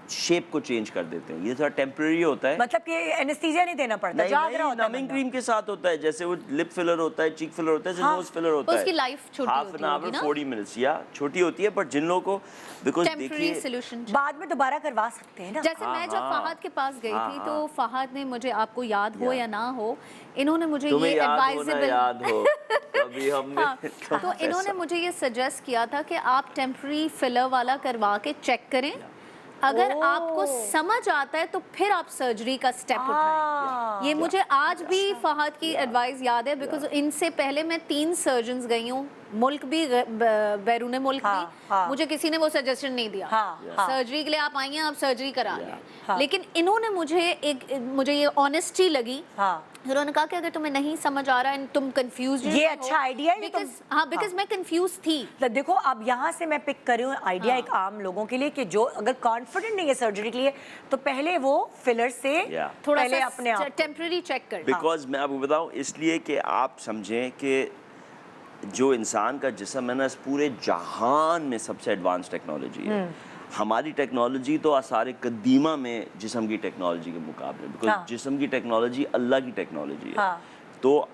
शेप को चेंज कर देते हैं। ये थोड़ा टेम्परेरी होता है। मतलब कि एनेस्थीसिया नहीं देना पड़ता, नहीं, जाग रहा होता है नमिंग बंदा। क्रीम के साथ होता है, जैसे वो लिप फिलर होता है, चीक फिलर होता है, हाँ। नोज फिलर होता है। उसकी life छोटी हाफ होती एन होगी आवर ना? 40 मिनट्स या छोटी होती है, पर जिन लोगों को बिकॉज टेम्पररी देखिए सोल्यूशन। बाद में दोबारा करवा सकते हैं ना। जैसे हाँ, मैं जब हाँ। फहद के पास गई हाँ, थी, हाँ। तो फहद ने मुझे, आपको याद हो या। या ना हो, इन्होंने मुझे तुम्हें ये याद हो ना एडवाइजेबल याद हो, अभी हमने हाँ, तो इन्होंने मुझे ये सजेस्ट किया था कि आप टेम्पररी फिलर वाला करवा के चेक करें। अगर ओह। आपको समझ आता है तो फिर आप सर्जरी का स्टेप उठाएं। ये मुझे आज भी फहद की एडवाइस याद है, बिकॉज इनसे पहले मैं 3 सर्जन्स गई हूँ, मुल्क भी बैरून मुल्क हाँ, भी। हाँ। मुझे किसी ने वो सजेशन नहीं दिया हाँ, हाँ। सर्जरी के लिए आप आई हैं, आप सर्जरी करा लें। हाँ। लेकिन इन्होंने मुझे ये ऑनेस्टी लगी। हाँ। उन्होंने कहा कि अगर तुम्हें नहीं समझ आ रहा है, तुम कंफ्यूज ये अच्छा idea है, ये बिकॉज तुम- हाँ, बिकॉज मैं कंफ्यूज थी। तो देखो, अब यहाँ से मैं पिक कर रही हूँ आइडिया हाँ। एक आम लोगों के लिए, कि जो अगर कॉन्फिडेंट नहीं है सर्जरी के लिए, तो पहले वो फिलर से थोड़ा पहले सा अपने आप टेम्पररी चेक कर। बिकॉज मैं आपको बताऊं, इसलिए कि आप समझें कि जो इंसान का जिस्म है ना, इस पूरे जहान में सबसे एडवांस टेक्नोलॉजी है। हमारी टेक्नोलॉजी तो आसार कदीमा में जिस्म की टेक्नोलॉजी के मुकाबले, बिकॉज हाँ। जिस्म की टेक्नोलॉजी अल्लाह की टेक्नोलॉजी है। हाँ। तो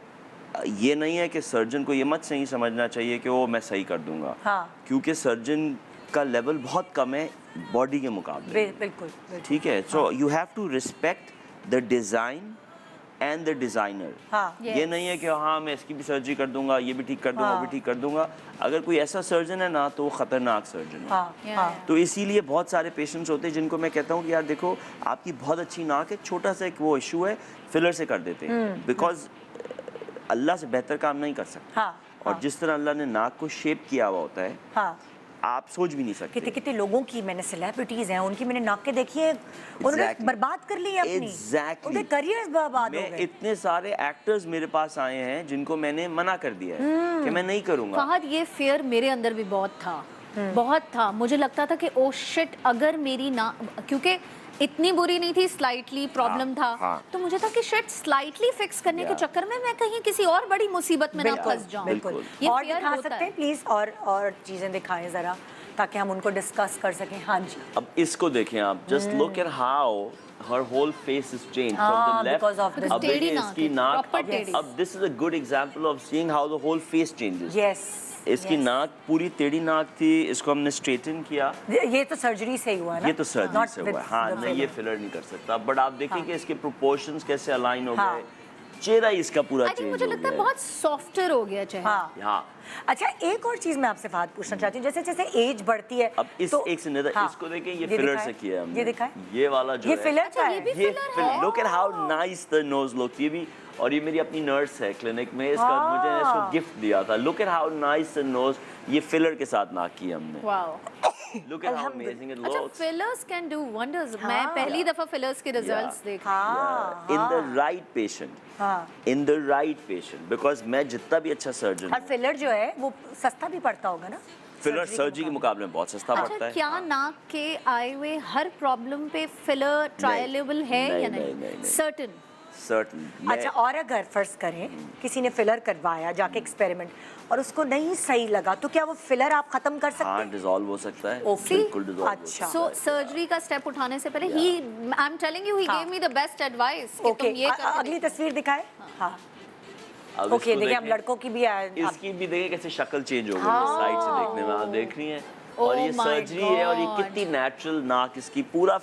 ये नहीं है कि सर्जन को ये मत सही समझना चाहिए कि वो मैं सही कर दूंगा, हाँ। क्योंकि सर्जन का लेवल बहुत कम है बॉडी के मुकाबले। बिल्कुल ठीक है, so you have to respect the design and the designer. हाँ। ये नहीं है कि हाँ मैं इसकी भी सर्जरी कर दूंगा, ये भी ठीक कर दूंगा, वो भी ठीक कर दूंगा। अगर कोई ऐसा सर्जन है ना, तो वो ख़तरनाक सर्जन है। हाँ, हाँ। तो इसीलिए बहुत सारे पेशेंट्स होते हैं जिनको मैं कहता हूँ कि यार देखो, आपकी बहुत अच्छी नाक है, छोटा सा एक वो इशू है, फिलर से कर देते हैं, बिकॉज अल्लाह से बेहतर काम नहीं कर सकते। हाँ, और हाँ। जिस तरह अल्लाह ने नाक को शेप किया हुआ होता है, हाँ। आप सोच भी नहीं सकते। कितने कितने लोगों की, मैंने सेलिब्रिटीज हैं उनकी मैंने नाकें देखी है, उन्होंने Exactly. बर्बाद कर ली है अपनी। Exactly. उनके करियर्स बर्बाद हो मैं गए। इतने सारे एक्टर्स मेरे पास आए हैं जिनको मैंने मना कर दिया है कि मैं नहीं करूंगा। फहद, ये फियर मेरे अंदर भी बहुत था, बहुत था। मुझे लगता था कि ओ शिट, अगर मेरी ना, क्योंकि इतनी बुरी नहीं थी, स्लाइटली प्रॉब्लम हाँ, था, हाँ। तो मुझे था कि शिट स्लाइटली फिक्स करने के Yeah. चक्कर में मैं कहीं किसी और बड़ी मुसीबत में ना बिल्कुल, फंस जाऊं। बिल्कुल। ये और fear दिखा होता सकते है। हैं प्लीज, और चीजें दिखाएं जरा, ताकि हम उनको डिस्कस कर सकें। हाँ जी। अब इसको देखें आप, just look at how her whole face is change हाँ, from the because of left. the अब टेढ़ी देखिए नाक इसकी है, नाक, proper टेढ़ी। अब this is a good example of seeing how the whole face changes. Yes. इसकी नाक पूरी टेढ़ी नाक थी, इसको हमने स्ट्रेटन किया। ये तो सर्जरी से ही हुआ है ना? ये तो सर्जरी Not से with हुआ है, हाँ, the नहीं ये filler. फिलर नहीं कर सकता। बट आप देखें हाँ। कि इसके प्रोपोर्शंस कैसे अलाइन हो हाँ। गए, चेहरा ही इसका पूरा आई थिंक चेंज मुझे हो लगता है गया बहुत सॉफ्टर हो गया चेहरा। हाँ। हाँ। अच्छा, एक और चीज मैं आपसे फहद पूछना चाहती हूँ, जैसे जैसे एज बढ़ती है अब इस तो, एक से नजर हाँ, इसको देखें, ये फिलर दिखाएं, से किया है हमने। ये दिखाएं, ये वाला जो ये है, फिलर अच्छा, का ये है। भी ये फिलर है? Look at how nice the knows look. ये भी, और ये मेरी अपनी नर्स है क्लिनिक में, इसका हाँ। मुझे इसको गिफ्ट दिया था। Look at how nice the nose, ये फिलर के साथ नाक की हमने। Wow. Look at how amazing it अच्छा, looks fillers can do wonders. हाँ। मैं पहली दफा फिलर्स के रिजल्ट्स देख रही हूँ। हाँ, इन द राइट पेशेंट, हाँ। In the right patient, because मैं जितना भी अच्छा सर्जन और फिलर जो है वो सस्ता भी पड़ता होगा ना? फिलर सर्जरी के मुकाबले में बहुत सस्ता पड़ता अच्छा, है। क्या नाक के आए हुए हर प्रॉब्लम पे फिलर ट्रायलेबल है या नहीं? सर्टेन। सर्टन। अच्छा, और अगर फर्ज करें किसी ने फिलर करवाया जाके एक्सपेरिमेंट और उसको नहीं सही लगा, तो क्या वो फिलर आप खत्म कर सकते हाँ, हैं? डिसॉल्व हो सकता है, ओके। बिल्कुल डिसॉल्व हो अच्छा। सकता सो है। सर्जरी का स्टेप उठाने से पहले ही, आई एम टेलिंग यू, ही हाँ। Gave me the best advice कि ओके, तुम ये कर अगली तस्वीर दिखाए। हाँ, अब ओके, इसको देखिए हम देखें। लड़कों की भी इसकी भी देखिए कैसे शक्ल चेंज हो गई हाँ। है साइड से देखने में, आप देख रही हैं। Oh और ये my सर्जरी है, और ये God. कितनी नेचुरल नाक, इसकी पूरा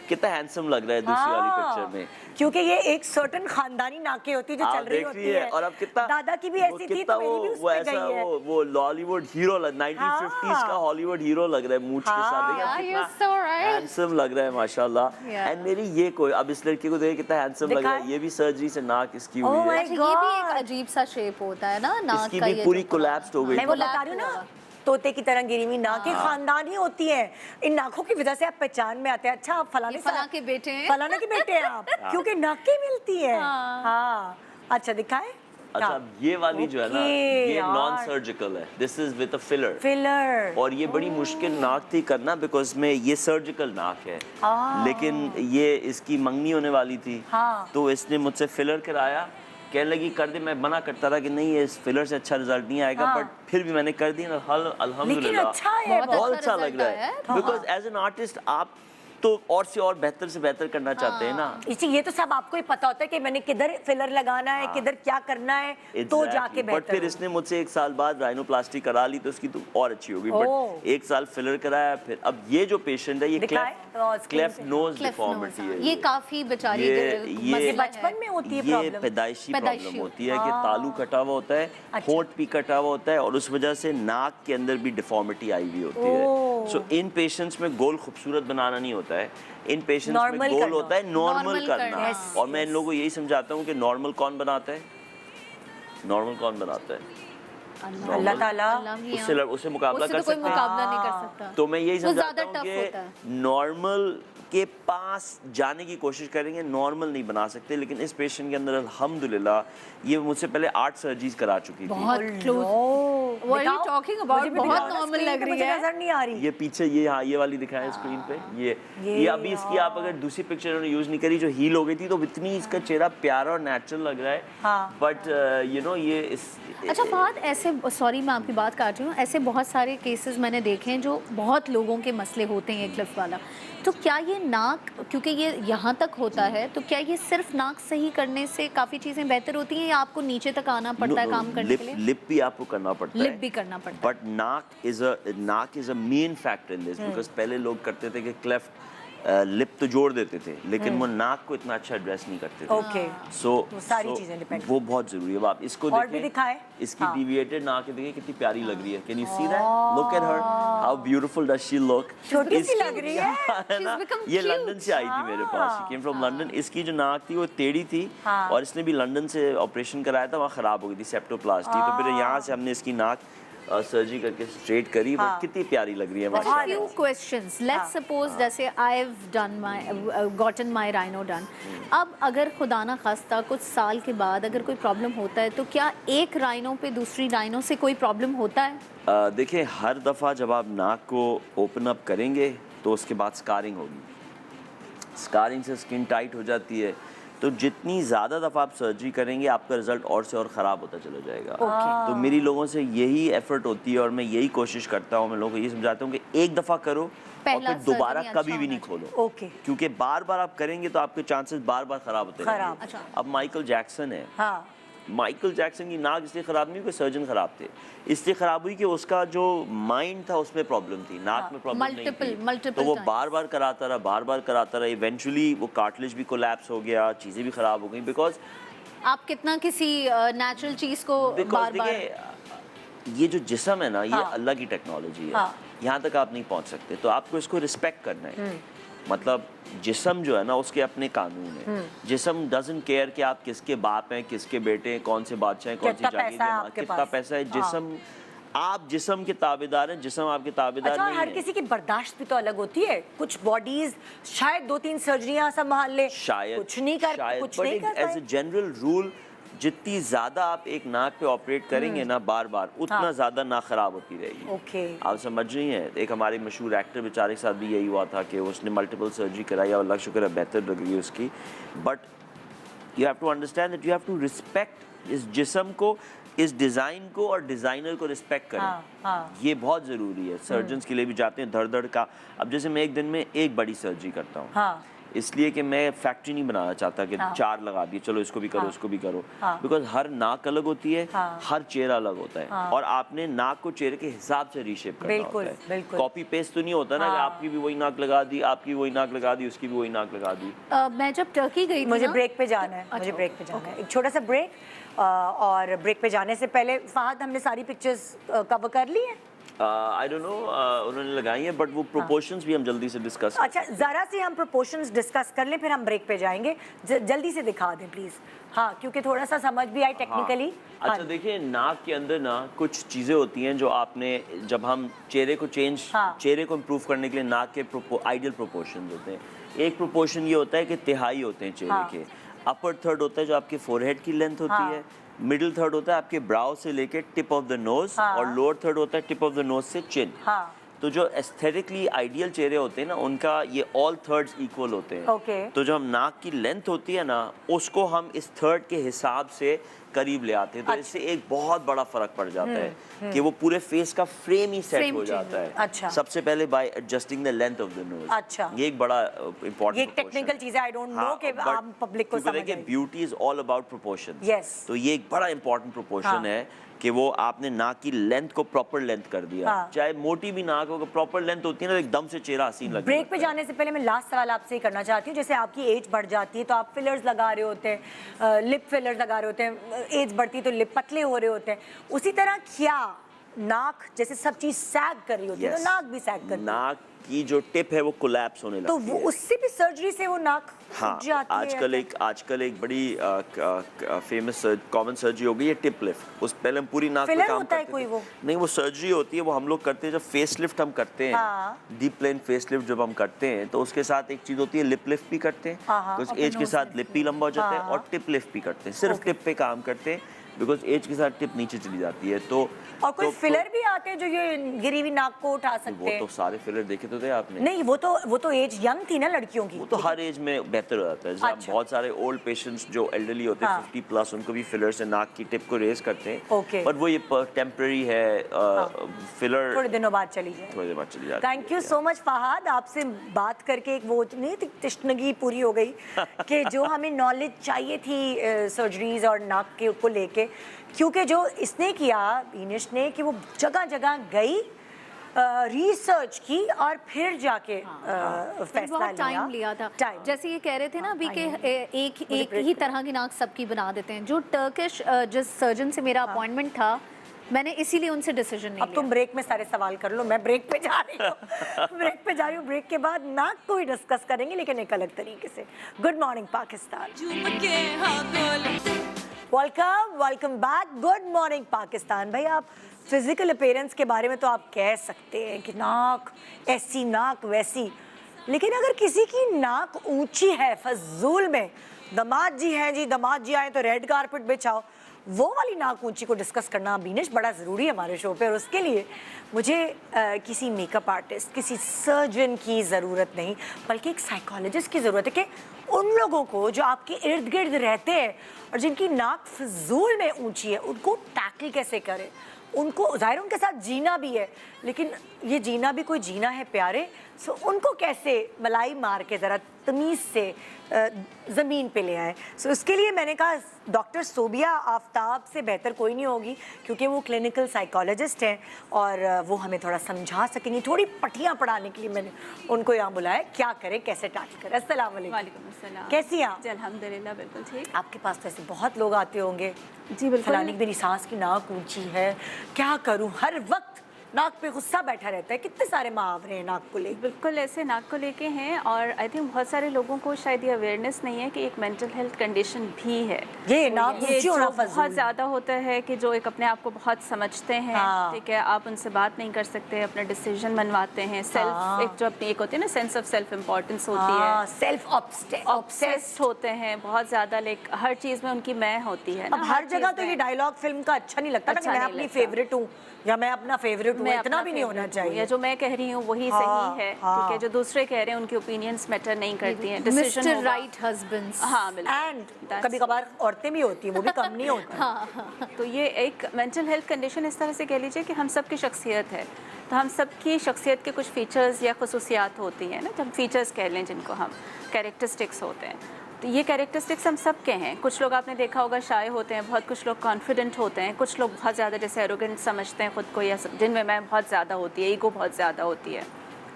कितना हैंडसम लग रहा है दूसरी वाली पिक्चर में। क्योंकि ये एक सर्टन खानदानी नाकें होती है जो आप चल रही देख होती रही है, और अब कितना दादा की भी वो ऐसी थी, कितना तो मेरी भी वो उसमें ऐसा गई है। वो लॉलीवुड हीरो 1950s का हॉलीवुड हीरो लग रहा है मूंछ के साथ। हाँ। देखिए Yeah, अब you're कितना so right. हैंडसम लग रहा है माशाल्लाह। Yeah. एंड मेरी ये कोई, अब इस लड़की को देखिए कितना हैंडसम लग रहा है। दिखाएं। ये भी सर्जरी से नाक इसकी Oh हुई my है। अच्छा, ये भी एक God. अजीब सा शेप होता है ना नाक इसकी का। भी ये पूरी जो कोलैप्स हो गई। मैं वो Collapse बता रही हूँ ना, हुआ। तोते की तरह गिरी हुई नाकें खानदानी होती हैं। इन नाकों की वजह से आप पहचान में आते हैं, अच्छा आप फलाने ये फलां के बेटे हैं। फलाने के बेटे हैं आप, क्योंकि नाकें मिलती हैं। हाँ। हाँ, अच्छा दिखाएं। अच्छा, अब ये वाली जो है ना, Okay, ये यार। नॉन सर्जिकल है, this is with a filler. Filler. और ये बड़ी मुश्किल नाक थी करना, बिकॉज में ये सर्जिकल नाक है, लेकिन ये इसकी मंगनी होने वाली थी। हाँ। तो इसने मुझसे फिलर कराया, कहने लगी कर दे। मैं मना करता रहा कि नहीं, ये इस फिलर से अच्छा रिजल्ट नहीं आएगा, हाँ। बट फिर भी मैंने कर दी ना। अल्हम्दुलिल्लाह, लेकिन अच्छा है, बहुत बहुत अच्छा अच्छा लग रहा result आया है, है। बिकॉज एज एन आर्टिस्ट आप तो और से और बेहतर से बेहतर करना चाहते हैं ना। इसी, ये तो सब आपको ही पता होता है कि मैंने किधर फिलर लगाना है, किधर क्या करना है, तो जाके बट बेहतर फिर हो। इसने मुझसे 1 साल बाद राइनोप्लास्टी करा ली, तो उसकी तो और अच्छी होगी। ओह। बट 1 साल फिलर कराया। फिर अब ये जो पेशेंट है, ये दिखाएं, screen क्लेफ्ट पे। नोज Cleft डिफॉर्मिटी nose, है। ये काफी बेचारी ये बचपन में होती है ये प्रॉब्लम। पैदाइशी पैदाइशी प्रॉब्लम होती है कि तालू कटा हुआ होता है, अच्छा। होंठ भी कटा हुआ होता है, और उस वजह से नाक के अंदर भी डिफॉर्मिटी आई हुई होती है। ओह। सो इन पेशेंट्स में गोल खूबसूरत बनाना नहीं होता है, इन पेशेंट्स में Normal गोल करना। होता है नॉर्मल Normal करना। करना। Yes, और मैं इन लोगों को यही समझाता हूँ कि नॉर्मल कौन बनाता है, नॉर्मल कौन बनाता है। अल्लाह ताला। उससे मुकाबला उससे कर तो कोई सकते हैं। मुकाबला नहीं कर सकता। तो मैं यही वो समझाता ज्यादा हूँ tough होता है। कि नॉर्मल उसके पास जाने की कोशिश करेंगे, नॉर्मल नहीं बना सकते। लेकिन इस पेशेंट के अंदर अल्हम्दुलिल्लाह ये मुझसे पहले 8 सर्जरीज करा चुकी थी। बहुत close. What are you talking about? बहुत नॉर्मल लग रही है। नजर नहीं आ रही। ये पीछे ये, हाँ ये वाली दिखाएं स्क्रीन पे। ये अभी इसकी आप अगर दूसरी पिक्चर उन्होंने यूज नहीं करी जो हील हो गई थी, तो इतनी इसका चेहरा प्यारा और नेचुरल लग रहा है। हाँ। बट यू नो ये इस अच्छा बात ऐसे, सॉरी मैं आपकी बात काट रही हूँ, ऐसे बहुत सारे केसेस मैंने देखे हैं जो बहुत लोगों के मसले होते हैं ये क्लिफ वाला। तो क्या ये नाक, क्योंकि ये यहाँ तक होता है, तो क्या ये सिर्फ नाक सही करने से काफ़ी चीज़ें बेहतर होती हैं या आपको नीचे तक आना पड़ता है काम करने के लिए? लिप भी आपको करना पड़ता है। लिप भी करना पड़ता है। बट नाक is a main factor in this, because पहले लोग करते थे कि क्लेफ्ट लिप तो जोड़ देते थे, लेकिन वो नाक को इतना अच्छा एड्रेस नहीं करते थे। ओके। सो सारी चीजें डिपेंड। वो बहुत जरूरी है। अब आप इसको और भी देखें, दिखाएं। इसकी डिविएटेड नाक देखिए कितनी प्यारी लग रही है। Can you see that? Look at her, how beautiful does she look. छोटी सी लग रही है। है ना? become ये cute. लंदन से आई थी मेरे पास, शी केम फ्रॉम लंदन। इसकी जो नाक थी वो टेढ़ी थी और इसने भी लंदन से ऑपरेशन कराया था, वहाँ खराब हो गई थी, सेप्टोप्लास्टी। तो फिर यहाँ से हमने इसकी नाक सर्जरी करके स्ट्रेट करी। बट कितनी प्यारी लग रही है माशाल्लाह। Few questions. Let's suppose जैसे I've done my gotten my rhino done. अब अगर खुदा ना खास्ता कुछ साल के बाद अगर कोई प्रॉब्लम होता है, तो क्या एक राइनो पे दूसरी राइनो से कोई प्रॉब्लम होता है? देखिए हर दफ़ा जब आप नाक को ओपन अप करेंगे तो उसके बाद स्कारिंग होगी। स्कारिंग से स्किन टाइट हो जाती है, तो जितनी ज़्यादा दफ़ा आप सर्जरी करेंगे आपका रिजल्ट और से और ख़राब होता चला जाएगा। तो मेरी लोगों से यही एफर्ट होती है और मैं यही कोशिश करता हूँ, मैं लोगों को ये समझाता हूँ कि एक दफ़ा करो और पहला फिर दोबारा surgery कभी अच्छा भी नहीं होना खोलो। ओके। क्योंकि बार बार आप करेंगे तो आपके चांसेस बार बार ख़राब होते खराब। रहेंगे। अच्छा। अब माइकल जैक्सन है, हाँ। माइकल जैक्सन की नाक इसलिए ख़राब नहीं हुई कि सर्जन ख़राब थे, इसलिए ख़राब हुई कि उसका जो माइंड था उसमें प्रॉब्लम थी, नाक में प्रॉब्लम नहीं थी। तो वो बार बार कराता रहा, इवेंचुअली वो कार्टिलेज भी कोलैप्स हो गया, चीज़ें भी ख़राब हो गई। बिकॉज आप कितना किसी नेचुरल चीज़ को बार-बार, ये जो जिस्म है ना, ये अल्लाह की टेक्नोलॉजी है। यहाँ तक आप नहीं पहुँच सकते, तो आपको इसको रिस्पेक्ट करना है। मतलब जिस्म जो है ना उसके अपने कानून है। जिस्म डजंट केयर कि आप किसके बाप हैं, किसके बेटे हैं, कौन से बादशाह हैं, कौन सी जागीर है, कितना पैसा है। जिस्म, आप जिस्म के ताबेदार हैं, जिस्म आपके ताबेदार अच्छा, नहीं हर है। किसी की बर्दाश्त भी तो अलग होती है। कुछ बॉडीज शायद 2-3 सर्जरियां संभाल ले, शायद कुछ नहीं कर एज ए जनरल रूल जितनी ज़्यादा आप एक नाक पे ऑपरेट करेंगे ना बार बार, उतना ज़्यादा नाक ख़राब होती रहेगी। ओके। आप समझ रही हैं? एक हमारे मशहूर एक्टर बेचारे के साथ भी यही हुआ था कि उसने मल्टीपल सर्जरी कराई और अल्लाह का शुक्र है बेहतर लग रही है उसकी। But you have to understand that you have to respect इस जिस्म को, इस डिज़ाइन को, और डिज़ाइनर को रिस्पेक्ट करें। ये बहुत ज़रूरी है। सर्जन्स के लिए भी जाते हैं धड़ का। अब जैसे मैं एक दिन में एक बड़ी सर्जरी करता हूँ, इसलिए कि मैं फैक्ट्री नहीं बनाना चाहता कि 4 लगा दिए, चलो इसको भी करो, इसको भी करो। बिकॉज हर नाक अलग होती है, हर चेहरा अलग होता है, और आपने नाक को चेहरे के हिसाब से रीशेप करना होता है। कॉपी पेस्ट तो नहीं होता ना कि आपकी भी वही नाक लगा दी, आपकी वही नाक लगा दी, उसकी भी वही नाक लगा दी। मैं जब टर्की गई थी मुझे ना, ब्रेक पे जाना है, मुझे ब्रेक पे जाना है, एक छोटा सा ब्रेक। और ब्रेक पे जाने से पहले फहद, हमने सारी पिक्चर्स कवर कर ली हैं? आई डोंट नो, उन्होंने लगाई है, बट वो प्रोपोर्शंस भी हम जल्दी से डिस्कस। अच्छा, ज़रा सी हम प्रोपोर्शंस डिस्कस कर लें, फिर हम ब्रेक पे जाएंगे। जल्दी से दिखा दें प्लीज़। हाँ, क्योंकि थोड़ा सा समझ भी आए टेक्निकली। अच्छा देखिए, नाक के अंदर ना कुछ चीज़ें होती हैं जो आपने, जब हम चेहरे को चेहरे को इम्प्रूव करने के लिए नाक के आइडियल प्रोपोर्शन होते हैं। एक प्रोपोर्शन ये होता है कि तिहाई होते हैं चेहरे के। अपर थर्ड होता है जो आपके फोरहेड की लेंथ होती है, मिडिल थर्ड होता है आपके ब्राउ से लेके टिप ऑफ द नोज, और लोअर थर्ड होता है टिप ऑफ द नोज से चिन। तो जो एस्थेटिकली आइडियल चेहरे होते हैं ना, उनका ये ऑल थर्ड्स इक्वल होते हैं। तो जो हम नाक की लेंथ होती है ना, उसको हम इस थर्ड के हिसाब से करीब ले आते हैं। तो इससे एक बहुत बड़ा फर्क पड़ जाता है कि वो पूरे फेस का फ्रेम ही सेट हो जाता है। अच्छा। सबसे पहले bye adjusting the length of the nose. अच्छा। ये एक बड़ा इंपॉर्टेंट, ये टेक्निकल चीज़ है, आई डोंट नो कि आम पब्लिक को समझ आए। Beauty is all about proportions. Yes. तो ये एक बड़ा इंपॉर्टेंट प्रोपोर्शन है कि वो आपने नाक की लेंथ को प्रॉपर लेंथ कर दिया। चाहे मोटी भी नाक हो, प्रॉपर लेंथ होती है ना, एकदम से चेहरा हसीन लगता है। ब्रेक पे जाने से पहले मैं लास्ट सवाल आपसे करना चाहती हूँ। जैसे आपकी एज बढ़ जाती है तो आप फिलर्स लगा रहे होते हैं, लिप फिलर्स लगा रहे होते हैं, एज बढ़ती है तो लिप पतले हो रहे होते हैं। उसी तरह क्या नाक जैसे सब चीज सैग कर रही होती है, तो Yes. नाक भी सैग करती है, नाक की जो टिप है वो कोलैप्स होने तो लगती वो है। उससे भी सर्जरी से वो नाक हाँ, उठ जाती है। आजकल एक बड़ी फेमस कॉमन सर्जरी हो गई है टिप लिफ्ट। उस पहले हम पूरी नाक पे Filler काम होता है करते कोई थे। वो? नहीं, वो सर्जरी होती है, वो हम लोग करते हैं जब फेस लिफ्ट हम करते हैं। हाँ। डीप प्लेन फेस लिफ्ट जब हम करते हैं तो उसके साथ एक चीज होती है लिप लिफ्ट भी करते हैं, हाँ, बिकॉज अपने एज के nose साथ lift लिप भी लंबा हो जाता है, हाँ। और टिप लिफ्ट भी करते हैं। सिर्फ टिप पे काम करते हैं बिकॉज एज के साथ टिप नीचे चली जाती है। तो और कोई फिलर भी आते हैं जो ये गिरी हुई नाक को उठा सकते वो हैं? तो सारे फिलर देखे तो थे आपने। नहीं, वो तो एज यंग थी ना लड़कियों की। वो तो हर एज में बेहतर हो जाता है। जैसे अच्छा। बहुत सारे ओल्ड पेशेंट्स जो एल्डरली होते हैं हाँ। 50 प्लस, उनको भी फिलर से नाक की टिप को रेज करते हैं। Okay। बट वो ये टेम्पररी है, फिलर थोड़े दिनों बाद चली जाए। थोड़ी देर बाद चली जाती है। Thank you so much Fahad, आपसे बात करके एक वो नहीं थी तश्नगी पूरी हो गई कि जो हमें नॉलेज चाहिए थी सर्जरीज और नाक के को लेके, क्योंकि जो इसने किया बीनिश ने कि वो जगह जगह गई, रिसर्च की और फिर जाके फैसला बहुत टाइम लिया था। टाइम जैसे ये कह रहे थे ना अभी कि एक break ही तरह की नाक सबकी बना देते हैं। जो टर्किश जिस सर्जन से मेरा अपॉइंटमेंट था, मैंने इसीलिए उनसे डिसीजन नहीं अब तुम ब्रेक में सारे सवाल कर लो, मैं ब्रेक पे जा रही हूँ। ब्रेक के बाद नाक को ही डिस्कस करेंगे, लेकिन एक अलग तरीके से। गुड मॉर्निंग पाकिस्तान, झूम के हाँ गोल welcome back. Good morning Pakistan. भाई, आप फिजिकल अपीयरेंस के बारे में तो आप कह सकते हैं कि नाक ऐसी नाक वैसी, लेकिन अगर किसी की नाक ऊंची है फजूल में, दामाद जी हैं जी, दामाद जी आए तो रेड कारपेट बिछाओ, वो वाली नाक ऊंची को डिस्कस करना बीनिश बड़ा ज़रूरी है हमारे शो पे। और उसके लिए मुझे किसी मेकअप आर्टिस्ट, किसी सर्जन की ज़रूरत नहीं, बल्कि एक साइकोलॉजिस्ट की ज़रूरत है कि उन लोगों को जो आपके इर्द गिर्द रहते हैं और जिनकी नाक फजूल में ऊंची है, उनको टैकल कैसे करें। उनको ज़ाहिर उनके साथ जीना भी है, लेकिन ये जीना भी कोई जीना है प्यारे, सो उनको कैसे मलाई मार के ज़रा तमीज़ से ज़मीन पे ले आए। सो उसके लिए मैंने कहा डॉक्टर सोबिया आफ्ताब से बेहतर कोई नहीं होगी, क्योंकि वो क्लिनिकल साइकोलॉजिस्ट हैं और वो हमें थोड़ा समझा सकेंगी, थोड़ी पट्टियाँ पढ़ाने के लिए मैंने उनको यहाँ बुलाया, क्या करें कैसे टैकल करें। अस्सलाम वालेकुम। वालेकुम अस्सलाम। कैसी हैं आप? जी अल्हम्दुलिल्लाह बिल्कुल ठीक। आपके पास तो ऐसे बहुत लोग आते होंगे, जी बिल्कुल। फलानी की मेरी सास की नाक ऊंची है, क्या करूं, हर वक्त नाक पे गुस्सा बैठा रहता है। कितने सारे मुहावरे हैं नाक को लेकर। बिल्कुल ऐसे नाक को लेके हैं, और आई थिंक बहुत सारे लोगों को शायद ये अवेयरनेस नहीं है कि एक मेंटल हेल्थ कंडीशन भी है। ये नाक ये ऊंची जो होना बहुत फजूल है। ज़्यादा होता है कि जो एक अपने आप को बहुत समझते हैं, हाँ। ठीक है, आप उनसे बात नहीं कर सकते, अपना डिसीजन मनवाते हैं, हाँ। सेल्फ एक जो अपनी एक होती है ना सेंस ऑफ सेल्फ इम्पोर्टेंस होती है, सेल्फ ऑब्सेस्ड होते हैं बहुत ज़्यादा, लाइक हर चीज़ में उनकी मैं होती है ना, अब हर जगह चीज़ तो में। ये डायलॉग फिल्म का अच्छा नहीं लगता ना कि अच्छा मैं नहीं अपनी लगता। फेवरेट हूँ या मैं अपना फेवरेट हूँ, मैं इतना अपना भी नहीं होना favorite हूँ, चाहिए। या जो मैं कह रही हूँ वही हाँ, सही है, हाँ। ठीक है, जो दूसरे कह रहे हैं उनकी ओपिनियंस मैटर नहीं करती हैं, मिस्टर डिसीजन राइट हस्बैंड्स। हाँ बिल्कुल। एंड That's- कभी कभार औरतें भी होती हैं, वो भी कम नहीं होती। तो ये एक मेंटल हेल्थ कंडीशन इस तरह से कह लीजिए कि हम सब की शख्सियत है, तो हम सब की शख्सियत के कुछ फीचर्स या खसूसियात होती हैं ना, जब फीचर्स कह लें जिनको हम कैरेक्टरिस्टिक्स होते हैं, तो ये कैरेक्टरिस्टिक्स हम सब के हैं। कुछ लोग आपने देखा होगा शाय होते हैं बहुत, कुछ लोग कॉन्फिडेंट होते हैं, कुछ लोग बहुत ज़्यादा जैसे एरोगेंट समझते हैं ख़ुद को, या जिनमें मैं बहुत ज़्यादा होती है, ईगो बहुत ज़्यादा होती है।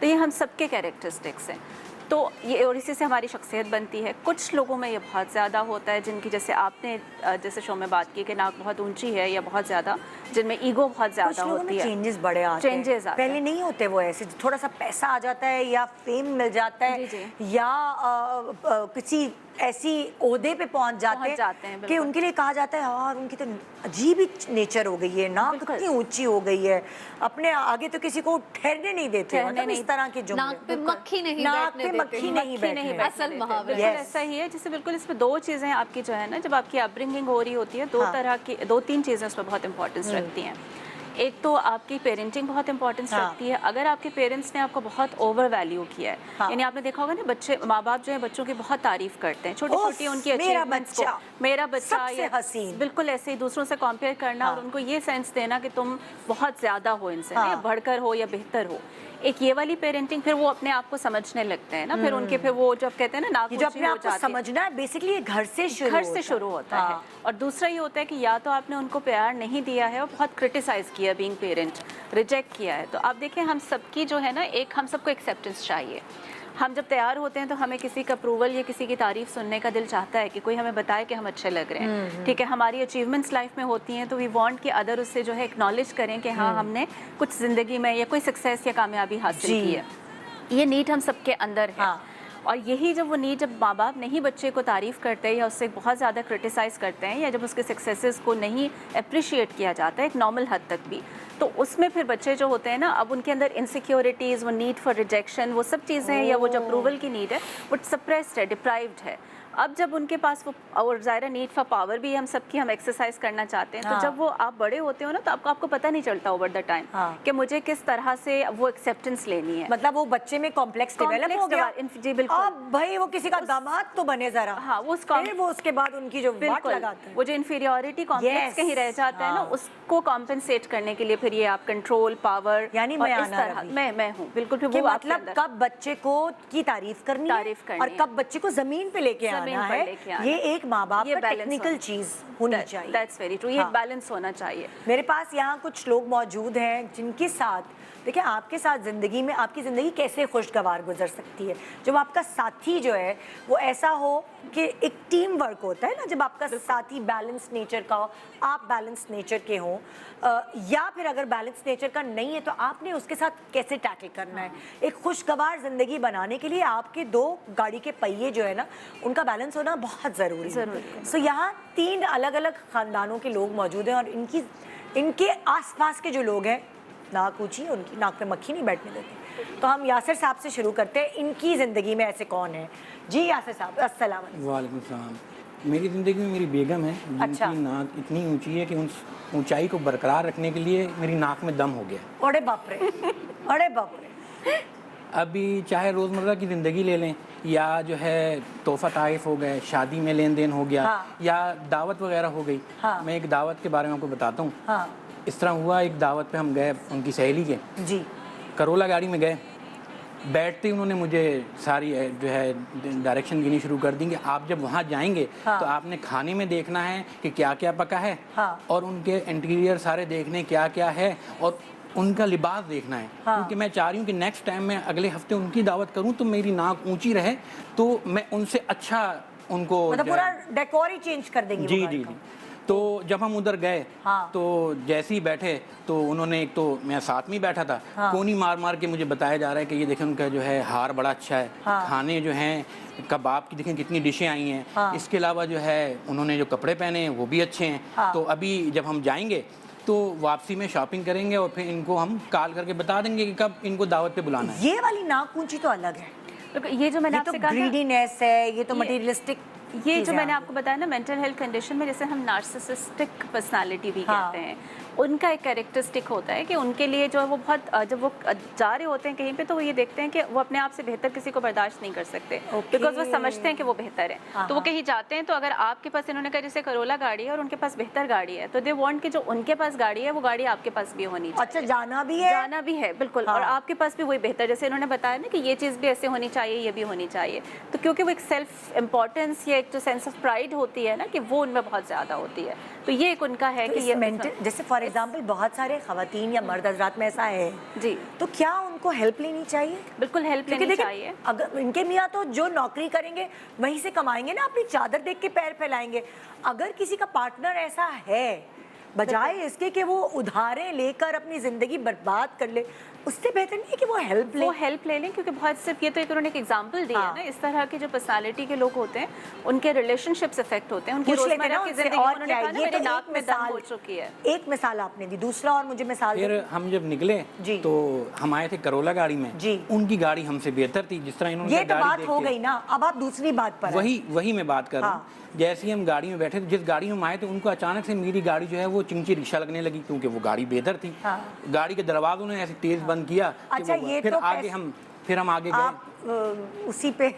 तो ये हम सब के कैरेक्टरिस्टिक्स हैं, तो ये और इसी से हमारी शख्सियत बनती है। कुछ लोगों में ये बहुत ज़्यादा होता है, जिनकी जैसे आपने जैसे शो में बात की कि नाक बहुत ऊंची है या बहुत ज़्यादा, जिनमें ईगो बहुत कुछ ज़्यादा लोगों होती में है। चेंजेस बड़े आते हैं, Changes आते हैं। पहले नहीं होते वो ऐसे, थोड़ा सा पैसा आ जाता है या फेम मिल जाता है, जी, या किसी ऐसी ओहदे पे पहुंच जाते जाते हैं, हैं कि बिल्कुल। उनके लिए कहा जाता है यार उनकी तो अजीब ही नेचर हो गई है, नाक बिल्कुल। कितनी ऊंची हो गई है, अपने आगे तो किसी को ठहरने नहीं देते, ठहरने मतलब इस नहीं- तरह के जुमले। नाक पे मक्खी नहीं नाक बैठने पे देते। मक्खी नहीं बैठने देते। असल मुहावरा। बिल्कुल Yes. ऐसा ही है, जैसे बिल्कुल इसमें दो चीज़ें आपकी जो है ना, जब आपकी अपब्रिंगिंग हो रही होती है, दो हाँ। तरह की, दो तीन चीज़ें उसमें बहुत इंपॉर्टेंस रखती हैं। एक तो आपकी पेरेंटिंग बहुत इंपॉर्टेंस हाँ। रखती है। अगर आपके पेरेंट्स ने आपको बहुत ओवर वैल्यू किया है, हाँ। यानी आपने देखा होगा ना, बच्चे माँ बाप जो है बच्चों की बहुत तारीफ करते हैं, छोटी छोटी उफ, उनकी मेरा अचीवमेंट्स को, बच्चा, मेरा बच्चा, सबसे या हसीन। बिल्कुल ऐसे ही दूसरों से कंपेयर करना, हाँ। और उनको ये सेंस देना कि तुम बहुत ज़्यादा हो इनसे, हाँ। या बढ़कर हो या बेहतर हो। एक ये वाली पेरेंटिंग, फिर वो अपने आप को समझने लगते हैं ना, फिर उनके फिर वो जब कहते हैं ना नाक ये जो ऊंची अपने हो आप को जाती है, समझना है, बेसिकली ये घर से शुरू घर होता से है। शुरू होता है। हाँ। और दूसरा ये होता है कि या तो आपने उनको प्यार नहीं दिया है और बहुत क्रिटिसाइज किया, बीइंग पेरेंट रिजेक्ट किया है। तो आप देखें हम सबकी जो है ना, एक हम सबको एक्सेप्टेंस चाहिए, हम जब तैयार होते हैं तो हमें किसी का अप्रूवल या किसी की तारीफ सुनने का दिल चाहता है कि कोई हमें बताए कि हम अच्छे लग रहे हैं, ठीक है। हमारी अचीवमेंट्स लाइफ में होती हैं तो वी वांट कि अदर उससे जो है एक्नॉलेज करें कि हाँ हमने कुछ ज़िंदगी में या कोई सक्सेस या कामयाबी हासिल की है। ये नीड हम सबके अंदर है। और यही जब वो नीड, जब माँ बाप नहीं बच्चे को तारीफ़ करते हैं या उससे बहुत ज़्यादा क्रिटिसाइज़ करते हैं या जब उसके सक्सेसेस को नहीं अप्रिशिएट किया जाता है एक नॉर्मल हद तक भी, तो उसमें फिर बच्चे जो होते हैं ना, अब उनके अंदर इनसिक्योरिटीज़, वो नीड फॉर रिजेक्शन, वो सब चीज़ें या वो जो अप्रूवल की नीड है वो सप्रेस्ड है, डिप्राइव्ड है। अब जब उनके पास वो, और ज़ाहिर नीड फॉर पावर भी हम सबकी हम एक्सरसाइज करना चाहते हैं, तो जब वो आप बड़े होते हो ना तो आपको पता नहीं चलता ओवर द टाइम कि मुझे किस तरह से वो एक्सेप्टेंस लेनी है। मतलब वो बच्चे में कॉम्प्लेक्स डेवलप हो गया। जी बिल्कुल। अब भाई वो किसी का दामाद तो बने जरा, हाँ फिर वो उसके बाद उनकी जो वाट लगाते हैं, वो जो इन्फीरियोरिटी कॉम्प्लेक्स कहीं रह जाता है ना, उसको कॉम्पेंसेट करने के लिए फिर ये आप कंट्रोल, पावर, यानी और मैं इस तरह मैं हूँ बिल्कुल। फिर वो मतलब कब बच्चे को की तारीफ करनी है और कब बच्चे को जमीन पे लेके आना है, ये एक माँ बाप का टेक्निकल चीज होनी चाहिए। That's very true. ये बैलेंस होना चाहिए। मेरे पास यहाँ कुछ लोग मौजूद हैं जिनके साथ, देखिए आपके साथ ज़िंदगी में आपकी ज़िंदगी कैसे खुशगवार गुजर सकती है जब आपका साथी जो है वो ऐसा हो कि एक टीम वर्क होता है ना, जब आपका साथी बैलेंस नेचर का हो, आप बैलेंस नेचर के हों, या फिर अगर बैलेंस नेचर का नहीं है तो आपने उसके साथ कैसे टैकल करना है। एक खुशगवार ज़िंदगी बनाने के लिए आपके दो गाड़ी के पहिए जो है ना, उनका बैलेंस होना बहुत ज़रूरी है। सो यहाँ 3 अलग अलग ख़ानदानों के लोग मौजूद हैं और इनके आसपास के जो लोग हैं, नाक ऊंची है उनकी, नाक पे मक्खी नहीं बैठने देते। तो हम यासिर साहब से शुरू करते हैं, इनकी ज़िंदगी में ऐसे कौन है? जी यासिर साहब, अस्सलाम वालेकुम। वालेकुम सलाम। मेरी ज़िंदगी में मेरी बेगम है जिनकी नाक इतनी ऊंची है कि उन ऊंचाई को बरकरार रखने के लिए मेरी नाक में दम हो गया। अरे बाप रे, अरे बाप रे। अभी चाहे रोज़मर्रा की ज़िंदगी ले लें या जो है तोहफ़ा ताइफ हो गए, शादी में लेन देन हो गया, या दावत वगैरह हो गई। मैं एक दावत के बारे में आपको बताता हूँ। इस तरह हुआ, एक दावत पे हम गए उनकी सहेली के जी, करोला गाड़ी में गए। बैठते ही उन्होंने मुझे सारी जो है डायरेक्शन गिनी शुरू कर दी कि आप जब वहाँ जाएंगे तो आपने खाने में देखना है कि क्या क्या पका है, और उनके इंटीरियर सारे देखने क्या क्या है, और उनका लिबास देखना है। क्योंकि मैं चाह रही हूँ कि नेक्स्ट टाइम मैं अगले हफ्ते उनकी दावत करूँ तो मेरी नाक ऊंची रहे, तो मैं उनसे अच्छा उनको मतलब पूरा डेकोर ही चेंज कर देंगे। जी जी जी। तो जब हम उधर गए तो जैसे ही बैठे तो उन्होंने, एक तो मैं साथ में ही बैठा था, कोनी मार मार के मुझे बताया जा रहा है कि ये देखें उनका जो है हार बड़ा अच्छा है, खाने जो हैं कबाब की देखें कितनी डिशें आई हैं, इसके अलावा जो है उन्होंने जो कपड़े पहने हैं वो भी अच्छे हैं। तो अभी जब हम जाएंगे तो वापसी में शॉपिंग करेंगे और फिर इनको हम कॉल करके बता देंगे कि कब इनको दावत पे बुलाना है। ये वाली नाक ऊंची तो अलग है, ये जो मैंने आपसे कहा ग्रीडीनेस है, ये तो मटेरियलिस्टिक। ये जो मैंने आपको बताया ना, मेंटल हेल्थ कंडीशन में जैसे हम नार्सिसिस्टिक पर्सनालिटी भी कहते हैं, उनका एक कैरेक्टरिस्टिक होता है कि उनके लिए जो है वो बहुत, जब वो जा रहे होते हैं कहीं पे तो वो ये देखते हैं कि वो अपने आप से बेहतर किसी को बर्दाश्त नहीं कर सकते, बिकॉज वो समझते हैं कि वो बेहतर है। तो वो कहीं जाते हैं तो अगर आपके पास, इन्होंने कहा जैसे करोला गाड़ी है और उनके पास बेहतर गाड़ी है, तो दे वांट कि जो उनके पास गाड़ी है वो गाड़ी आपके पास भी होनी चाहिए। अच्छा, जाना भी है बिल्कुल, और आपके पास भी वही बेहतर, जैसे इन्होंने बताया ना कि ये चीज़ भी ऐसे होनी चाहिए, ये भी होनी चाहिए। तो क्योंकि वो एक सेल्फ इम्पोर्टेंस या एक जो सेंस ऑफ प्राइड होती है ना, कि वो उनमें बहुत ज़्यादा होती है, तो ये एक उनका है कि ये मेंटल, जैसे फॉर एग्जांपल बहुत सारे खवातीन या मर्द हजरात में ऐसा है जी, तो क्या उनको हेल्प लेनी चाहिए? बिल्कुल हेल्प लेनी चाहिए। अगर इनके मियाँ तो जो नौकरी करेंगे वहीं से कमाएंगे ना, अपनी चादर देख के पैर फैलाएंगे। अगर किसी का पार्टनर ऐसा है, बजाय इसके कि वो उधारे लेकर अपनी ज़िंदगी बर्बाद कर ले, उससे बेहतर नहीं है कि वो हेल्प ले लें। क्योंकि बहुत सिर्फ ये तो एक उन्होंने एक एग्जांपल दिया है ना, इस तरह के जो पर्सनालिटी के लोग होते हैं उनके रिलेशनशिप्स इफेक्ट होते हैं, उनकी रोजमर्रा की जिंदगी। और उन्होंने कहा ना मेरे नाक में दम हो चुकी है। एक मिसाल आपने दी, दूसरा और मुझे मिसाल फिर हम जब निकले तो हम आए थे करोला गाड़ी में जी, उनकी गाड़ी हमसे बेहतर थी। जिस तरह इन्होंने ये तो बात हो गई ना, अब आप दूसरी बात पर वही मैं बात कर रहा हूँ। जैसे ही हम गाड़ी में बैठे, जिस गाड़ी में हम आए थे उनको अचानक से मेरी गाड़ी जो है वो चिंची रिक्शा लगने लगी, क्योंकि वो गाड़ी बेहतर थी। गाड़ी के दरवाजों ने ऐसे तेज बंद किया। अच्छा, ये फिर तो आगे हम आगे गए। उसी पे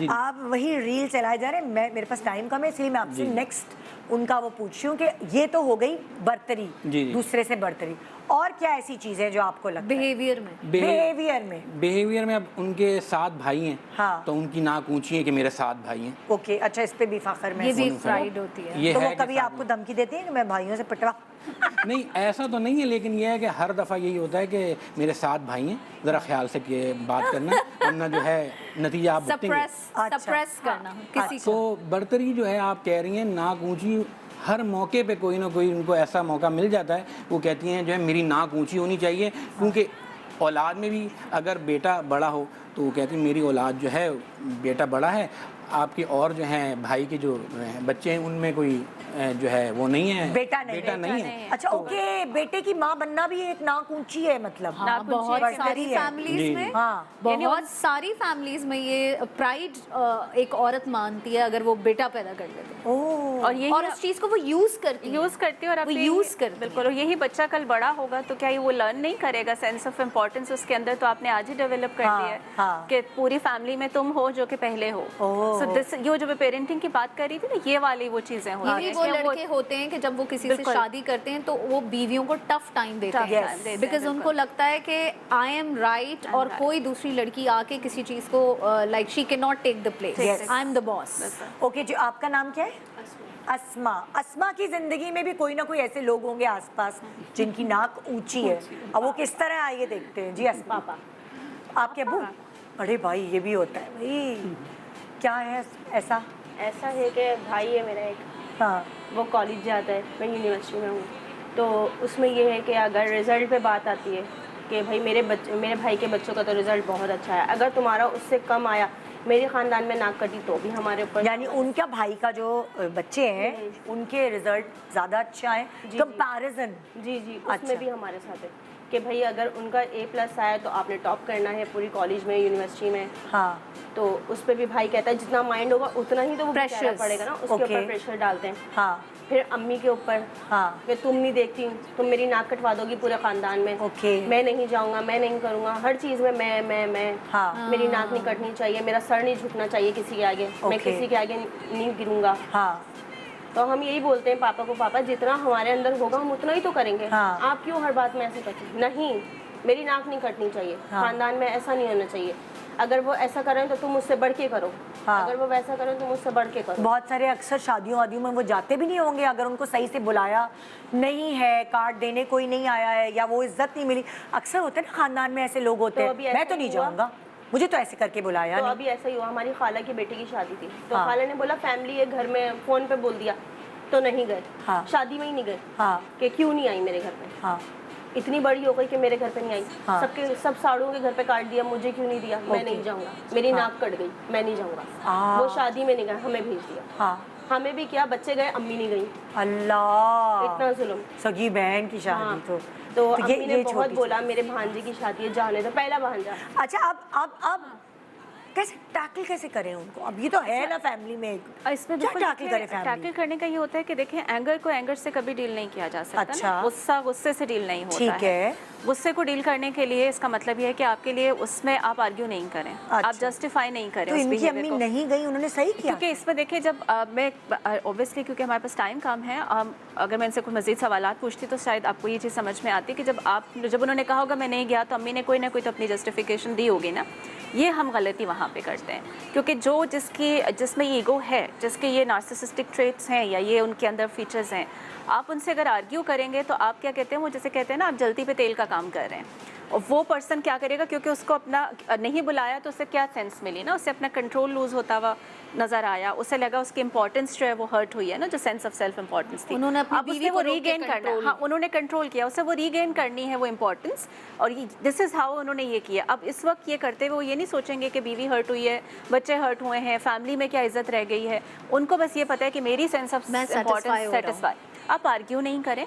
आप वही रील चलाए जा रहे हैं। मेरे पास टाइम कम है, इसलिए मैं आपसे नेक्स्ट उनका वो पूछ रही हूँ कि ये तो हो गई बर्तरी, दूसरे से बर्तरी, और क्या ऐसी चीजें जो आपको लगता है बिहेवियर में? अब उनके 7 भाई हैं, तो उनकी नाक ऊंची है कि मेरे 7 भाई हैं। ओके, अच्छा, इस पे भी फखर में ये भी प्राइड होती है। तो वो कभी आपको धमकी देती है कि मैं भाइयों से पिटवा नहीं ऐसा तो नहीं है, लेकिन ये है कि हर दफ़ा यही होता है कि मेरे 7 भाई हैं, ज़रा ख्याल से बात करना, वरना जो है नतीजा आप भुगतेंगे। सप्रेस करना किसी तो बर्तरी जो है आप कह रही हैं नाक ऊंची, हर मौके पे कोई ना कोई उनको ऐसा मौका मिल जाता है, वो कहती हैं जो है मेरी नाक ऊंची होनी चाहिए, क्योंकि औलाद में भी अगर बेटा बड़ा हो तो वो कहती है मेरी औलाद जो है बेटा बड़ा है, आपके और जो हैं भाई के जो बच्चे हैं उनमें कोई जो है वो नहीं है, बेटा नहीं है। अच्छा ओके, बेटे की माँ बनना भी एक नाक ऊंची है मतलब। हाँ, बहुत सारी फैमिलीज में, हाँ, बहुत सारी फैमिलीज में ये प्राइड एक औरत मानती है अगर वो बेटा पैदा कर लेते हैं। और यही और उस चीज को वो यूज करती है और वो अपने यूज करती बिल्कुल। और यही बच्चा कल बड़ा होगा तो क्या ये वो लर्न नहीं करेगा सेंस ऑफ इम्पोर्टेंस उसके अंदर, तो आपने आज ही डेवलप कर दिया है हाँ। कि पूरी फैमिली में तुम हो जो कि पहले हो। सो दिस ये जो पेरेंटिंग की बात कर रही थी ना, ये वाली वो चीजें होती यही हैं वो कि लड़के होते हैं कि जब वो किसी से शादी करते हैं तो वो बीवियों को टफ टाइम देते Tough हैं, time देते हैं, बिकॉज उनको लगता है कि आई एम राइट और कोई दूसरी लड़की आके किसी चीज को like she can not take the place, I am the boss. Okay जी, आपका नाम क्या है? अस्मा। अस्मा की जिंदगी में भी कोई ना कोई ऐसे लोग होंगे आसपास जिनकी नाक ऊंची है। अब वो किस तरह आइए देखते हैं जी। अस्मा आपके अबू? अरे भाई ये भी होता है भाई, क्या है ऐसा? ऐसा है कि भाई है मेरा एक, हाँ वो कॉलेज जाता है, मैं यूनिवर्सिटी में हूँ, तो उसमें ये है कि अगर रिज़ल्ट पे बात आती है कि भाई मेरे भाई के बच्चों का तो रिज़ल्ट बहुत अच्छा है, अगर तुम्हारा उससे कम आया मेरे ख़ानदान में नाक कटी तो भी हमारे ऊपर, यानी उनका भाई का जो बच्चे हैं उनके रिजल्ट ज़्यादा अच्छा है कंपैरिजन। जी उसमें अच्छा। भी हमारे साथ है कि भाई अगर उनका A+ आया तो आपने टॉप करना है पूरी कॉलेज में, यूनिवर्सिटी में। हाँ तो उस पर भी भाई कहता है जितना माइंड होगा उतना ही तो वो बेचारा पड़ेगा ना, उसके ऊपर प्रेशर डालते हैं। हाँ फिर अम्मी के ऊपर, हाँ कि तुम नहीं देखती, तुम मेरी नाक कटवा दोगी पूरे खानदान में, ओके। मैं नहीं जाऊंगा, मैं नहीं करूंगा, हर चीज़ में मैं हाँ। मेरी नाक नहीं कटनी चाहिए, मेरा सर नहीं झुकना चाहिए किसी के आगे, मैं ओके। किसी के आगे नहीं गिरूंगा। हाँ तो हम यही बोलते हैं पापा को, पापा जितना हमारे अंदर होगा हम उतना ही तो करेंगे। हाँ। आप क्यों हर बात में ऐसे करते हैं? नहीं, मेरी नाक नहीं कटनी चाहिए, हाँ। खानदान में ऐसा नहीं होना चाहिए। अगर वो ऐसा करें तो तुम मुझसे बढ़ के करो, हाँ। अगर वो वैसा करें तो मुझसे बढ़ के करो। बहुत सारे अक्सर शादियों वादियों में वो जाते भी नहीं होंगे अगर उनको सही से बुलाया नहीं है, कार्ड देने कोई नहीं आया है या वो इज्जत नहीं मिली। अक्सर होते हैं ना खानदान में ऐसे लोग होते तो हैं, अभी मैं ऐसा तो नहीं हुआ। जाऊँगा, मुझे तो ऐसे करके बुलाया तो नहीं। अभी ऐसा ही हुआ, हमारी खाला की बेटी की शादी थी तो हाँ। खाला ने बोला फैमिली है घर में, फ़ोन पे बोल दिया तो नहीं गए। हाँ। शादी में ही नहीं गए हाँ कि क्यों नहीं आई मेरे घर पे, हाँ इतनी बड़ी हो गई कि मेरे घर पे नहीं आई। हाँ। सब साड़ों के घर पे काट दिया, मुझे क्यों नहीं दिया, मैं नहीं जाऊंगा, मेरी नाक कट गई, मैं नहीं जाऊंगा। वो शादी में नहीं गए, हमें भेज दिया। हाँ हमें भी क्या, बच्चे गए, अम्मी नहीं गई। अल्लाह, इतना जुल्म। सगी बहन की शादी हाँ। तो अम्मी ने बहुत छोटी बोला मेरे भांजे की शादी है, जाने दो, पहला भांजा। अच्छा अब कैसे टैकल कैसे करें उनको? अब ये तो है ना फैमिली में एक, इसमें क्या बिल्कुल टैकल करें फैमिली? टैकल करने का ये होता है कि देखिए एंगर को एंगर से कभी डील नहीं किया जा सकता अच्छा। ना, गुस्सा गुस्से से डील नहीं होता ठीक है। गुस्से को डील करने के लिए इसका मतलब ये है कि आपके लिए उसमें आप आर्ग्यू नहीं करें, आप अच्छा। जस्टिफाई नहीं करें तो उस इनकी behavior अम्मी को। नहीं गई, उन्होंने सही किया। क्योंकि इसमें देखिए जब मैं ऑब्वियसली क्योंकि हमारे पास टाइम कम है, अगर मैं इनसे कुछ मज़ीद सवाल पूछती तो शायद आपको ये चीज़ समझ में आती कि जब उन्होंने कहा होगा मैं नहीं गया तो अम्मी ने कोई ना कोई तो अपनी जस्टिफिकेशन दी होगी ना। ये हम गलती वहाँ पे करते हैं क्योंकि जिसमें ईगो है, जिसके ये नार्सिसिस्टिक ट्रेट्स हैं या ये उनके अंदर फीचर्स हैं, आप उनसे अगर आर्ग्यू करेंगे तो आप क्या कहते हैं, वो जैसे कहते हैं ना आप जल्दी पे तेल का काम कर रहे हैं। और वो पर्सन क्या करेगा, क्योंकि उसको अपना नहीं बुलाया तो उसे क्या सेंस मिली ना, उसे अपना कंट्रोल लूज होता हुआ नजर आया, उसे लगा उसकी इंपॉर्टेंस जो है वो हर्ट हुई है ना, जो सेंस ऑफ सेल्फ इंपॉर्टेंस थी। उन्होंने अपनी अब बीवी उसने को वो रोक के रीगेन करना, control- हाँ उन्होंने कंट्रोल किया, उसे वो रीगेन करनी है वो इंपॉर्टेंस, और दिस इज़ हाउ उन्होंने ये किया। अब इस वक्त ये करते हुए वो ये नहीं सोचेंगे कि बीवी हर्ट हुई है, बच्चे हर्ट हुए हैं, फैमिली में क्या इज्जत रह गई है, उनको बस ये पता है कि मेरी सेंस ऑफ मैं satisfy इंपॉर्टेंस हो रहा हूँ। सेटिस्फाई। आप आर्ग्यू नहीं करें,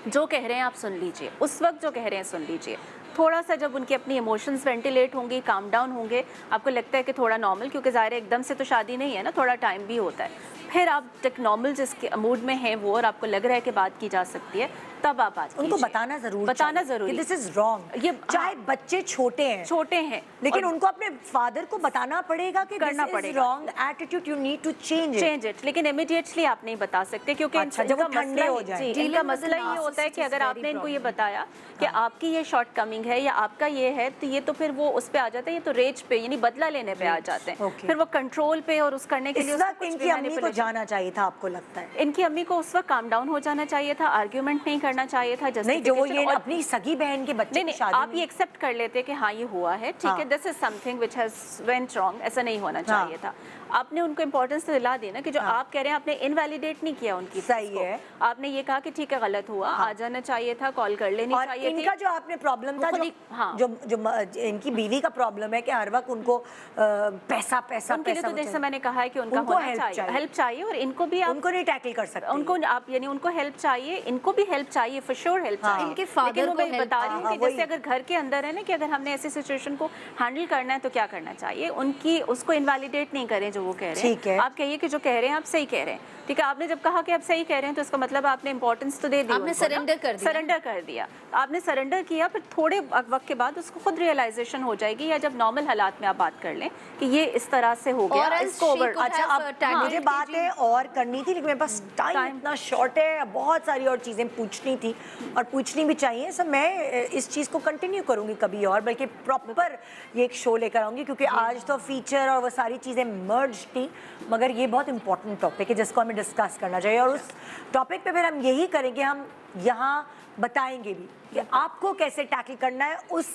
जो कह रहे हैं आप सुन लीजिए, उस वक्त जो कह रहे हैं सुन लीजिए। थोड़ा सा जब उनकी अपनी इमोशंस वेंटिलेट होंगी, काम डाउन होंगे, आपको लगता है कि थोड़ा नॉर्मल, क्योंकि ज़ाहिर है एकदम से तो शादी नहीं है ना, थोड़ा टाइम भी होता है, फिर आप नॉर्मल जिसके मूड में हैं वो, और आपको लग रहा है कि बात की जा सकती है, तब आप बात उनको कीजिए। बताना जरूर बताना चाहिए जरूरी कि दिस इज रॉन्ग। ये चाहे बच्चे छोटे हैं लेकिन और उनको अपने फादर को बताना पड़ेगा कि करना दिस इज पड़ेगा। Wrong attitude, you need to change it, लेकिन इमीडिएटली आप नहीं बता सकते क्योंकि अच्छा, जब वो इनका ठंडे मसला हो ही- जाएं। जी, Dealing इनका with the मसला ये होता है कि narcissist अगर is आपने very इनको ये problem. बताया कि आपकी ये शॉर्ट कमिंग है या आपका ये है, तो ये तो फिर वो उस पे आ जाता है, ये तो रेज पे यानी बदला लेने पे आ जाते हैं। Okay. फिर वो कंट्रोल पे और उस करने के लिए इस उसको वक्त कुछ इनकी भी अम्मी को manipulation- जाना चाहिए था, आपको लगता है? इनकी अम्मी को उस वक्त काम डाउन हो जाना चाहिए था, आर्ग्यूमेंट नहीं करना चाहिए था, नहीं, जो वो ये justification और- अपनी सगी बहन के बच्चे नहीं की नहीं, शादी आप ये एक्सेप्ट कर लेते कि हाँ ये हुआ है, ठीक है, this is something which has went wrong, ऐसा नहीं होना चाहिए था। आपने उनको इंपॉर्टेंस तो दिला दी ना कि जो आप कह रहे हैं, आपने इनवैलिडेट नहीं किया उनकी सही चीज़ को। है। आपने ये कहा कि ठीक है गलत हुआ, आ जाना चाहिए था, कॉल कर लेनी और चाहिए थी। इनका जो आपने प्रॉब्लम था, खुद जो ही- हाँ। जो जो इनकी बीवी का प्रॉब्लम है कि हर वक्त उनको पैसा पैसा उनके लिए पैसा तो जैसे मैंने कहा है कि उनका उनको होना help चाहिए, चाहिए। हेल्प चाहिए, और इनको भी आप उनको नहीं टैकल कर सकते। उनको आप यानी उनको हेल्प चाहिए, इनको भी हेल्प चाहिए, फॉर श्योर हेल्प चाहिए। इनके father लेकिन वो को मैं help बता रही हूँ हाँ, कि वही। जैसे अगर घर के अंदर है ना कि अगर हमने ऐसी सिचुएशन को हैंडल करना है तो क्या करना चाहिए, उनकी उसको इनवैलिडेट नहीं करें जो वो कह रहे ठीक है। हैं। आप कहिए कि जो कह रहे हैं आप सही कह रहे हैं, ठीक है। आपने जब कहा कि आप सही कह रहे हैं तो इसका मतलब आपने इंपॉर्टेंस तो दे दी, आपने surrender कर दिया। सरेंडर कर दिया। आपने सरेंडर किया, फिर थोड़े वक्त के बाद उसको खुद रियलाइजेशन हो जाएगी, या जब नॉर्मल हालात में आप बात कर लें कि ये इस तरह से हो गया, और else इसको she ओवर could अच्छा, have, अब tackled मुझे की बातें और करनी थी लेकिन मेरे पास टाइम इतना शॉर्ट है, बहुत सारी और चीज़ें पूछनी थी और पूछनी भी चाहिए। सो मैं इस चीज़ को कंटिन्यू करूँगी कभी और, बल्कि प्रॉपर ये एक शो लेकर आऊँगी, क्योंकि आज तो फीचर और वो सारी चीज़ें मर्ज थी, मगर ये बहुत इंपॉर्टेंट टॉपिक है जिसको हमें डिस्कस करना चाहिए। और उस टॉपिक पे फिर हम यही करेंगे, हम यहाँ बताएंगे भी कि आपको कैसे टैकल करना है उस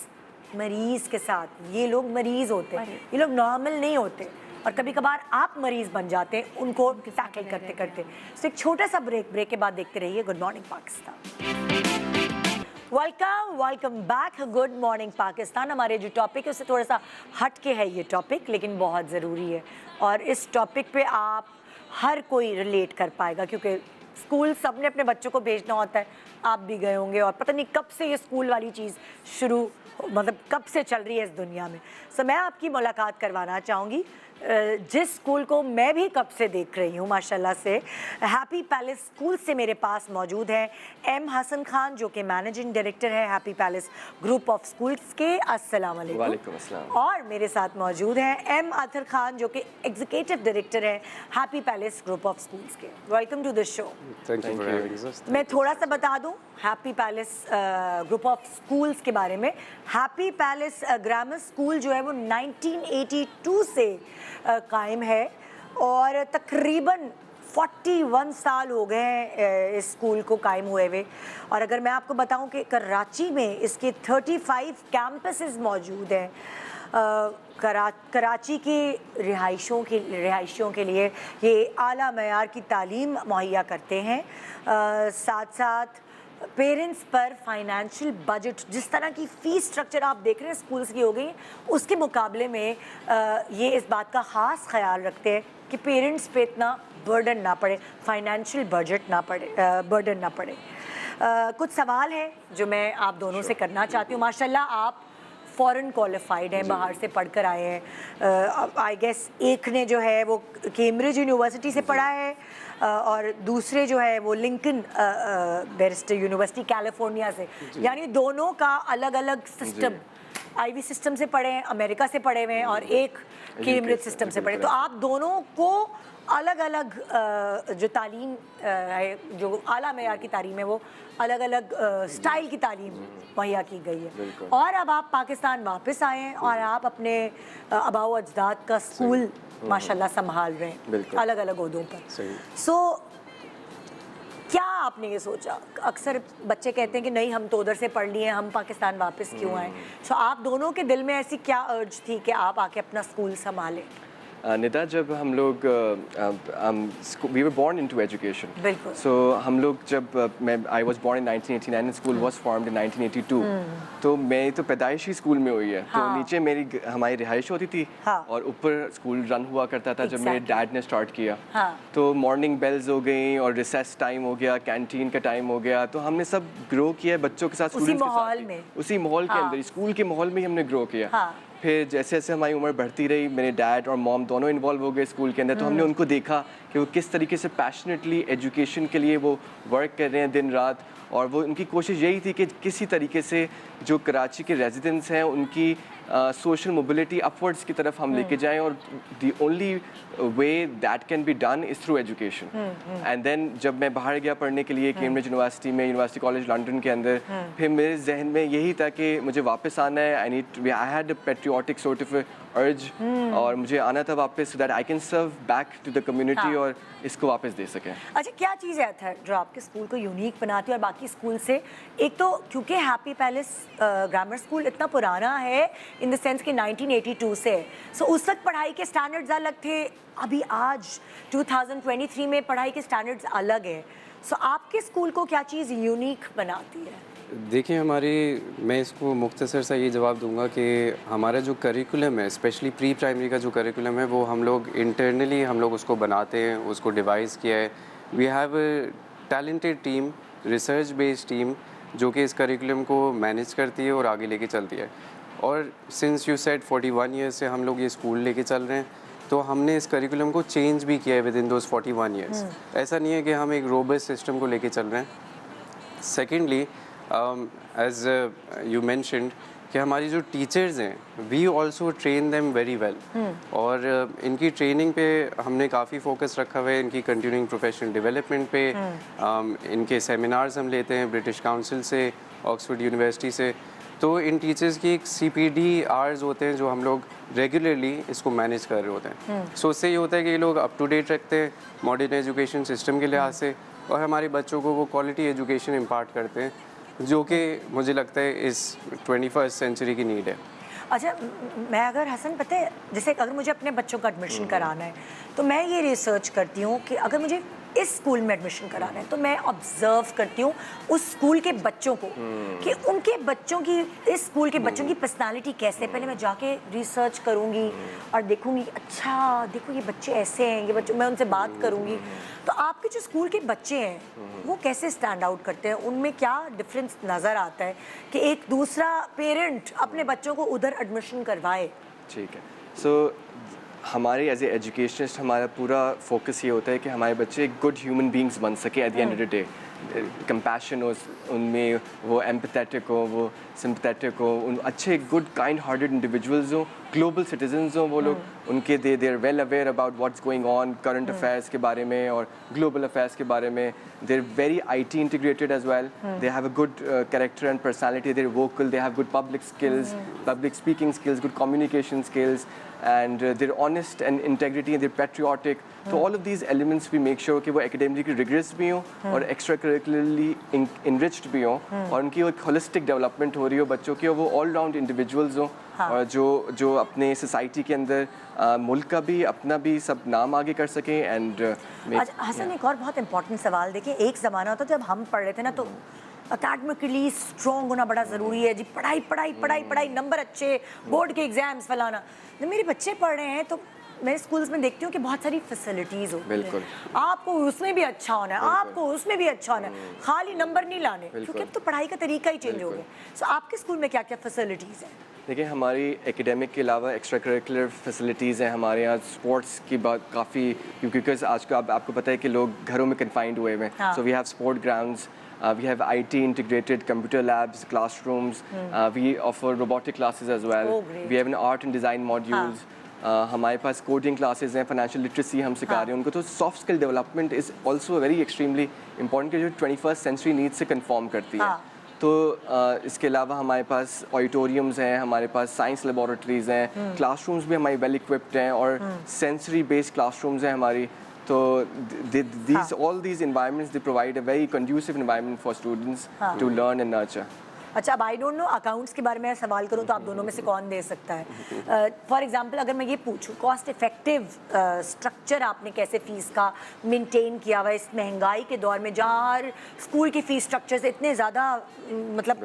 मरीज़ के साथ। ये लोग मरीज़ होते हैं, ये लोग नॉर्मल नहीं होते, और कभी कभार आप मरीज़ बन जाते हैं उनको टैकल करते करते। सो एक छोटा सा ब्रेक के बाद देखते रहिए good morning Pakistan. Welcome back, good morning Pakistan. हमारे जो टॉपिक है उससे थोड़ा सा हट के है ये टॉपिक, लेकिन बहुत ज़रूरी है, और इस टॉपिक पे आप हर कोई रिलेट कर पाएगा, क्योंकि स्कूल सबने अपने बच्चों को भेजना होता है। आप भी गए होंगे, और पता नहीं कब से ये स्कूल वाली चीज़ शुरू, मतलब कब से चल रही है इस दुनिया में। सो मैं आपकी मुलाकात करवाना चाहूँगी जिस स्कूल को मैं भी कब से देख रही हूँ माशाल्लाह से। हैप्पी पैलेस स्कूल से मेरे पास मौजूद है एम हसन खान, जो कि मैनेजिंग डायरेक्टर है happy palace group of schools के। अस्सलाम वालेकुम। वालेकुम अस्सलाम। और मेरे साथ मौजूद हैं एम अतर खान, जो कि एग्जीक्यूटिव डायरेक्टर है happy palace group of schools के। Welcome to the show. Thank you for having us. मैं थोड़ा सा बता दूं happy palace group of schools के बारे में। हैप्पी पैलेस ग्रामर स्कूल जो है वो 1982 से कायम है, और तकरीबन 41 साल हो गए हैं इस स्कूल को कायम हुए हुए। और अगर मैं आपको बताऊं कि कराची में इसके 35 कैंपसेस मौजूद हैं। कराची की रिहाइशियों के लिए ये आला मयार की तालीम मुहैया करते हैं। साथ साथ पेरेंट्स पर फाइनेंशियल बजट, जिस तरह की फ़ीस स्ट्रक्चर आप देख रहे हैं स्कूल्स की हो गई, उसके मुकाबले में ये इस बात का ख़ास ख्याल रखते हैं कि पेरेंट्स पे इतना बर्डन ना पड़े, फाइनेंशियल बजट ना पड़े, बर्डन ना पड़े। कुछ सवाल है जो मैं आप दोनों से करना चाहती हूँ। माशाल्लाह आप फ़ॉरेन क्वालिफाइड हैं, बाहर से पढ़कर आए हैं। आई गेस एक ने जो है वो कैम्ब्रिज यूनिवर्सिटी से पढ़ा है, और दूसरे जो है वो लिंकन बैरिस्टर यूनिवर्सिटी कैलिफोर्निया से। यानी दोनों का अलग अलग सिस्टम, आईवी सिस्टम से पढ़े हैं, अमेरिका से पढ़े हुए हैं, और एक कैम्ब्रिज सिस्टम से पढ़े। तो आप दोनों को अलग अलग जो तालीम है, जो आला मेयार की तालीम है, वो अलग अलग स्टाइल की तालीम मुहैया की गई है। और अब आप पाकिस्तान वापस आए हैं और आप अपने आबाओ अजदाद का स्कूल माशाल्लाह संभाल रहे हैं अलग अलग ओहदों पर। सो क्या आपने ये सोचा? अक्सर बच्चे कहते हैं कि नहीं हम तो उधर से पढ़ लिए, हम पाकिस्तान वापस क्यों आए? सो आप दोनों के दिल में ऐसी क्या अर्ज थी कि आप आके अपना स्कूल संभालें? निदा, जब हम लोग we were born into education, बिल्कुल। सो हम लोग जब मैं I was born in 1989 and school was formed in 1982, तो मैं तो पैदाइशी स्कूल में हुई है। तो नीचे हमारी रिहाइश होती थी, और ऊपर स्कूल रन हुआ करता था। जब मेरे डैड ने स्टार्ट किया, तो मॉर्निंग बेल्स हो गई और रिसेस टाइम हो गया, कैंटीन का टाइम हो गया, तो हमने सब ग्रो किया बच्चों के साथ, उसी माहौल में, उसी माहौल के अंदर, स्कूल के माहौल में ही हमने ग्रो किया। फिर जैसे जैसे हमारी उम्र बढ़ती रही, मेरे डैड और मॉम दोनों इन्वॉल्व हो गए स्कूल के अंदर, तो हमने उनको देखा कि वो किस तरीके से पैशनेटली एजुकेशन के लिए वो वर्क कर रहे हैं दिन रात। और वो उनकी कोशिश यही थी कि किसी तरीके से जो कराची के रेजिडेंट्स हैं उनकी सोशल मोबिलिटी अपवर्ड्स की तरफ हम लेके जाएं, और the only way that can be done is through education. And then जब मैं बाहर गया पढ़ने के लिए कैम्ब्रिज यूनिवर्सिटी में, यूनिवर्सिटी कॉलेज लंदन के अंदर, फिर मेरे जहन में यही था कि मुझे वापस आना है। I had a patriotic sort of urge, और मुझे आना था वापस so that I can serve back to the community और इसको वापस दे सकें। अच्छा, क्या चीज़ है अथर जो आपके स्कूल को यूनिक बनाती है और बाकी स्कूल से? एक तो क्योंकि हैप्पी पैलेस ग्रामर स्कूल इतना पुराना है इन द सेंस कि 1982 से, सो उस वक्त पढ़ाई के स्टैंडर्ड्स अलग थे, अभी आज 2023 में पढ़ाई के स्टैंडर्ड्स अलग है। सो आपके स्कूल को क्या चीज़ यूनिक बनाती है? देखिए मैं इसको मुख्तसर सा ये जवाब दूंगा कि हमारा जो करिकुलम है, स्पेशली प्री प्राइमरी का जो करिकुलम है, वो हम लोग इंटरनली हम लोग उसको बनाते हैं, उसको डिवाइस किया है। We have a talented team, research based team, जो कि इस करिकुलम को मैनेज करती है और आगे लेके चलती है। और सिंस यू सेड 41 ईयर्स से हम लोग ये स्कूल लेके चल रहे हैं, तो हमने इस करिकुलम को चेंज भी किया है विद इन दोज 41 ईयर्स। ऐसा नहीं है कि हम एक रोबस्ट सिस्टम को लेके चल रहे हैं। सेकेंडली, एज यू मैंशनड कि हमारी जो टीचर्स हैं, we also train them very well, और इनकी ट्रेनिंग पे हमने काफ़ी फोकस रखा हुआ है, इनकी कंटिन्यूइंग प्रोफेशनल डेवलपमेंट पे। इनके सेमिनार्स हम लेते हैं ब्रिटिश काउंसिल से, ऑक्सफोर्ड यूनिवर्सिटी से। तो इन टीचर्स की एक CPD आवर्स होते हैं जो हम लोग रेगुलरली इसको मैनेज कर रहे होते हैं। सो उससे ये होता है कि ये लोग अप टू डेट रखते हैं मॉडर्न एजुकेशन सिस्टम के लिहाज से, और हमारे बच्चों को वो क्वालिटी एजुकेशन इम्पार्ट करते हैं, जो कि मुझे लगता है इस 21st सेंचुरी की नीड है। अच्छा, मैं अगर हसन पता है, जैसे अगर मुझे अपने बच्चों का एडमिशन कराना है, तो मैं ये रिसर्च करती हूँ कि अगर मुझे इस स्कूल में एडमिशन कराना है तो मैं ऑब्जर्व करती हूँ उस स्कूल के बच्चों को कि उनके बच्चों की, इस स्कूल के बच्चों की पर्सनालिटी कैसे है। पहले मैं जाके रिसर्च करूँगी और देखूँगी, अच्छा देखो ये बच्चे ऐसे हैं, ये बच्चे, मैं उनसे बात करूँगी। तो आपके जो स्कूल के बच्चे हैं वो कैसे स्टैंड आउट करते हैं? उनमें क्या डिफरेंस नज़र आता है कि एक दूसरा पेरेंट अपने बच्चों को उधर एडमिशन करवाए? ठीक है, सो हमारे एज ए एजुकेशनिस्ट हमारा पूरा फोकस ये होता है कि हमारे बच्चे गुड ह्यूमन बींग्स बन सके at the end of the day. Compassion हो उनमें, वो एम्पैथेटिक हो, वो सिंपैथेटिक हो, उन अच्छे गुड काइंड हार्टेड इंडिविजुअल्स हो, ग्लोबल सिटीजन्स हो वो लोग, उनके they are well aware about what's going on current affairs के बारे में और ग्लोबल अफेयर्स के बारे में। They are very IT integrated as well, they have a good character and personality, they are vocal, they have good public skills, public speaking skills, good communication skills, and they're honest and integrity and they're patriotic. So all of these elements we make sure कि वो academically rigorous भी हों और extracurricularly enriched भी हों, और उनकी एक holistic development हो रही हो बच्चों की, और वो all round individuals हों, और जो अपने society के अंदर मुल्क का भी अपना भी सब नाम आगे कर सकें। एंड हसन, एक और बहुत इंपॉर्टेंट सवाल, देखिए एक ज़माना होता जब हम पढ़ रहे थे ना, तो अकेडमिकली स्ट्रॉन्ग होना बड़ा ज़रूरी है जी, पढ़ाई पढ़ाई पढ़ाई पढ़ाई, नंबर अच्छे, बोर्ड के एग्जाम्स फलाना। जब मेरे बच्चे पढ़ रहे हैं तो मैं स्कूल्स में देखती हूँ कि बहुत सारी फैसिलिटीज़ होती हैं, आपको उसमें भी अच्छा होना है, आपको उसमें भी अच्छा होना है, खाली नंबर नहीं लाने, क्योंकि अब तो पढ़ाई का तरीका ही चेंज हो गया। सो आपके स्कूल में क्या क्या फैसिलिटीज़ हैं? देखिए, हमारी एकेडमिक के अलावा एक्स्ट्रा करिकुलर फैसिलिटीज़ हैं हमारे यहाँ। स्पोर्ट्स की बात काफ़ी, क्योंकि आज को आपको पता है कि लोग घरों में कन्फाइंड हुए हुए हैं, so we have sport grounds, we have IT integrated computer labs, classrooms, we offer robotic classes as well. We have an art and design modules. हमारे पास कोडिंग क्लासेस हैं, फाइनेंशियल लिटरेसी हम सिखा रहे हैं उनको। तो soft skill development is also very extremely important, कि जो 21st सेंचुरी नीड्स से कंफॉर्म करती है। तो इसके अलावा हमारे पास ऑडिटोरियम्स हैं, हमारे पास साइंस लेबॉरेटरीज़ हैं, क्लासरूम्स भी हमारी वेल इक्विप्ड हैं, और सेंसरी बेस्ड क्लासरूम्स हैं हमारी। तो all these environments, they provide a very conducive environment for students to learn and nurture. अच्छा, अब आई डोंट नो अकाउंट्स के बारे में सवाल करूँ तो आप दोनों में से कौन दे सकता है? फॉर एग्जांपल अगर मैं ये पूछूँ, कॉस्ट इफेक्टिव स्ट्रक्चर आपने कैसे फ़ीस का मेंटेन किया हुआ इस महंगाई के दौर में, जहाँ हर स्कूल की फ़ीस स्ट्रक्चर्स इतने ज़्यादा मतलब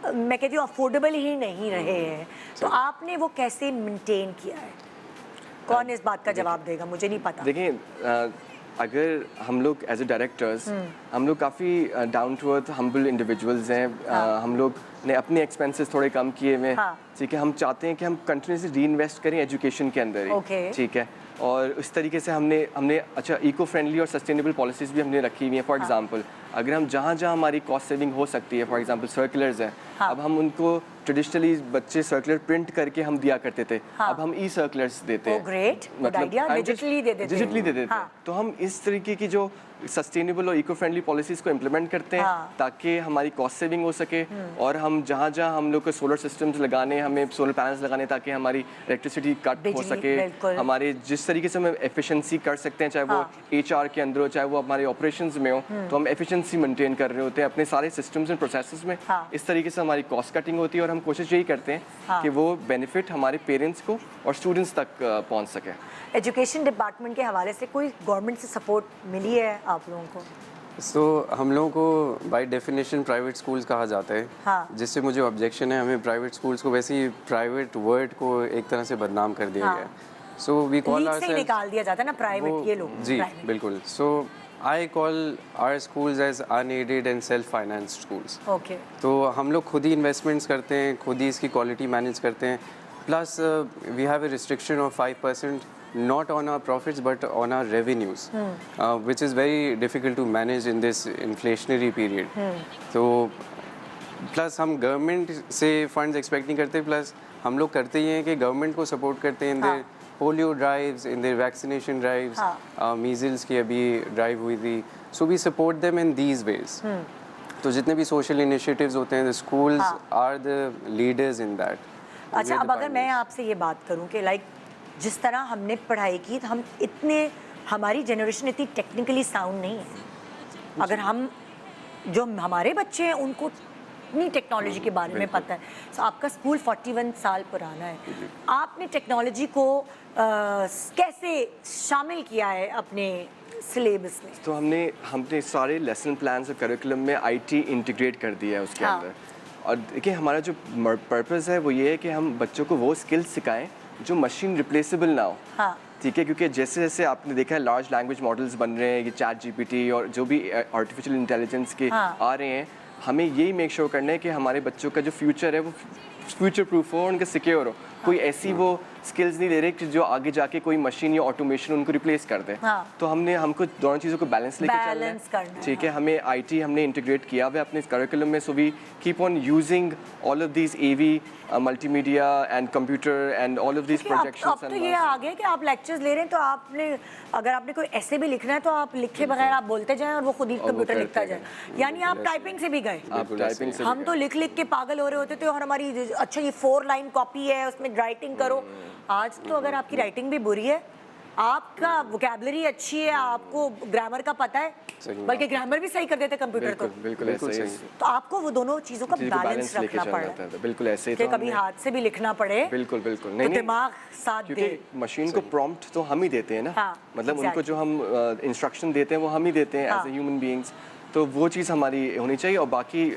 मैं कहती हूँ अफोर्डेबल ही नहीं रहे हैं, तो आपने वो कैसे मेंटेन किया है? कौन इस बात का जवाब देगा? मुझे नहीं पता। देखिए, अगर हम लोग एज ए डायरेक्टर्स हम लोग काफ़ी down to earth humble individuals हैं। हम लोग ने अपने एक्सपेंसेस थोड़े कम किए हुए हैं। ठीक है, हम चाहते हैं कि हम कंटिन्यूसली री इन्वेस्ट करें एजुकेशन के अंदर ही। ठीक है, और उस तरीके से हमने अच्छा इको फ्रेंडली और सस्टेनेबल पॉलिसीज़ भी हमने रखी हुई हैं। फॉर एग्जांपल अगर हम जहाँ हमारी कॉस्ट सेविंग हो सकती है, फॉर एग्जांपल सर्कुलर्स हैं, अब हम उनको ट्रेडिशनली बच्चे सर्कुलर प्रिंट करके हम दिया करते थे, अब हम ई सर्कुलर्स देते हैं। ग्रेट, डिजिटली दे देते हैं। तो हम इस तरीके की जो सस्टेनेबल और इको फ्रेंडली पॉलिसीज़ को इम्प्लीमेंट करते हैं ताकि हमारी कॉस्ट सेविंग हो सके, और हम जहाँ हम लोग को सोलर सिस्टम्स लगाने, हमें सोलर पैनल्स लगाने ताकि हमारी इलेक्ट्रिसिटी कट हो सके, हमारे जिस तरीके से हम एफिशिएंसी कर सकते हैं, चाहे वो HR के अंदर हो, चाहे वो हमारे ऑपरेशंस में हो, तो हम एफिशिएंसी मेंटेन कर रहे होते हैं अपने सारे सिस्टम्स एंड प्रोसेसेस में। इस तरीके से हमारी कॉस्ट कटिंग होती है और हम कोशिश यही करते हैं कि वो बेनिफिट हमारे पेरेंट्स को और स्टूडेंट्स तक पहुँच सके। एजुकेशन डिपार्टमेंट के हवाले से कोई गवर्नमेंट से सपोर्ट मिली है आप लोगों को? सो हम लोगों को बाय डेफिनेशन प्राइवेट स्कूल्स कहा जाता है, जिससे मुझे ऑब्जेक्शन है। हमें प्राइवेट स्कूल्स को वैसे ही प्राइवेट वर्ड को एक तरह से बदनाम कर दिया गया है। सो वी कॉल आवरसेल्व्स निकाल दिया जाता है ना प्राइवेट, ये लोग जी बिल्कुल। So I call our schools as unaided and self financed schools. Okay, तो हम लोग खुद ही इन्वेस्टमेंट्स करते हैं, खुद ही इसकी क्वालिटी मैनेज करते हैं। Plus we have a restriction of 5% not on our profits but on our revenues, which is very difficult to manage in this inflationary period. तो प्लस हम गवर्नमेंट से फंड्स एक्सपेक्ट नहीं करते, प्लस हम लोग करते ही हैं कि गवर्नमेंट को सपोर्ट करते हैं in their polio drives, in their vaccination drives, measles की अभी ड्राइव हुई थी। So we support them in these ways. तो जितने भी सोशल इनिशिएटिव्स होते हैं, the schools are the leaders in that. अच्छा, अब अगर मैं आपसे ये बात करूं कि लाइक जिस तरह हमने पढ़ाई की, तो हम इतने, हमारी जनरेशन इतनी टेक्निकली साउंड नहीं है। अगर हम जो हमारे बच्चे हैं उनको इतनी टेक्नोलॉजी के बारे में पता है। तो आपका स्कूल 41 साल पुराना है, आपने टेक्नोलॉजी को कैसे शामिल किया है अपने सिलेबस में? तो हमने सारे लेसन प्लान और करिकुलम में IT इंटीग्रेट कर दिया है उसके अंदर। और देखिए हमारा जो पर्पस है वो ये है कि हम बच्चों को वो स्किल्स सिखाएं जो मशीन रिप्लेसेबल ना हो। ठीक है, क्योंकि जैसे जैसे आपने देखा है लार्ज लैंग्वेज मॉडल्स बन रहे हैं, ये ChatGPT और जो भी आर्टिफिशियल इंटेलिजेंस के आ रहे हैं, हमें यही मेक श्योर करना है कि हमारे बच्चों का जो फ्यूचर है वो फ्यूचर प्रूफ हो, उनका सिक्योर हो। कोई ऐसी वो स्किल्स नहीं दे रहे कि जो आगे जाके कोई मशीन या ऑटोमेशन उनको रिप्लेस कर दे। तो हमको दोनों चीज़ों को बैलेंस लेके चलना है। ठीक है, हमें IT हमने इंटीग्रेट किया हुआ है अपने करिकुलम में। So we keep on using all of these AV multimedia and computer and all of these projections. अब तो ये आ गया कि आप लेक्चर्स ले रहे हैं, तो अगर आपने कोई ऐसे भी लिखना है तो आप लिखे बगैर आप बोलते जाएं और वो खुद ही कंप्यूटर लिखता जाए। यानी आप टाइपिंग से भी गए। हम तो लिख लिख के पागल हो रहे होते थे, और हमारी अच्छा ये 4 लाइन कॉपी है उसमें राइटिंग करो। आज तो अगर आपकी राइटिंग भी बुरी है, आपका वोकैबुलरी अच्छी है, आपको ग्रामर का पता है, बल्कि ग्रामर भी सही कर देते कंप्यूटर तो बिल्कुल ऐसे ही। तो आपको वो दोनों चीज़ों का बैलेंस रखना पड़ता है। बिल्कुल ऐसे ही, कि कभी हाथ से भी लिखना पड़े। बिल्कुल बिल्कुल नहीं, दिमाग साथ दे। मशीन को प्रॉम्प्ट तो हम ही देते हैं ना, मतलब उनको जो हम इंस्ट्रक्शन देते हैं वो हम ही देते हैं एज ए ह्यूमन बीइंग्स। तो वो चीज़ हमारी होनी चाहिए, और बाकी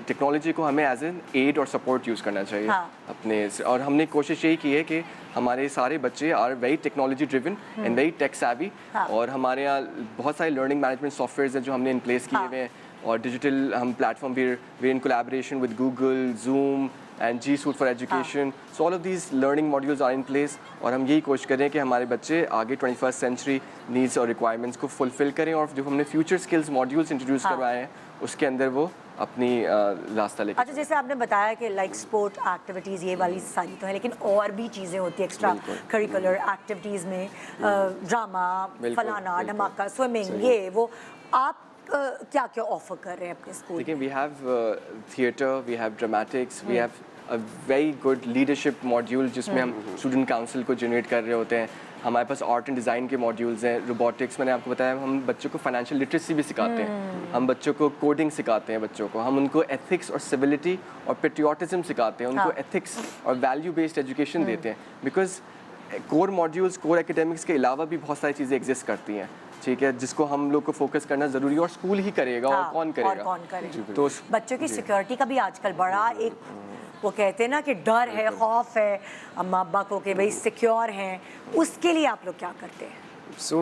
टेक्नोलॉजी को हमें एज एन एड और सपोर्ट यूज़ करना चाहिए अपने। और हमने कोशिश यही की है कि हमारे सारे बच्चे are very technology driven and very tech savvy, और हमारे यहाँ बहुत सारे लर्निंग मैनेजमेंट सॉफ्टवेयर्स हैं जो हमने इन प्लेस किए हुए हैं, और डिजिटल हम प्लेटफॉर्म भी in collaboration with Google, zoom and G Suite for Education. So all of these learning modules are in place, और हम यही कोशिश करें कि हमारे बच्चे आगे 21st century needs और requirements को fulfill करें, और जो हमने future skills modules introduce करवाए हैं उसके अंदर वो अपनी रास्ता लेके। अच्छा, जैसे आपने बताया कि लाइक स्पोर्ट एक्टिविटीज़ ये वाली सारी तो है, लेकिन और भी चीज़ें होती है एक्स्ट्रा करिकुलर एक्टिविटीज़ में, ड्रामा, फलाना धमाका, स्विमिंग, ये वो। आप क्या क्या ऑफर कर रहे हैं अपने स्कूल? देखिए, we have theatre, we have dramatics, we have a very good leadership module जिसमें हम स्टूडेंट काउंसिल को जनरेट कर रहे होते हैं। हमारे पास आर्ट एंड डिज़ाइन के मॉड्यूल्स हैं, रोबोटिक्स, मैंने आपको बताया, हम बच्चों को फाइनेंशियल लिटरेसी भी सिखाते हैं, हम बच्चों को कोडिंग सिखाते हैं बच्चों को, हम उनको एथिक्स और सिविलिटी और पेट्रियोटिज्म सिखाते हैं, उनको एथिक्स और वैल्यू बेस्ड एजुकेशन देते हैं। Because core modules, core academics के अलावा भी बहुत सारी चीज़ें एग्जिस्ट करती हैं, ठीक है, जिसको हम लोग को फोकस करना ज़रूरी है, और स्कूल ही करेगा, और कौन करेगा, और कौन करेगा। तो बच्चों की सिक्योरिटी का भी आजकल बड़ा एक, वो कहते हैं ना कि डर है, खौफ है अम्मा अब्बा को कि भाई सिक्योर हैं, उसके लिए आप लोग क्या करते हैं? So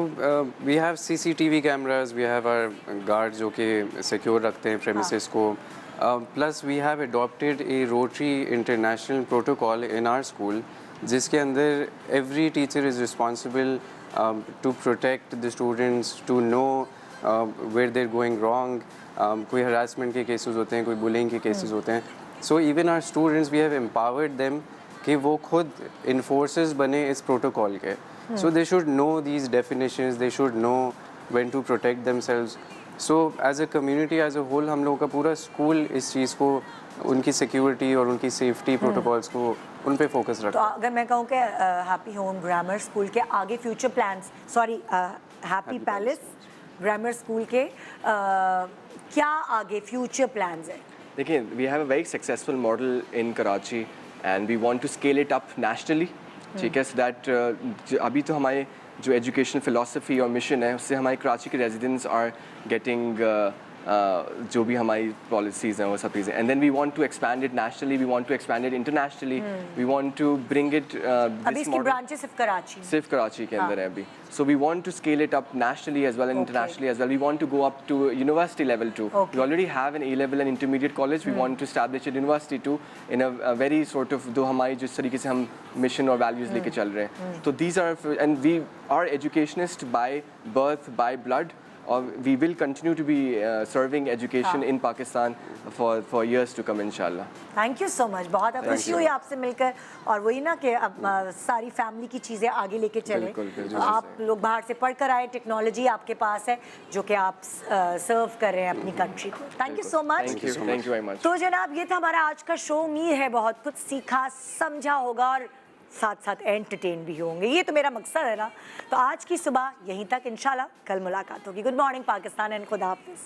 we have CCTV cameras, we have our guards जो कि secure रखते हैं premises को. Plus we have adopted a Rotary International protocol in our school, जिसके अंदर every teacher is responsible to protect the students, to know where they're going wrong. कोई harassment के cases होते हैं, कोई bullying के cases होते हैं. So even our students, we have empowered them कि वो खुद enforcers बने इस protocol के. So they should know these definitions, they should know when to protect themselves. So as a community, as a whole, हम लोगों का पूरा school इस चीज़ को, उनकी security और उनकी safety protocols को उन पे focus तो रखता है. अगर मैं कहूँ कि हैप्पी होम ग्रामर स्कूल के आगे future plans, sorry happy palace grammar school के क्या आगे फ्यूचर प्लान्स है? देखिए, we have a very successful model in Karachi and we want to scale it up nationally. ठीक है, so that अभी तो हमारे जो एजुकेशन फिलोसफी और मिशन है उससे हमारे कराची के रेजिडेंट्स आर गेटिंग जो भी हमारी पॉलिसीज़ हैं वो सब चीज़ें, and then we want to expand it nationally, we want to expand it internationally, we want to bring it अभी इसकी ब्रांचेस सिर्फ कराची के अंदर है अभी. So we want to scale it up nationally as well and internationally as well. We want to go up to university level too. We already have an A-level and intermediate college. We want to establish a university too in a very sort of दो हमारी जिस तरीके से हम mission और values लेके चल रहे हैं. So these are, and we are educationists by birth, by blood. और we will continue to be serving education in Pakistan for years to come inshallah. Thank you so much, बहुत खुशी हुई आपसे मिलकर. और वही ना कि अब सारी फैमिली की चीज़ें आगे लेके चले. तो आप लोग बाहर से पढ़ कर आए, टेक्नोलॉजी आपके पास है जो कि आप सर्व कर रहे हैं अपनी कंट्री को. Thank you so much. Thank you very much. तो जनाब ये था हमारा आज का शो. उम्मीद है बहुत कुछ सीखा समझा होगा और साथ साथ एंटरटेन भी होंगे. ये तो मेरा मकसद है ना. तो आज की सुबह यहीं तक, इंशाल्लाह कल मुलाकात होगी. गुड मॉर्निंग पाकिस्तान एंड खुदा हाफिज़.